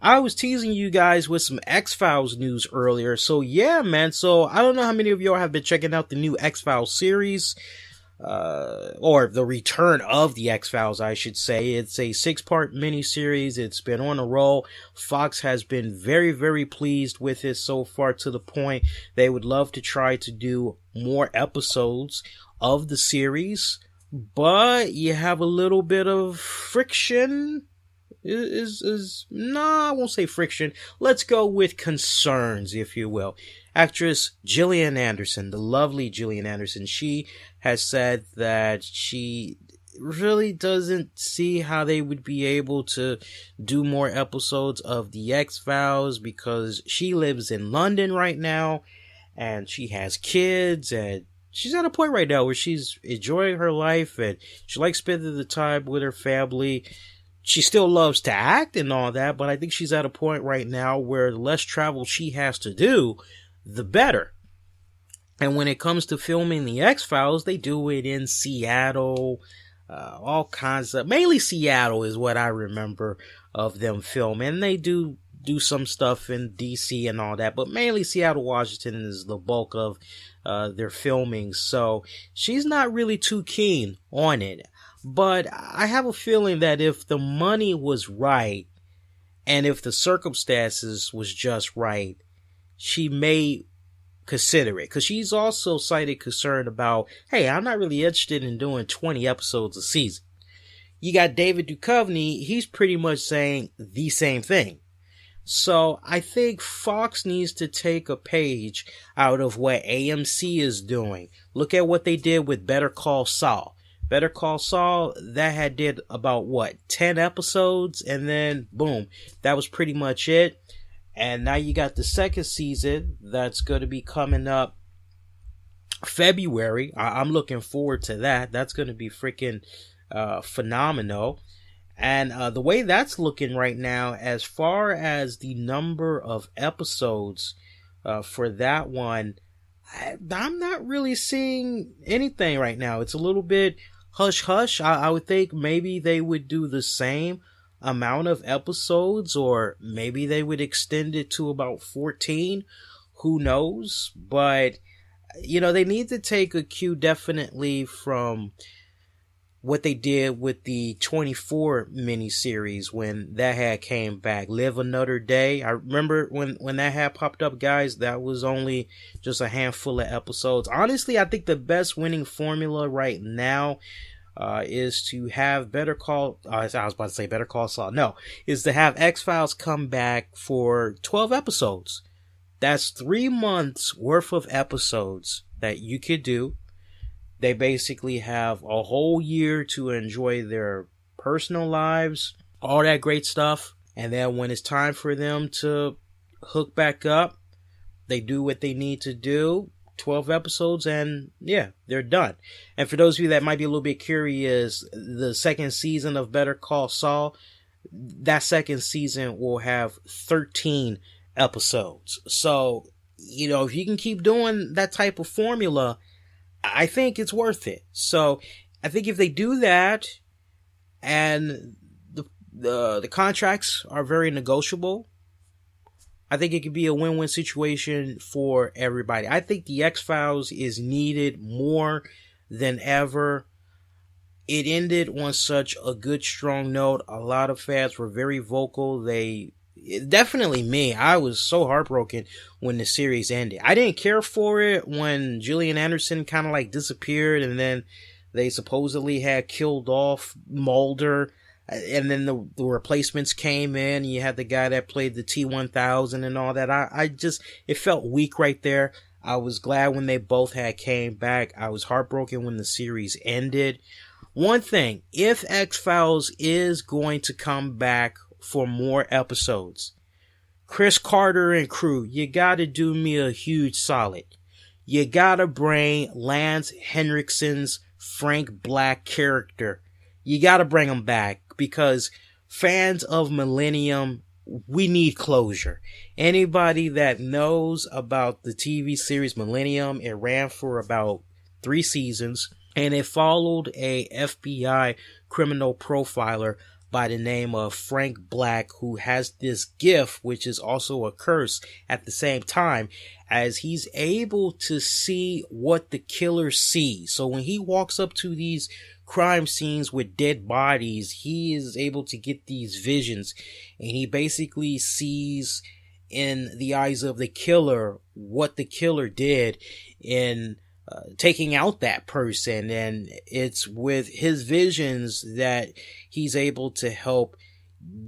I was teasing you guys with some X-Files news earlier. So yeah, man. So I don't know how many of y'all have been checking out the new X-Files series, or the return of the X-Files, I should say. It's a 6-part miniseries. It's been on a roll. Fox has been very, very pleased with it so far, to the point they would love to try to do more episodes of the series, but you have a little bit of friction. I won't say friction. Let's go with concerns, if you will. Actress Gillian Anderson, the lovely Gillian Anderson, she has said that she really doesn't see how they would be able to do more episodes of the X-Files, because she lives in London right now and she has kids, and she's at a point right now where she's enjoying her life and she likes spending the time with her family. She still loves to act and all that, but I think she's at a point right now where the less travel she has to do, the better. And when it comes to filming the X-Files, they do it in Seattle, all kinds of, mainly Seattle is what I remember of them filming. They do some stuff in DC and all that, but mainly Seattle, Washington is the bulk of their filming. So she's not really too keen on it. But I have a feeling that if the money was right and if the circumstances was just right, she may consider it. Because she's also cited concern about, hey, I'm not really interested in doing 20 episodes a season. You got David Duchovny, he's pretty much saying the same thing. So I think Fox needs to take a page out of what AMC is doing. Look at what they did with Better Call Saul. Better Call Saul, that did about 10 episodes, and then boom, that was pretty much it. And now you got the second season that's going to be coming up February. I'm looking forward to that. That's going to be freaking phenomenal. And the way that's looking right now, as far as the number of episodes for that one, I'm not really seeing anything right now. It's a little bit hush-hush. I would think maybe they would do the same amount of episodes, or maybe they would extend it to about 14. Who knows? But, they need to take a cue definitely from what they did with the 24 miniseries when that had came back. Live Another Day. I remember when that had popped up, guys, that was only just a handful of episodes. Honestly, I think the best winning formula right now is to have Better Call Saul. No, is to have X-Files come back for 12 episodes. That's 3 months worth of episodes that you could do. They basically have a whole year to enjoy their personal lives, all that great stuff. And then when it's time for them to hook back up, they do what they need to do. 12 episodes, and yeah, they're done. And for those of you that might be a little bit curious, the second season of Better Call Saul, that second season will have 13 episodes. So, you know, if you can keep doing that type of formula, I think it's worth it. So I think if they do that, and the contracts are very negotiable, I think it could be a win-win situation for everybody. I think the X-Files is needed more than ever. It ended on such a good, strong note. A lot of fans were very vocal. Definitely me. I was so heartbroken when the series ended. I didn't care for it when Gillian Anderson kind of like disappeared, and then they supposedly had killed off Mulder. And then the replacements came in. You had the guy that played the T-1000 and all that. It felt weak right there. I was glad when they both had came back. I was heartbroken when the series ended. One thing, if X-Files is going to come back for more episodes, Chris Carter and crew, you gotta do me a huge solid. You gotta bring Lance Henriksen's Frank Black character. You gotta bring him back, because fans of Millennium, we need closure. Anybody that knows about the TV series Millennium, it ran for about 3 seasons, and it followed a FBI criminal profiler by the name of Frank Black, who has this gift, which is also a curse at the same time, as he's able to see what the killer sees. So when he walks up to these crime scenes with dead bodies, he is able to get these visions, and he basically sees in the eyes of the killer what the killer did in taking out that person. And it's with his visions that he's able to help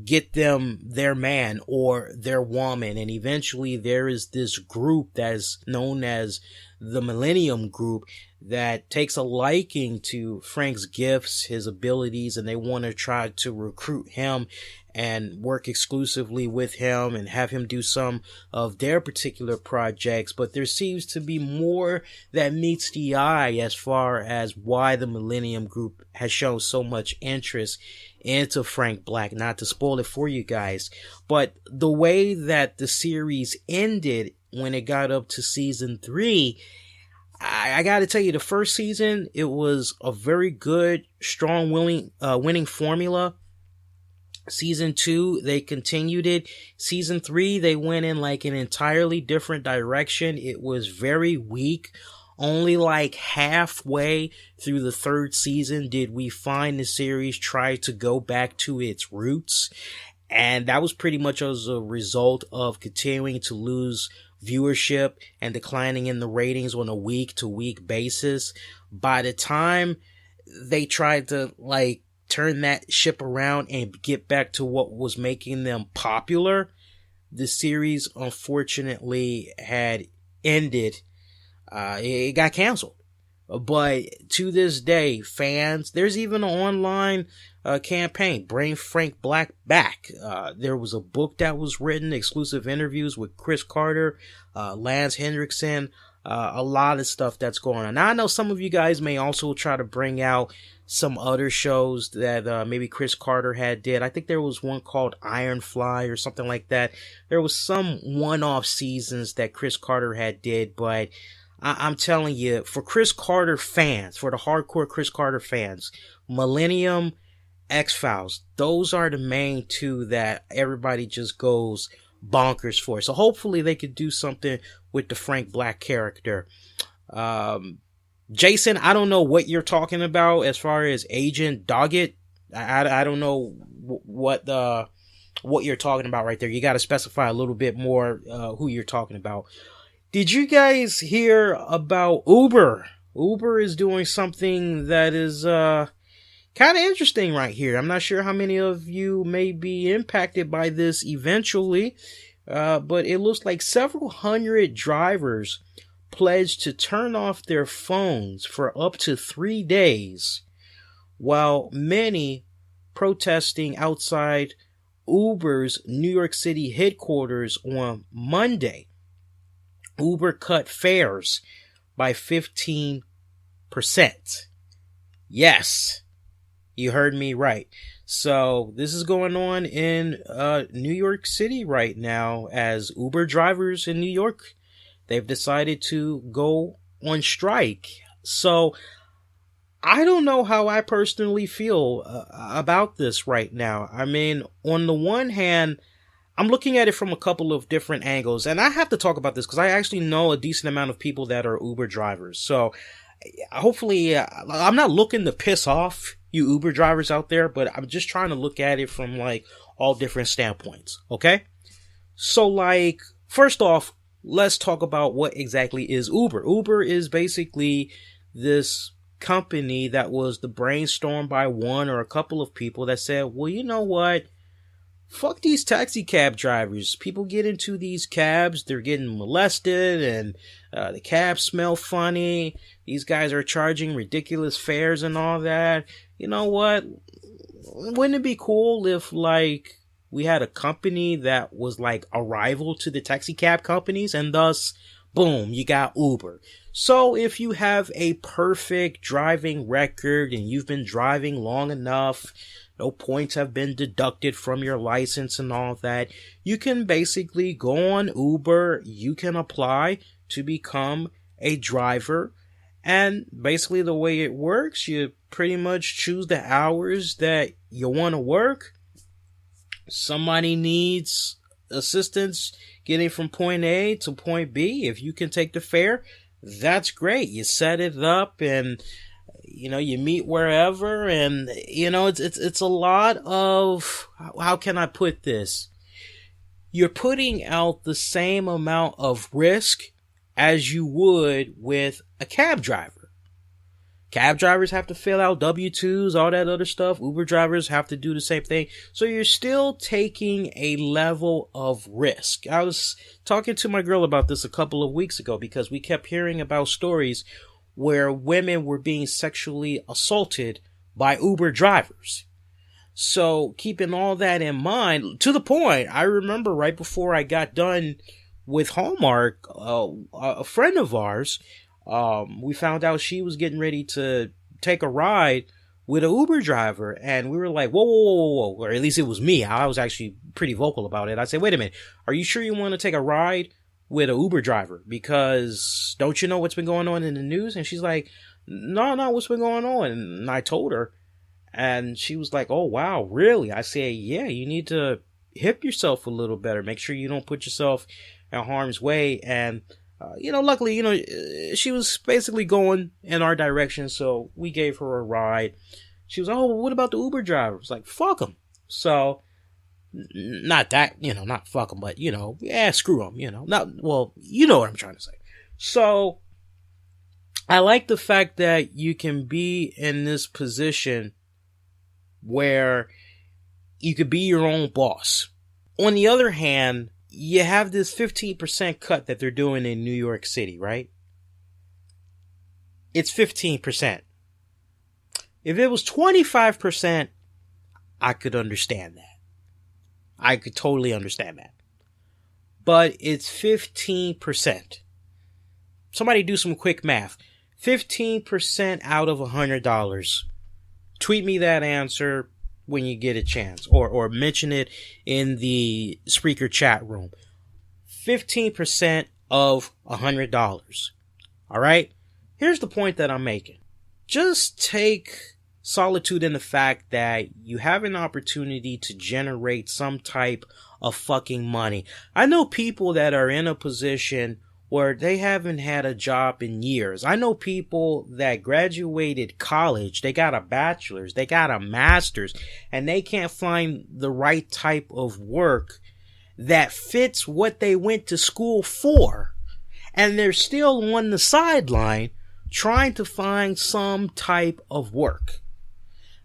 get them their man or their woman. And eventually there is this group that is known as the Millennium Group that takes a liking to Frank's gifts, his abilities, and they want to try to recruit him and work exclusively with him and have him do some of their particular projects. But there seems to be more that meets the eye as far as why the Millennium Group has shown so much interest into Frank Black. Not to spoil it for you guys, but the way that the series ended when it got up to season 3, I gotta tell you, the first season, it was a very good, strong, winning formula. Season 2, they continued it. Season 3, they went in like an entirely different direction. It was very weak. Only like halfway through the 3rd season did we find the series try to go back to its roots. And that was pretty much as a result of continuing to lose viewership and declining in the ratings on a week-to-week basis. By the time they tried to like turn that ship around and get back to what was making them popular, the series unfortunately had ended. It got canceled. But to this day, fans, there's even an online campaign, Bring Frank Black Back. There was a book that was written, exclusive interviews with Chris Carter, Lance Henriksen, a lot of stuff that's going on. Now, I know some of you guys may also try to bring out some other shows that maybe Chris Carter did. I think there was one called Iron Fly or something like that. There was some one-off seasons that Chris Carter did, but I'm telling you, for Chris Carter fans, for the hardcore Chris Carter fans, Millennium, X-Files, those are the main 2 that everybody just goes bonkers for. So hopefully they could do something with the Frank Black character. Jason, I don't know what you're talking about as far as Agent Doggett. I don't know what you're talking about right there. You got to specify a little bit more who you're talking about. Did you guys hear about Uber? Uber is doing something that is kind of interesting right here. I'm not sure how many of you may be impacted by this eventually, but it looks like several hundred drivers pledged to turn off their phones for up to 3 days, while many protesting outside Uber's New York City headquarters on Monday. Uber cut fares by 15%. Yes, you heard me right. So this is going on in New York City right now, as Uber drivers in New York, they've decided to go on strike. So I don't know how I personally feel about this right now. I mean, on the one hand, I'm looking at it from a couple of different angles, and I have to talk about this because I actually know a decent amount of people that are Uber drivers. So hopefully, I'm not looking to piss off you Uber drivers out there, but I'm just trying to look at it from like all different standpoints. Okay. So like, first off, let's talk about what exactly is Uber. Uber is basically this company that was the brainstorm by one or a couple of people that said, well, you know what? Fuck these taxi cab drivers. People get into these cabs, they're getting molested, and the cabs smell funny. These guys are charging ridiculous fares and all that. You know what? Wouldn't it be cool if, like, we had a company that was like a rival to the taxi cab companies, and thus, boom, you got Uber. So if you have a perfect driving record and you've been driving long enough, no points have been deducted from your license and all that, you can basically go on Uber, you can apply to become a driver, and basically the way it works, you pretty much choose the hours that you want to work. Somebody needs assistance getting from point A to point B. If you can take the fare, that's great. You set it up and, you know, you meet wherever, and, you know, it's a lot of, how can I put this? You're putting out the same amount of risk as you would with a cab driver. Cab drivers have to fill out W-2s, all that other stuff. Uber drivers have to do the same thing. So you're still taking a level of risk. I was talking to my girl about this a couple of weeks ago because we kept hearing about stories where women were being sexually assaulted by Uber drivers. So keeping all that in mind, to the point, I remember right before I got done with Hallmark, a friend of ours, we found out she was getting ready to take a ride with an Uber driver, and we were like, whoa, or at least it was me. I was actually pretty vocal about it. I said, wait a minute, are you sure you want to take a ride with an Uber driver? Because don't you know what's been going on in the news? And she's like, no, what's been going on? And I told her, and she was like, oh, wow, really? I said, yeah, you need to hip yourself a little better. Make sure you don't put yourself in harm's way. And, luckily, she was basically going in our direction. So we gave her a ride. She was, oh, what about the Uber driver? I was like, fuck him. So, not that, not fuck him, but, screw him, well, you know what I'm trying to say. So, I like the fact that you can be in this position where you could be your own boss. On the other hand, you have this 15% cut that they're doing in New York City, right? It's 15%. If it was 25%, I could understand that. I could totally understand that. But it's 15%. Somebody do some quick math. 15% out of $100. Tweet me that answer when you get a chance, or mention it in the Spreaker chat room. 15% of $100. All right? Here's the point that I'm making. Just take solitude in the fact that you have an opportunity to generate some type of fucking money. I know people that are in a position where they haven't had a job in years. I know people that graduated college, they got a bachelor's, they got a master's, and they can't find the right type of work that fits what they went to school for. And they're still on the sideline trying to find some type of work.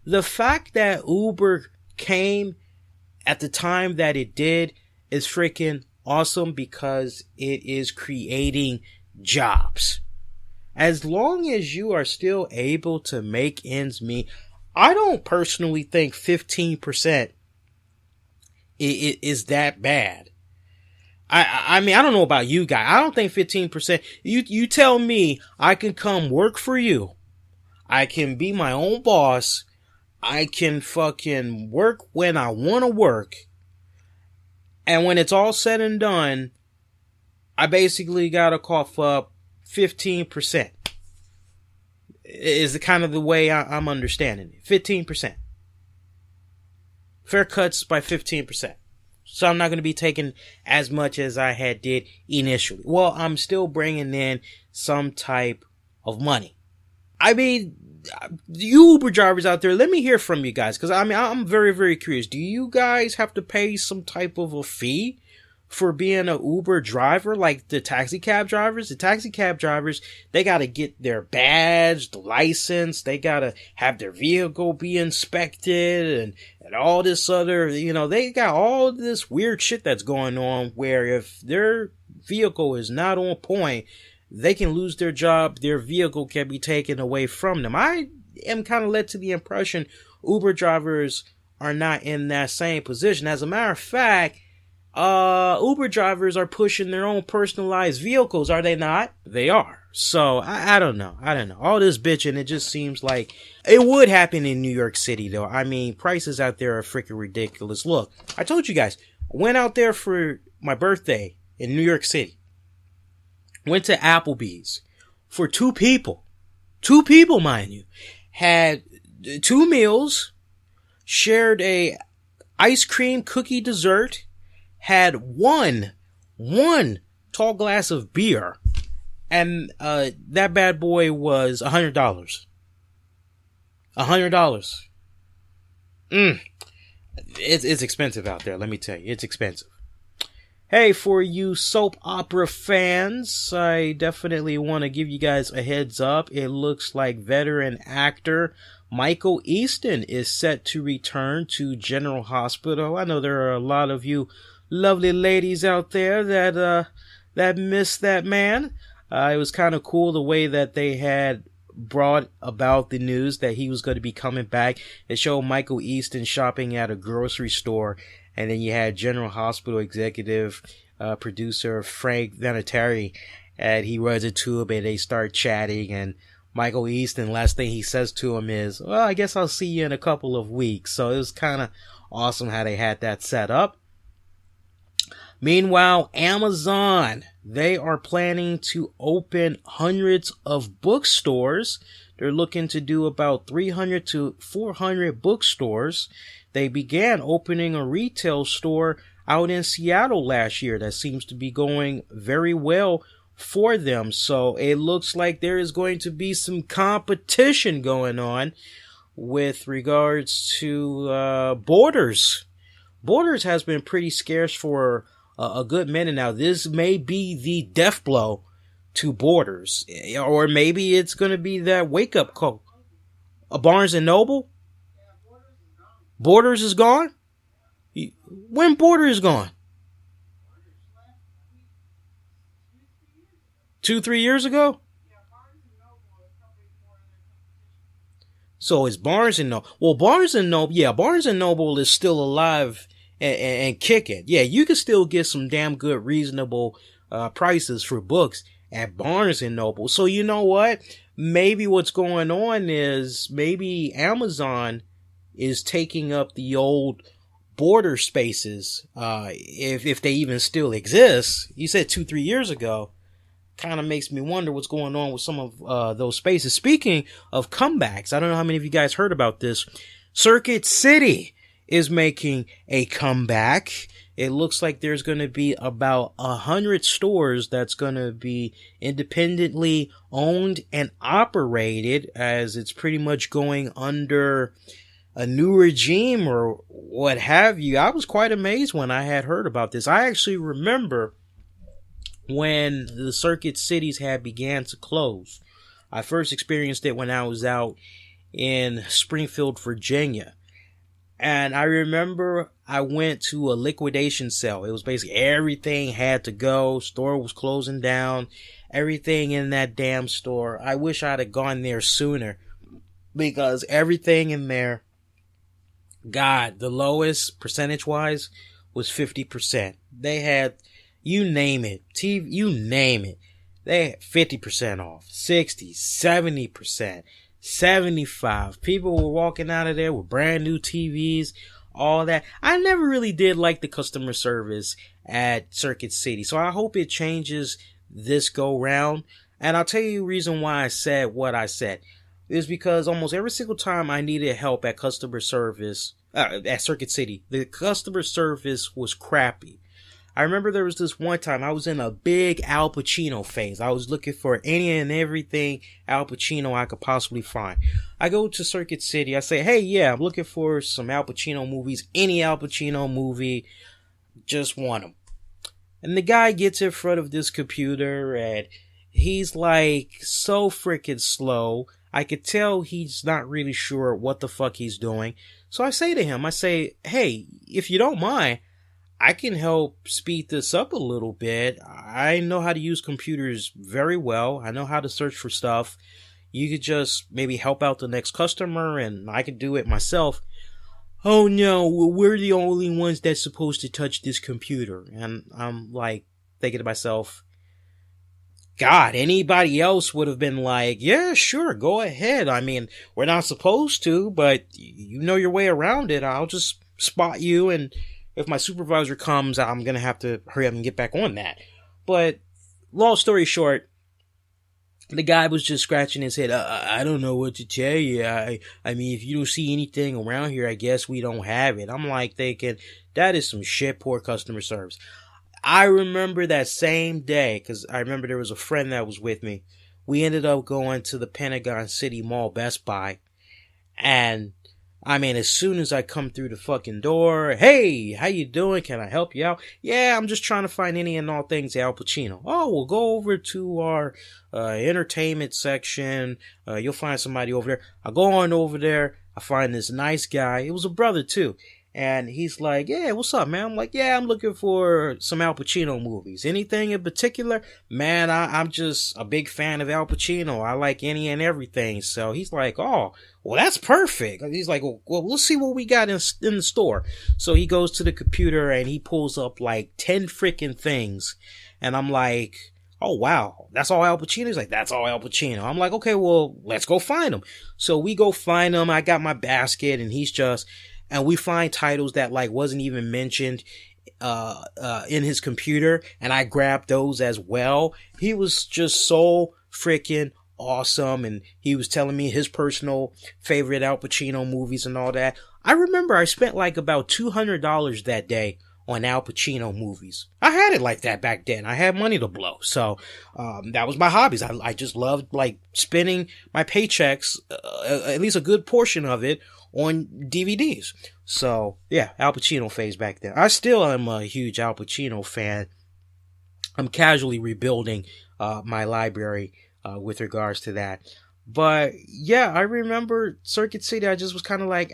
The fact that Uber came at the time that it did is freaking awesome, because it is creating jobs. As long as you are still able to make ends meet, I don't personally think 15% is that bad. I mean, I don't know about you guys. I don't think 15%. You tell me I can come work for you. I can be my own boss. I can fucking work when I want to work. And when it's all said and done, I basically gotta cough up 15%. Is the kind of the way I'm understanding it. 15%. Fair cuts by 15%. So I'm not going to be taking as much as I had did initially. Well, I'm still bringing in some type of money. I mean, you Uber drivers out there, let me hear from you guys. Because I mean, I'm very, very curious. Do you guys have to pay some type of a fee for being an Uber driver, like the taxi cab drivers? The taxi cab drivers, they got to get their badge, the license, they got to have their vehicle be inspected and all this other, they got all this weird shit that's going on where if their vehicle is not on point, they can lose their job, their vehicle can be taken away from them. I am kind of led to the impression Uber drivers are not in that same position. As a matter of fact, Uber drivers are pushing their own personalized vehicles, are they not? They are. So, I don't know. All this bitching, it just seems like it would happen in New York City, though. I mean, prices out there are freaking ridiculous. Look, I told you guys, went out there for my birthday in New York City. Went to Applebee's for two people. Two people, mind you. Had 2 meals, shared a ice cream cookie dessert, had one tall glass of beer, and that bad boy was $100. $100. It's expensive out there, let me tell you. It's expensive. Hey, for you soap opera fans, I definitely want to give you guys a heads up. It looks like veteran actor Michael Easton is set to return to General Hospital. I know there are a lot of you lovely ladies out there that miss that man. It was kind of cool the way that they had brought about the news that he was going to be coming back. It showed Michael Easton shopping at a grocery store, and then you had General Hospital executive producer Frank Vanatari, and he runs into him and they start chatting, and Michael Easton, last thing he says to him is, well, I guess I'll see you in a couple of weeks. So it was kind of awesome how they had that set up. Meanwhile, Amazon, they are planning to open hundreds of bookstores. They're looking to do about 300 to 400 bookstores. They began opening a retail store out in Seattle last year that seems to be going very well for them. So it looks like there is going to be some competition going on with regards to Borders. Borders has been pretty scarce for a good minute now. This may be the death blow to Borders, or maybe it's going to be that wake up call. A Barnes and Noble? Borders is gone? When Borders is gone? 2-3 years ago? So it's Barnes and Noble. Well, Barnes and Noble is still alive and kicking. Yeah, you can still get some damn good reasonable prices for books at Barnes and Noble. So you know what? Maybe what's going on is maybe Amazon is taking up the old border spaces, if they even still exist. You said 2-3 years ago. Kind of makes me wonder what's going on with some of those spaces. Speaking of comebacks, I don't know how many of you guys heard about this. Circuit City is making a comeback. It looks like there's going to be about 100 stores that's going to be independently owned and operated, as it's pretty much going under a new regime or what have you. I was quite amazed when I had heard about this. I actually remember when the Circuit Cities had began to close. I first experienced it when I was out in Springfield, Virginia. And I remember I went to a liquidation sale. It was basically everything had to go. Store was closing down. Everything in that damn store. I wish I'd have gone there sooner. Because everything in there, God, the lowest percentage-wise was 50%. They had, you name it, TV, you name it. They had 50% off, 60, 70%, 75. People were walking out of there with brand new TVs, all that. I never really did like the customer service at Circuit City, so I hope it changes this go round. And I'll tell you the reason why I said what I said. Is because almost every single time I needed help at customer service, at Circuit City, the customer service was crappy. I remember there was this one time I was in a big Al Pacino phase. I was looking for any and everything Al Pacino I could possibly find. I go to Circuit City. I say, hey, yeah, I'm looking for some Al Pacino movies. Any Al Pacino movie. Just want them. And the guy gets in front of this computer and he's like so freaking slow. I could tell he's not really sure what the fuck he's doing. So I say to him, I say, hey, if you don't mind, I can help speed this up a little bit. I know how to use computers very well. I know how to search for stuff. You could just maybe help out the next customer and I could do it myself. Oh no, we're the only ones that's supposed to touch this computer. And I'm like thinking to myself, God, anybody else would have been like, yeah, sure, go ahead. I mean, we're not supposed to, but you know your way around it. I'll just spot you, and if my supervisor comes, I'm going to have to hurry up and get back on that. But long story short, the guy was just scratching his head. I don't know what to tell you. I mean, if you don't see anything around here, I guess we don't have it. I'm like thinking, that is some shit poor customer service. I remember that same day, because I remember there was a friend that was with me. We ended up going to the Pentagon City Mall Best Buy. And, I mean, as soon as I come through the fucking door, hey, how you doing? Can I help you out? Yeah, I'm just trying to find any and all things Al Pacino. Oh, we'll go over to our entertainment section. You'll find somebody over there. I go on over there. I find this nice guy. It was a brother, too. And he's like, yeah, what's up, man? I'm like, yeah, I'm looking for some Al Pacino movies. Anything in particular? Man, I'm just a big fan of Al Pacino. I like any and everything. So he's like, oh, well, that's perfect. He's like, well, we'll see what we got in the store. So he goes to the computer and he pulls up like 10 freaking things. And I'm like, oh, wow, that's all Al Pacino? He's like, that's all Al Pacino. I'm like, okay, well, let's go find him. So we go find him. I got my basket and he's just... And we find titles that like wasn't even mentioned in his computer, and I grabbed those as well. He was just so freaking awesome, and he was telling me his personal favorite Al Pacino movies and all that. I remember I spent like about $200 that day on Al Pacino movies. I had it like that back then. I had money to blow. So, that was my hobbies. I just loved like spending my paychecks, at least a good portion of it, on DVDs. So, yeah, Al Pacino phase back then. I still am a huge Al Pacino fan. I'm casually rebuilding my library with regards to that. But, yeah, I remember Circuit City. I just was kind of like,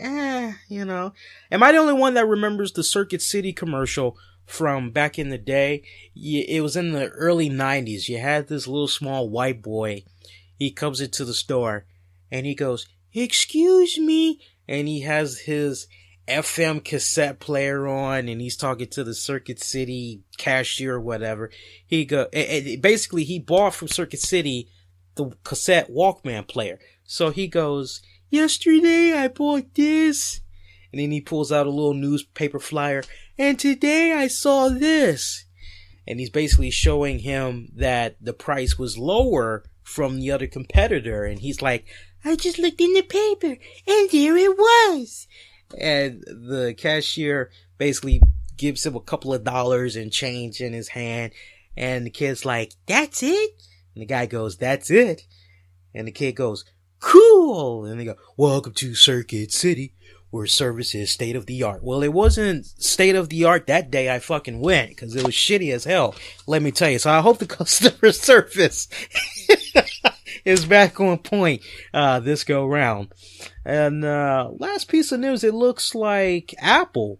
you know. Am I the only one that remembers the Circuit City commercial from back in the day? It was in the early 90s. You had this little small white boy. He comes into the store, and he goes, excuse me. And he has his FM cassette player on, and he's talking to the Circuit City cashier or whatever. Basically, he bought from Circuit City the cassette Walkman player. So he goes, yesterday I bought this. And then he pulls out a little newspaper flyer. And today I saw this. And he's basically showing him that the price was lower from the other competitor. And he's like, I just looked in the paper, and there it was. And the cashier basically gives him a couple of dollars and change in his hand. And the kid's like, that's it? And the guy goes, that's it. And the kid goes, cool. And they go, welcome to Circuit City, where service is state of the art. Well, it wasn't state of the art that day I fucking went, because it was shitty as hell, let me tell you. So I hope the customer service is back on point this go round. And last piece of news, it looks like Apple,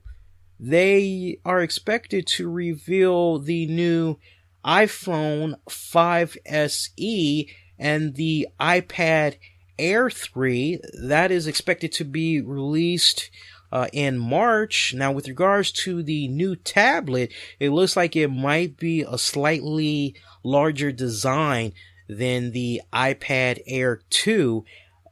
they are expected to reveal the new iPhone 5 SE and the iPad Air 3. That is expected to be released in March. Now, with regards to the new tablet, it looks like it might be a slightly larger design than the iPad Air 2,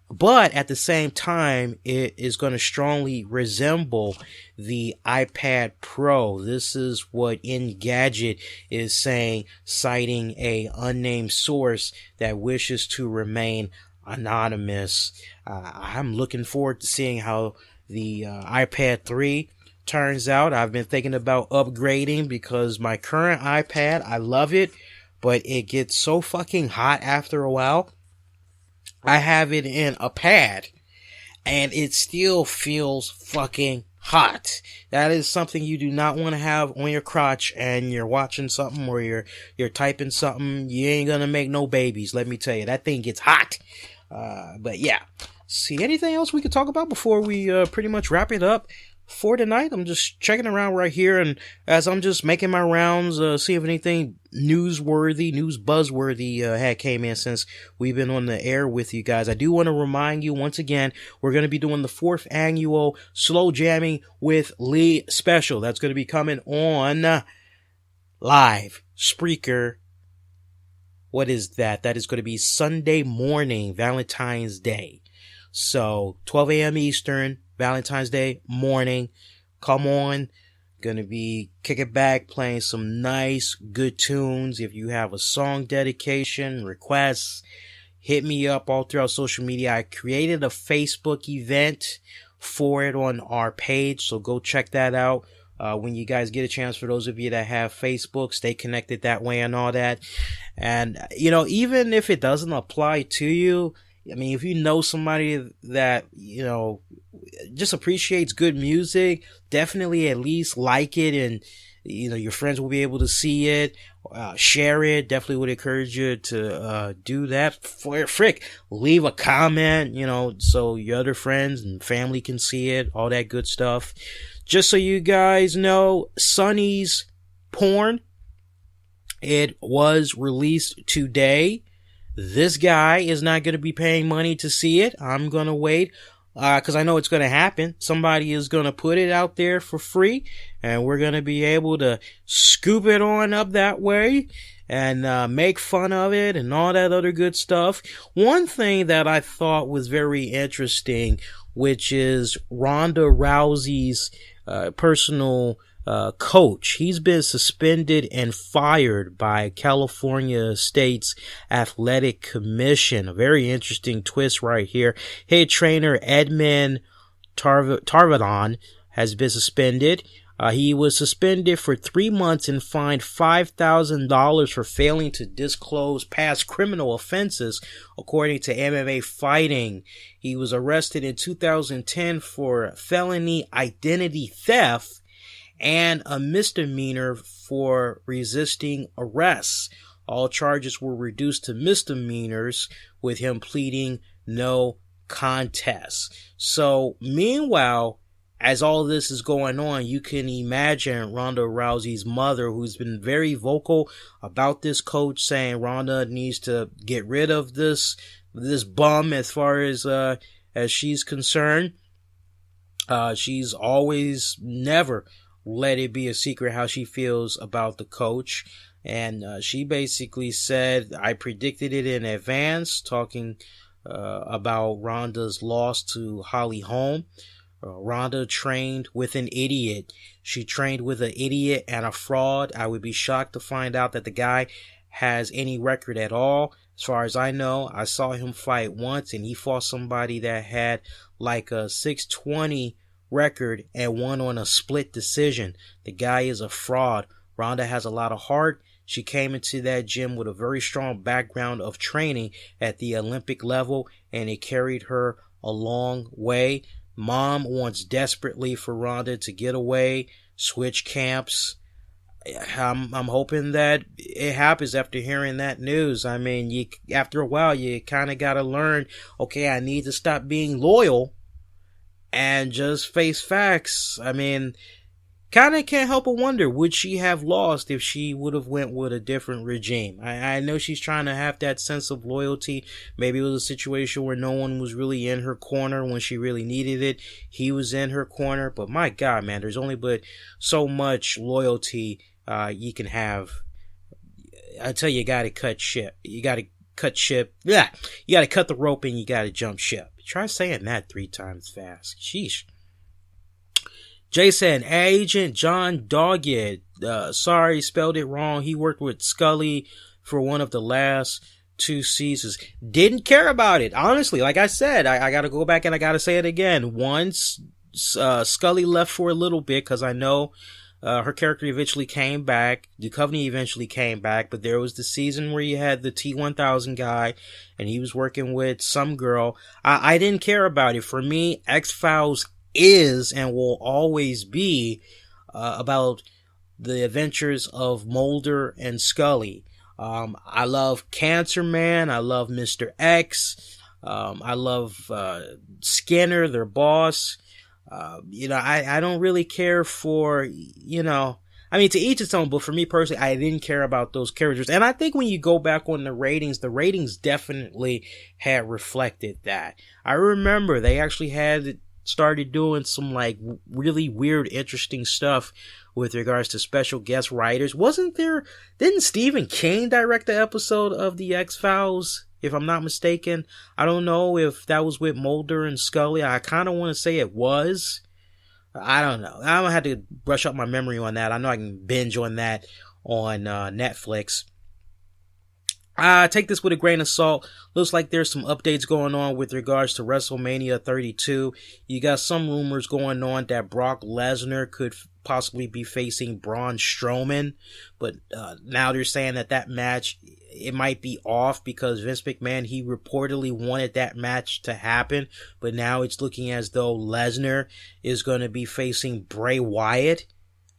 but at the same time, it is going to strongly resemble the iPad Pro. This is what Engadget is saying, citing a unnamed source that wishes to remain anonymous. I'm looking forward to seeing how the iPad 3 turns out. I've been thinking about upgrading because my current iPad, I love it, but it gets so fucking hot after a while. I have it in a pad and it still feels fucking hot. That is something you do not want to have on your crotch and you're watching something or you're typing something. You ain't gonna make no babies, let me tell you. That thing gets hot. But yeah. See, anything else we could talk about before we pretty much wrap it up for tonight? I'm just checking around right here, and as I'm just making my rounds, see if anything news buzzworthy had came in since we've been on the air with you guys. I do want to remind you once again, we're going to be doing the 4th annual Slow Jamming with Lee special. That's going to be coming on live Spreaker. What is that? That is going to be Sunday morning, Valentine's Day. So 12 a.m. Eastern, Valentine's Day morning. Come on. Gonna be kicking back, playing some nice, good tunes. If you have a song dedication, requests, hit me up all throughout social media. I created a Facebook event for it on our page, so go check that out. When you guys get a chance, for those of you that have Facebook, stay connected that way and all that. And, you know, even if it doesn't apply to you, I mean, if you know somebody that, you know, just appreciates good music, definitely at least like it, and, you know, your friends will be able to see it, share it. Definitely would encourage you to do that. Leave a comment, you know, so your other friends and family can see it, all that good stuff. Just so you guys know, Sonny's Porn, it was released today. This guy is not going to be paying money to see it. I'm going to wait, cause I know it's going to happen. Somebody is going to put it out there for free, and we're going to be able to scoop it on up that way and make fun of it and all that other good stuff. One thing that I thought was very interesting, which is Ronda Rousey's personal coach. He's been suspended and fired by California State's Athletic Commission. A very interesting twist right here. Head trainer Edmond Tarvadon has been suspended. He was suspended for 3 months and fined $5,000 for failing to disclose past criminal offenses, according to MMA Fighting. He was arrested in 2010 for felony identity theft and a misdemeanor for resisting arrest. All charges were reduced to misdemeanors, with him pleading no contest. So, meanwhile, as all this is going on, you can imagine Ronda Rousey's mother, who's been very vocal about this coach, saying Ronda needs to get rid of this bum as far as she's concerned. She's always never let it be a secret how she feels about the coach. And she basically said, I predicted it in advance, talking about Ronda's loss to Holly Holm. Ronda trained with an idiot. She trained with an idiot and a fraud. I would be shocked to find out that the guy has any record at all. As far as I know, I saw him fight once, and he fought somebody that had like a 620 record and won on a split decision. The guy is a fraud. Ronda has a lot of heart. She came into that gym with a very strong background of training at the Olympic level, and it carried her a long way. Mom wants desperately for Ronda to get away, switch camps. I'm hoping that it happens after hearing that news. I mean, after a while, you kind of got to learn, okay, I need to stop being loyal and just face facts. I mean, kind of can't help but wonder, would she have lost if she would have went with a different regime? I know she's trying to have that sense of loyalty. Maybe it was a situation where no one was really in her corner when she really needed it. He was in her corner, but my God, man, there's only but so much loyalty you can have. I tell you, you gotta cut ship. You gotta cut ship. Yeah, you gotta cut the rope and you gotta jump ship. Try saying that 3 times fast. Sheesh. Jason, Agent John Doggett. Sorry, spelled it wrong. He worked with Scully for one of the last 2 seasons. Didn't care about it. Honestly, like I said, I gotta go back and I gotta say it again. Once Scully left for a little bit, because I know her character eventually came back. Duchovny eventually came back, but there was the season where you had the T-1000 guy, and he was working with some girl. I didn't care about it. For me, X-Files is and will always be about the adventures of Mulder and Scully. I love Cancer Man. I love Mr. X. I love Skinner, their boss. I don't really care for, I mean, to each its own, but for me personally, I didn't care about those characters. And I think when you go back on the ratings definitely had reflected that. I remember they actually had started doing some like really weird, interesting stuff with regards to special guest writers. Didn't Stephen King direct the episode of the X-Files, if I'm not mistaken? I don't know if that was with Mulder and Scully. I kind of want to say it was. I don't know. I'm gonna have to brush up my memory on that. I know I can binge on that on Netflix. Take this with a grain of salt. Looks like there's some updates going on with regards to WrestleMania 32. You got some rumors going on that Brock Lesnar could possibly be facing Braun Strowman, but now they're saying that match, it might be off because Vince McMahon, he reportedly wanted that match to happen, but now it's looking as though Lesnar is going to be facing Bray Wyatt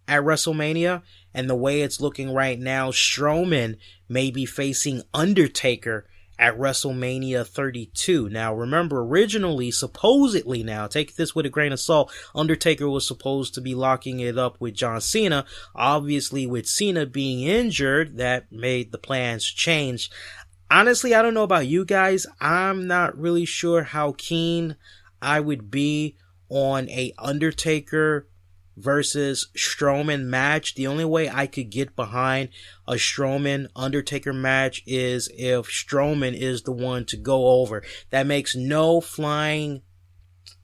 at WrestleMania. And the way it's looking right now, Strowman may be facing Undertaker at WrestleMania 32. Now, remember, originally, supposedly now, take this with a grain of salt, Undertaker was supposed to be locking it up with John Cena. Obviously, with Cena being injured, that made the plans change. Honestly, I don't know about you guys. I'm not really sure how keen I would be on a Undertaker versus Strowman match. The only way I could get behind a Strowman Undertaker match is if Strowman is the one to go over. That makes no flying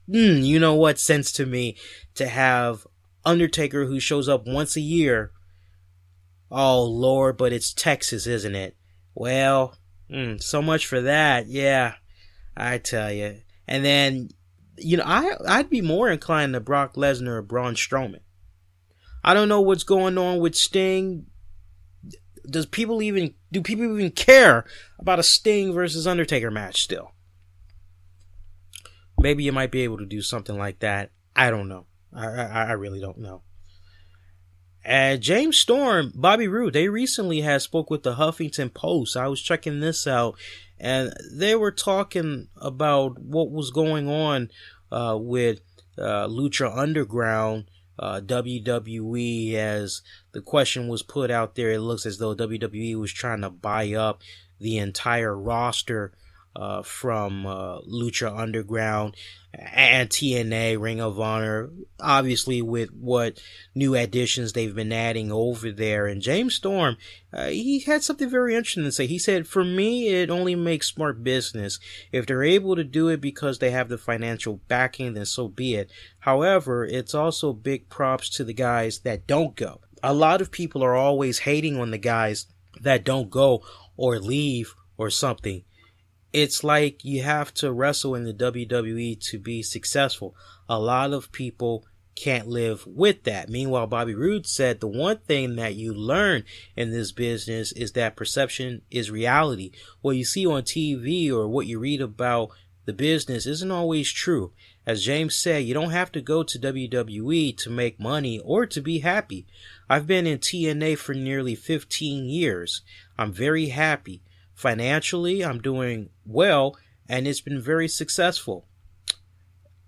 sense to me, to have Undertaker, who shows up once a year. Oh Lord, but it's Texas, isn't it? Well, so much for that. Yeah, I tell you. And then, I'd be more inclined to Brock Lesnar or Braun Strowman. I don't know what's going on with Sting. Do people even care about a Sting versus Undertaker match still? Maybe you might be able to do something like that. I don't know. I really don't know. And James Storm, Bobby Roode, they recently had spoke with the Huffington Post. I was checking this out, and they were talking about what was going on with Lucha Underground, WWE, as the question was put out there. It looks as though WWE was trying to buy up the entire roster from Lucha Underground and TNA, Ring of Honor, obviously with what new additions they've been adding over there. And James Storm, he had something very interesting to say. He said, for me, it only makes smart business. If they're able to do it because they have the financial backing, then so be it. However, it's also big props to the guys that don't go. A lot of people are always hating on the guys that don't go or leave or something. It's like you have to wrestle in the WWE to be successful. A lot of people can't live with that. Meanwhile, Bobby Roode said the one thing that you learn in this business is that perception is reality. What you see on TV or what you read about the business isn't always true. As James said, you don't have to go to WWE to make money or to be happy. I've been in TNA for nearly 15 years. I'm very happy. Financially, I'm doing well, and it's been very successful.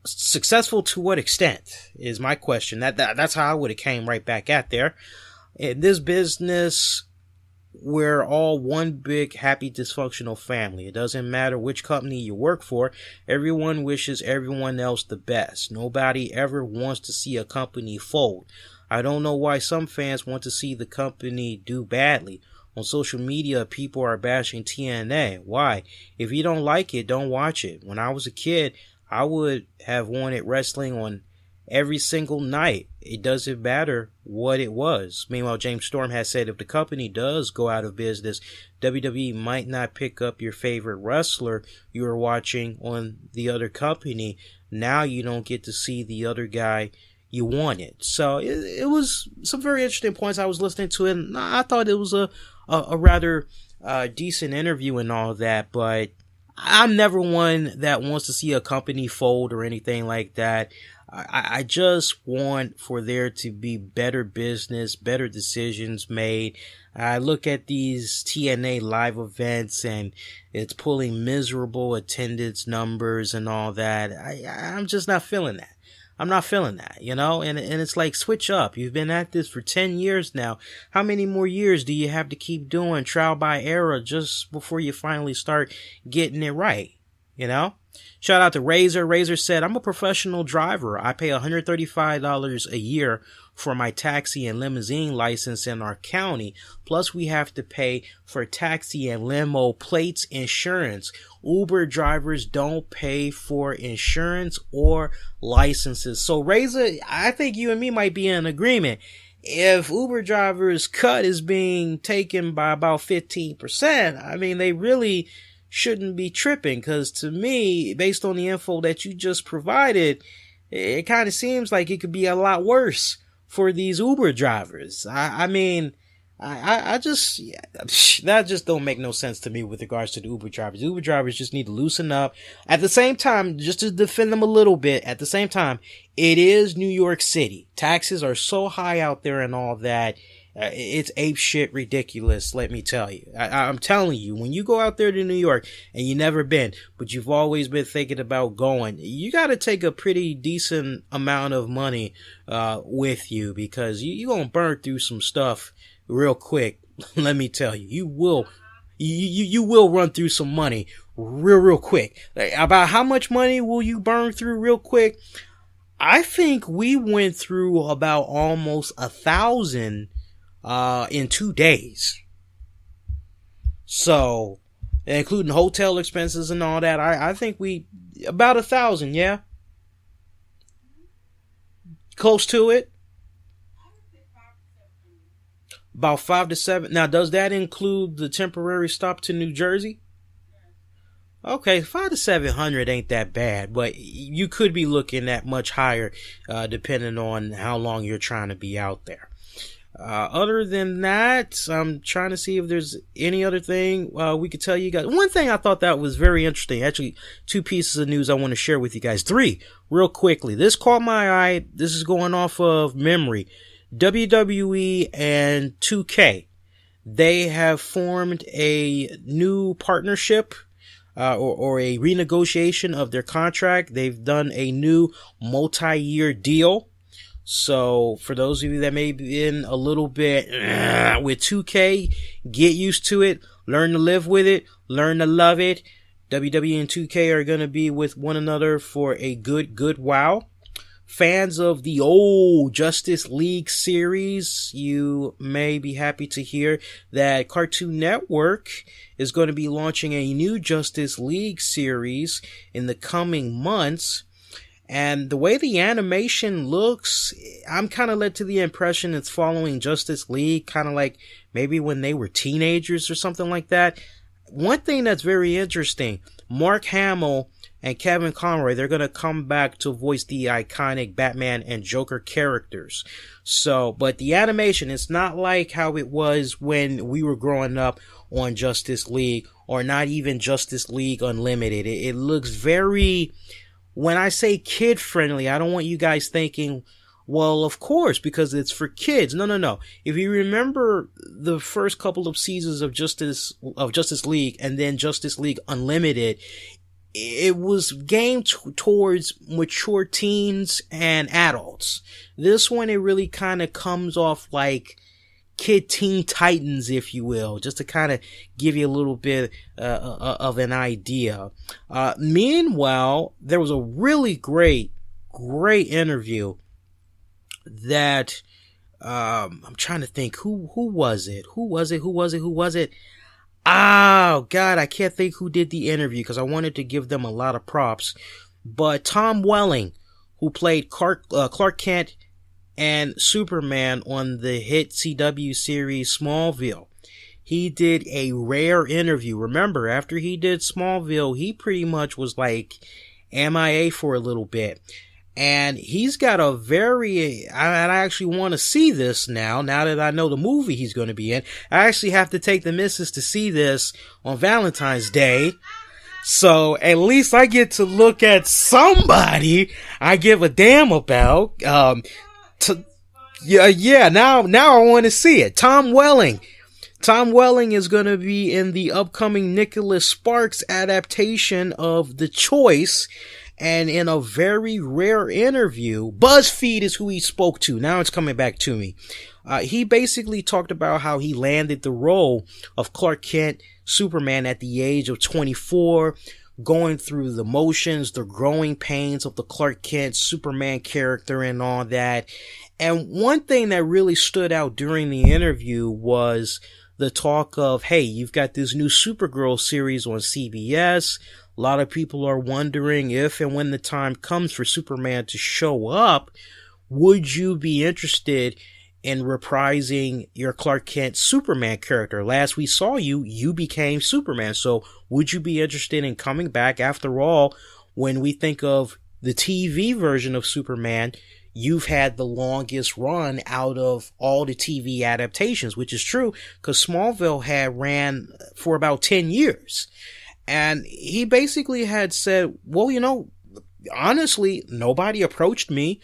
Successful to what extent is my question. That's how I would have came right back at there. In this business, we're all one big happy dysfunctional family. It doesn't matter which company you work for. Everyone wishes everyone else the best. Nobody ever wants to see a company fold. I don't know why some fans want to see the company do badly. On social media, people are bashing TNA. Why? If you don't like it, don't watch it. When I was a kid, I would have wanted wrestling on every single night. It doesn't matter what it was. Meanwhile, James Storm has said if the company does go out of business, WWE might not pick up your favorite wrestler you were watching on the other company. Now you don't get to see the other guy you wanted. So it was some very interesting points. I was listening to it, and I thought it was a rather decent interview and all that, but I'm never one that wants to see a company fold or anything like that. I just want for there to be better business, better decisions made. I look at these TNA live events and it's pulling miserable attendance numbers and all that. I'm just not feeling that. I'm not feeling that, you know, and it's like, switch up. You've been at this for 10 years now. How many more years do you have to keep doing trial by error just before you finally start getting it right, you know? Shout out to Razor. Razor said, I'm a professional driver. I pay $135 a year for my taxi and limousine license in our county. Plus we have to pay for taxi and limo plates, insurance. Uber drivers don't pay for insurance or licenses. So Razor, I think you and me might be in agreement. If Uber drivers' cut is being taken by about 15%, I mean, they really shouldn't be tripping, because to me, based on the info that you just provided, it kind of seems like it could be a lot worse for these Uber drivers. I just, that just don't make no sense to me with regards to the Uber drivers. Uber drivers just need to loosen up. At the same time, just to defend them a little bit, at the same time, it is New York City. Taxes are so high out there and all that. It's ape shit ridiculous, let me tell you. I'm telling you, when you go out there to New York and you never been, but you've always been thinking about going, you got to take a pretty decent amount of money with you, because you're going to burn through some stuff real quick. Let me tell you, you will run through some money real quick. About how much money will you burn through real quick? I think we went through about almost 1,000 in 2 days. So, including hotel expenses and all that, I think we, about 1,000, yeah? Close to it? About 5 to 7. Now, does that include the temporary stop to New Jersey? Okay, 500 to 700 ain't that bad, but you could be looking at much higher, depending on how long you're trying to be out there. Other than that, I'm trying to see if there's any other thing we could tell you guys. One thing I thought that was very interesting, actually 2 pieces of news I want to share with you guys. 3, real quickly. This caught my eye. This is going off of memory. WWE and 2K, they have formed a new partnership or a renegotiation of their contract. They've done a new multi-year deal. So for those of you that may be in a little bit with 2K, get used to it, learn to live with it, learn to love it. WWE and 2K are going to be with one another for a good while. Fans of the old Justice League series, you may be happy to hear that Cartoon Network is going to be launching a new Justice League series in the coming months. And the way the animation looks, I'm kind of led to the impression it's following Justice League, kind of like maybe when they were teenagers or something like that. One thing that's very interesting, Mark Hamill and Kevin Conroy, they're going to come back to voice the iconic Batman and Joker characters. So, but the animation, it's not like how it was when we were growing up on Justice League or not even Justice League Unlimited. It looks very, when I say kid friendly, I don't want you guys thinking, well, of course, because it's for kids. No. If you remember the first couple of seasons of Justice League and then Justice League Unlimited, it was aimed towards mature teens and adults. This one, it really kind of comes off like Kid Teen Titans, if you will, just to kind of give you a little bit of an idea. Meanwhile, there was a really great interview that I'm trying to think who was it? Oh God, I can't think who did the interview because I wanted to give them a lot of props. But Tom Welling, who played Clark Kent and Superman on the hit CW series Smallville, he did a rare interview. Remember, after he did Smallville, he pretty much was like MIA for a little bit. And he's got a I actually want to see this now that I know the movie he's going to be in. I actually have to take the missus to see this on Valentine's Day. So at least I get to look at somebody I give a damn about. Now I want to see it. Tom Welling is going to be in the upcoming Nicholas Sparks adaptation of The Choice. And in a very rare interview, BuzzFeed is who he spoke to. Now it's coming back to me. He basically talked about how he landed the role of Clark Kent, Superman, at the age of 24, going through the motions, the growing pains of the Clark Kent Superman character and all that. And one thing that really stood out during the interview was the talk of, hey, you've got this new Supergirl series on CBS. A lot of people are wondering if and when the time comes for Superman to show up, would you be interested in reprising your Clark Kent Superman character? Last we saw you became Superman. So would you be interested in coming back? After all, when we think of the TV version of Superman, you've had the longest run out of all the TV adaptations, which is true because Smallville had ran for about 10 years. And he basically had said, well, honestly, nobody approached me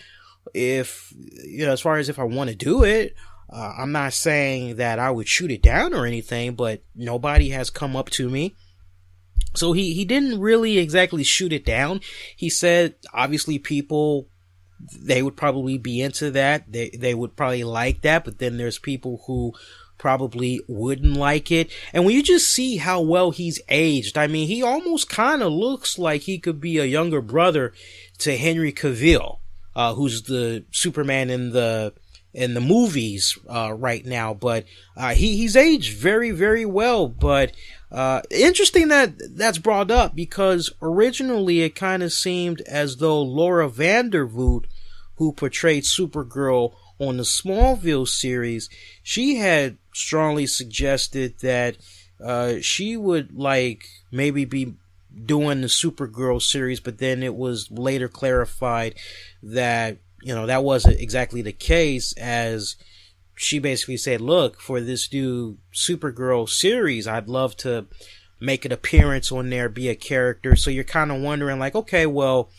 as far as if I want to do it. I'm not saying that I would shoot it down or anything, but nobody has come up to me. So he didn't really exactly shoot it down. He said, obviously people, they would probably be into that. They would probably like that, but then there's people who probably wouldn't like it. And when you just see how well he's aged, I mean, he almost kind of looks like he could be a younger brother to Henry Cavill, who's the Superman in the movies right now. But he's aged very, very well. But interesting that's brought up because originally it kind of seemed as though Laura Vandervoort, who portrayed Supergirl on the Smallville series, she had strongly suggested that she would maybe be doing the Supergirl series, but then it was later clarified that that wasn't exactly the case, as she basically said, look, for this new Supergirl series, I'd love to make an appearance on there, be a character. So you're kind of wondering okay, well,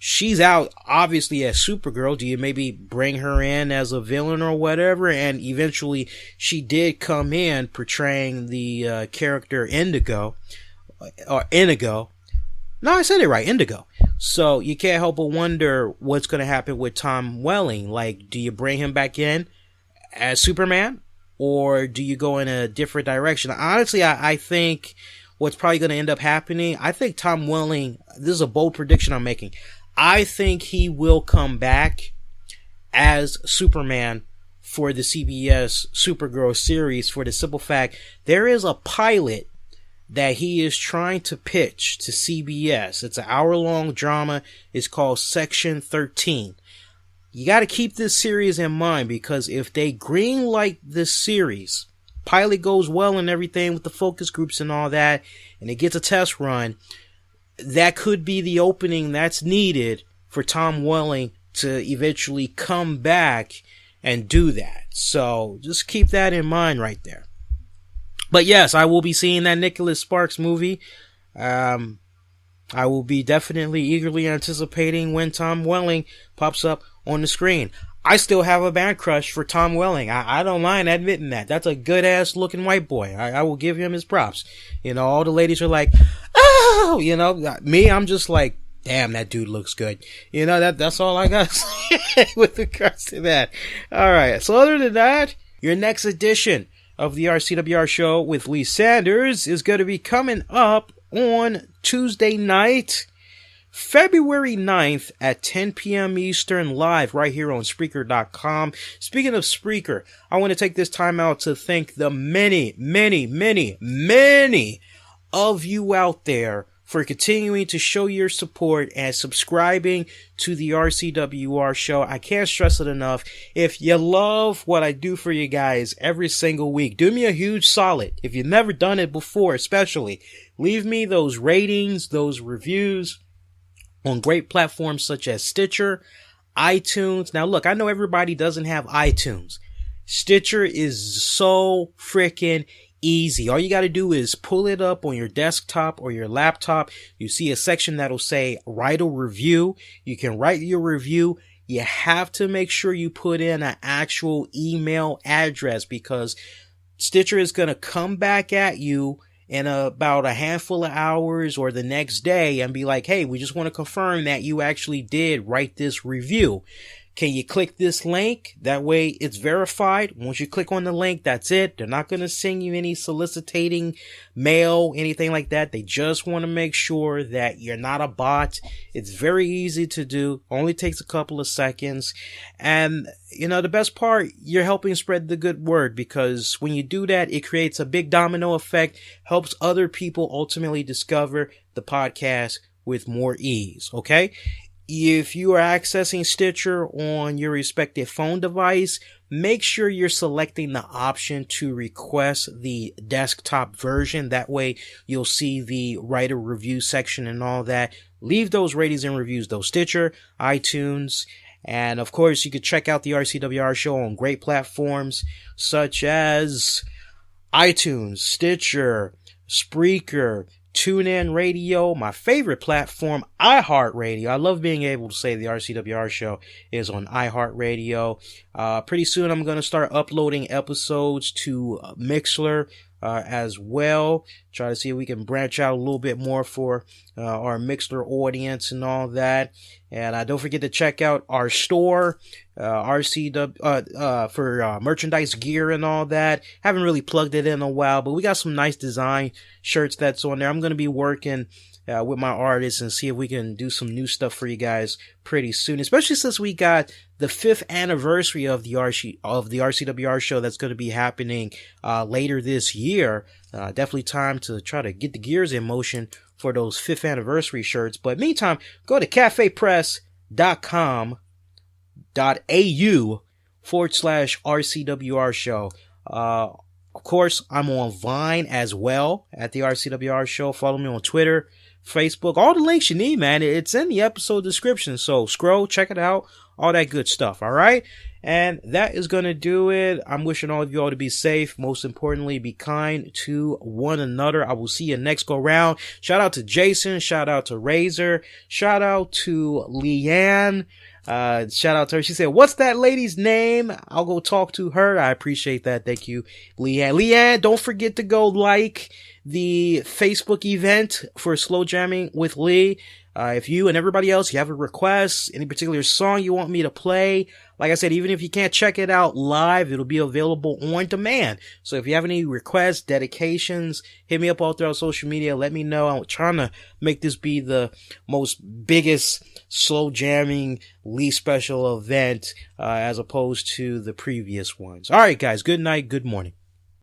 she's out obviously as Supergirl. Do you maybe bring her in as a villain or whatever? And eventually she did come in portraying the character Indigo. No, I said it right, Indigo. So you can't help but wonder what's going to happen with Tom Welling. Do you bring him back in as Superman, or do you go in a different direction? Honestly, I think what's probably going to end up happening, I think Tom Welling, this is a bold prediction I'm making, I think he will come back as Superman for the CBS Supergirl series, for the simple fact there is a pilot that he is trying to pitch to CBS. It's an hour-long drama. It's called Section 13. You got to keep this series in mind, because if they greenlight this series, pilot goes well and everything with the focus groups and all that, and it gets a test run, that could be the opening that's needed for Tom Welling to eventually come back and do that. So just keep that in mind right there. But yes, I will be seeing that Nicholas Sparks movie. I will be definitely eagerly anticipating when Tom Welling pops up on the screen. I still have a man crush for Tom Welling. I don't mind admitting that. That's a good ass looking white boy. I will give him his props. You know, all the ladies are like, oh, you know, me, I'm just like, damn, that dude looks good. You know, that's all I got to say with regards to that. All right. So other than that, your next edition of the RCWR show with Lee Sanders is going to be coming up on Tuesday night, February 9th at 10 p.m. Eastern, live right here on Spreaker.com. Speaking of Spreaker, I want to take this time out to thank the many of you out there for continuing to show your support and subscribing to the RCWR show. I can't stress it enough. If you love what I do for you guys every single week, do me a huge solid. If you've never done it before, especially, leave me those ratings, those reviews on great platforms such as Stitcher, iTunes. Now look, I know everybody doesn't have iTunes. Stitcher is so freaking easy. All you got to do is pull it up on your desktop or your laptop. You see a section that'll say write a review. You can write your review. You have to make sure you put in an actual email address, because Stitcher is going to come back at you in about a handful of hours or the next day and be like, hey, we just want to confirm that you actually did write this review. Can you click this link? That way it's verified. Once you click on the link, that's it. They're not going to send you any soliciting mail, anything like that. They just want to make sure that you're not a bot. It's very easy to do. Only takes a couple of seconds. And, you know, the best part, you're helping spread the good word, because when you do that, it creates a big domino effect, helps other people ultimately discover the podcast with more ease. Okay? If you are accessing Stitcher on your respective phone device, make sure you're selecting the option to request the desktop version. That way you'll see the write a review section and all that. Leave those ratings and reviews though. Stitcher, iTunes, and of course you could check out the RCWR show on great platforms such as iTunes, Stitcher, Spreaker, TuneIn Radio, my favorite platform, iHeartRadio. I love being able to say the RCWR show is on iHeartRadio. Pretty soon I'm going to start uploading episodes to Mixlr as well. Try to see if we can branch out a little bit more for our Mixlr audience and all that. And don't forget to check out our store, RCW, for merchandise gear and all that. Haven't really plugged it in a while, but we got some nice design shirts that's on there. I'm going to be working with my artists and see if we can do some new stuff for you guys pretty soon, especially since we got the 5th anniversary of the RCWR show that's going to be happening later this year. Definitely time to try to get the gears in motion for those 5th anniversary shirts. But meantime, go to cafepress.com.au/RCWR show. Of course, I'm on Vine as well at the RCWR show. Follow me on Twitter, Facebook, all the links you need, man. It's in the episode description. So scroll, check it out, all that good stuff. All right. And that is going to do it. I'm wishing all of you all to be safe. Most importantly, be kind to one another. I will see you next go round. Shout out to Jason. Shout out to Razor. Shout out to Leanne. Shout out to her. She said, what's that lady's name? I'll go talk to her. I appreciate that. Thank you, Leanne. Leanne, don't forget to go like the Facebook event for Slow Jamming with Lee. If you and everybody else, you have a request, any particular song you want me to play, like I said, even if you can't check it out live, it'll be available on demand. So if you have any requests, dedications, hit me up all throughout social media. Let me know. I'm trying to make this be the biggest slow jamming Lee special event, as opposed to the previous ones. All right, guys. Good night. Good morning.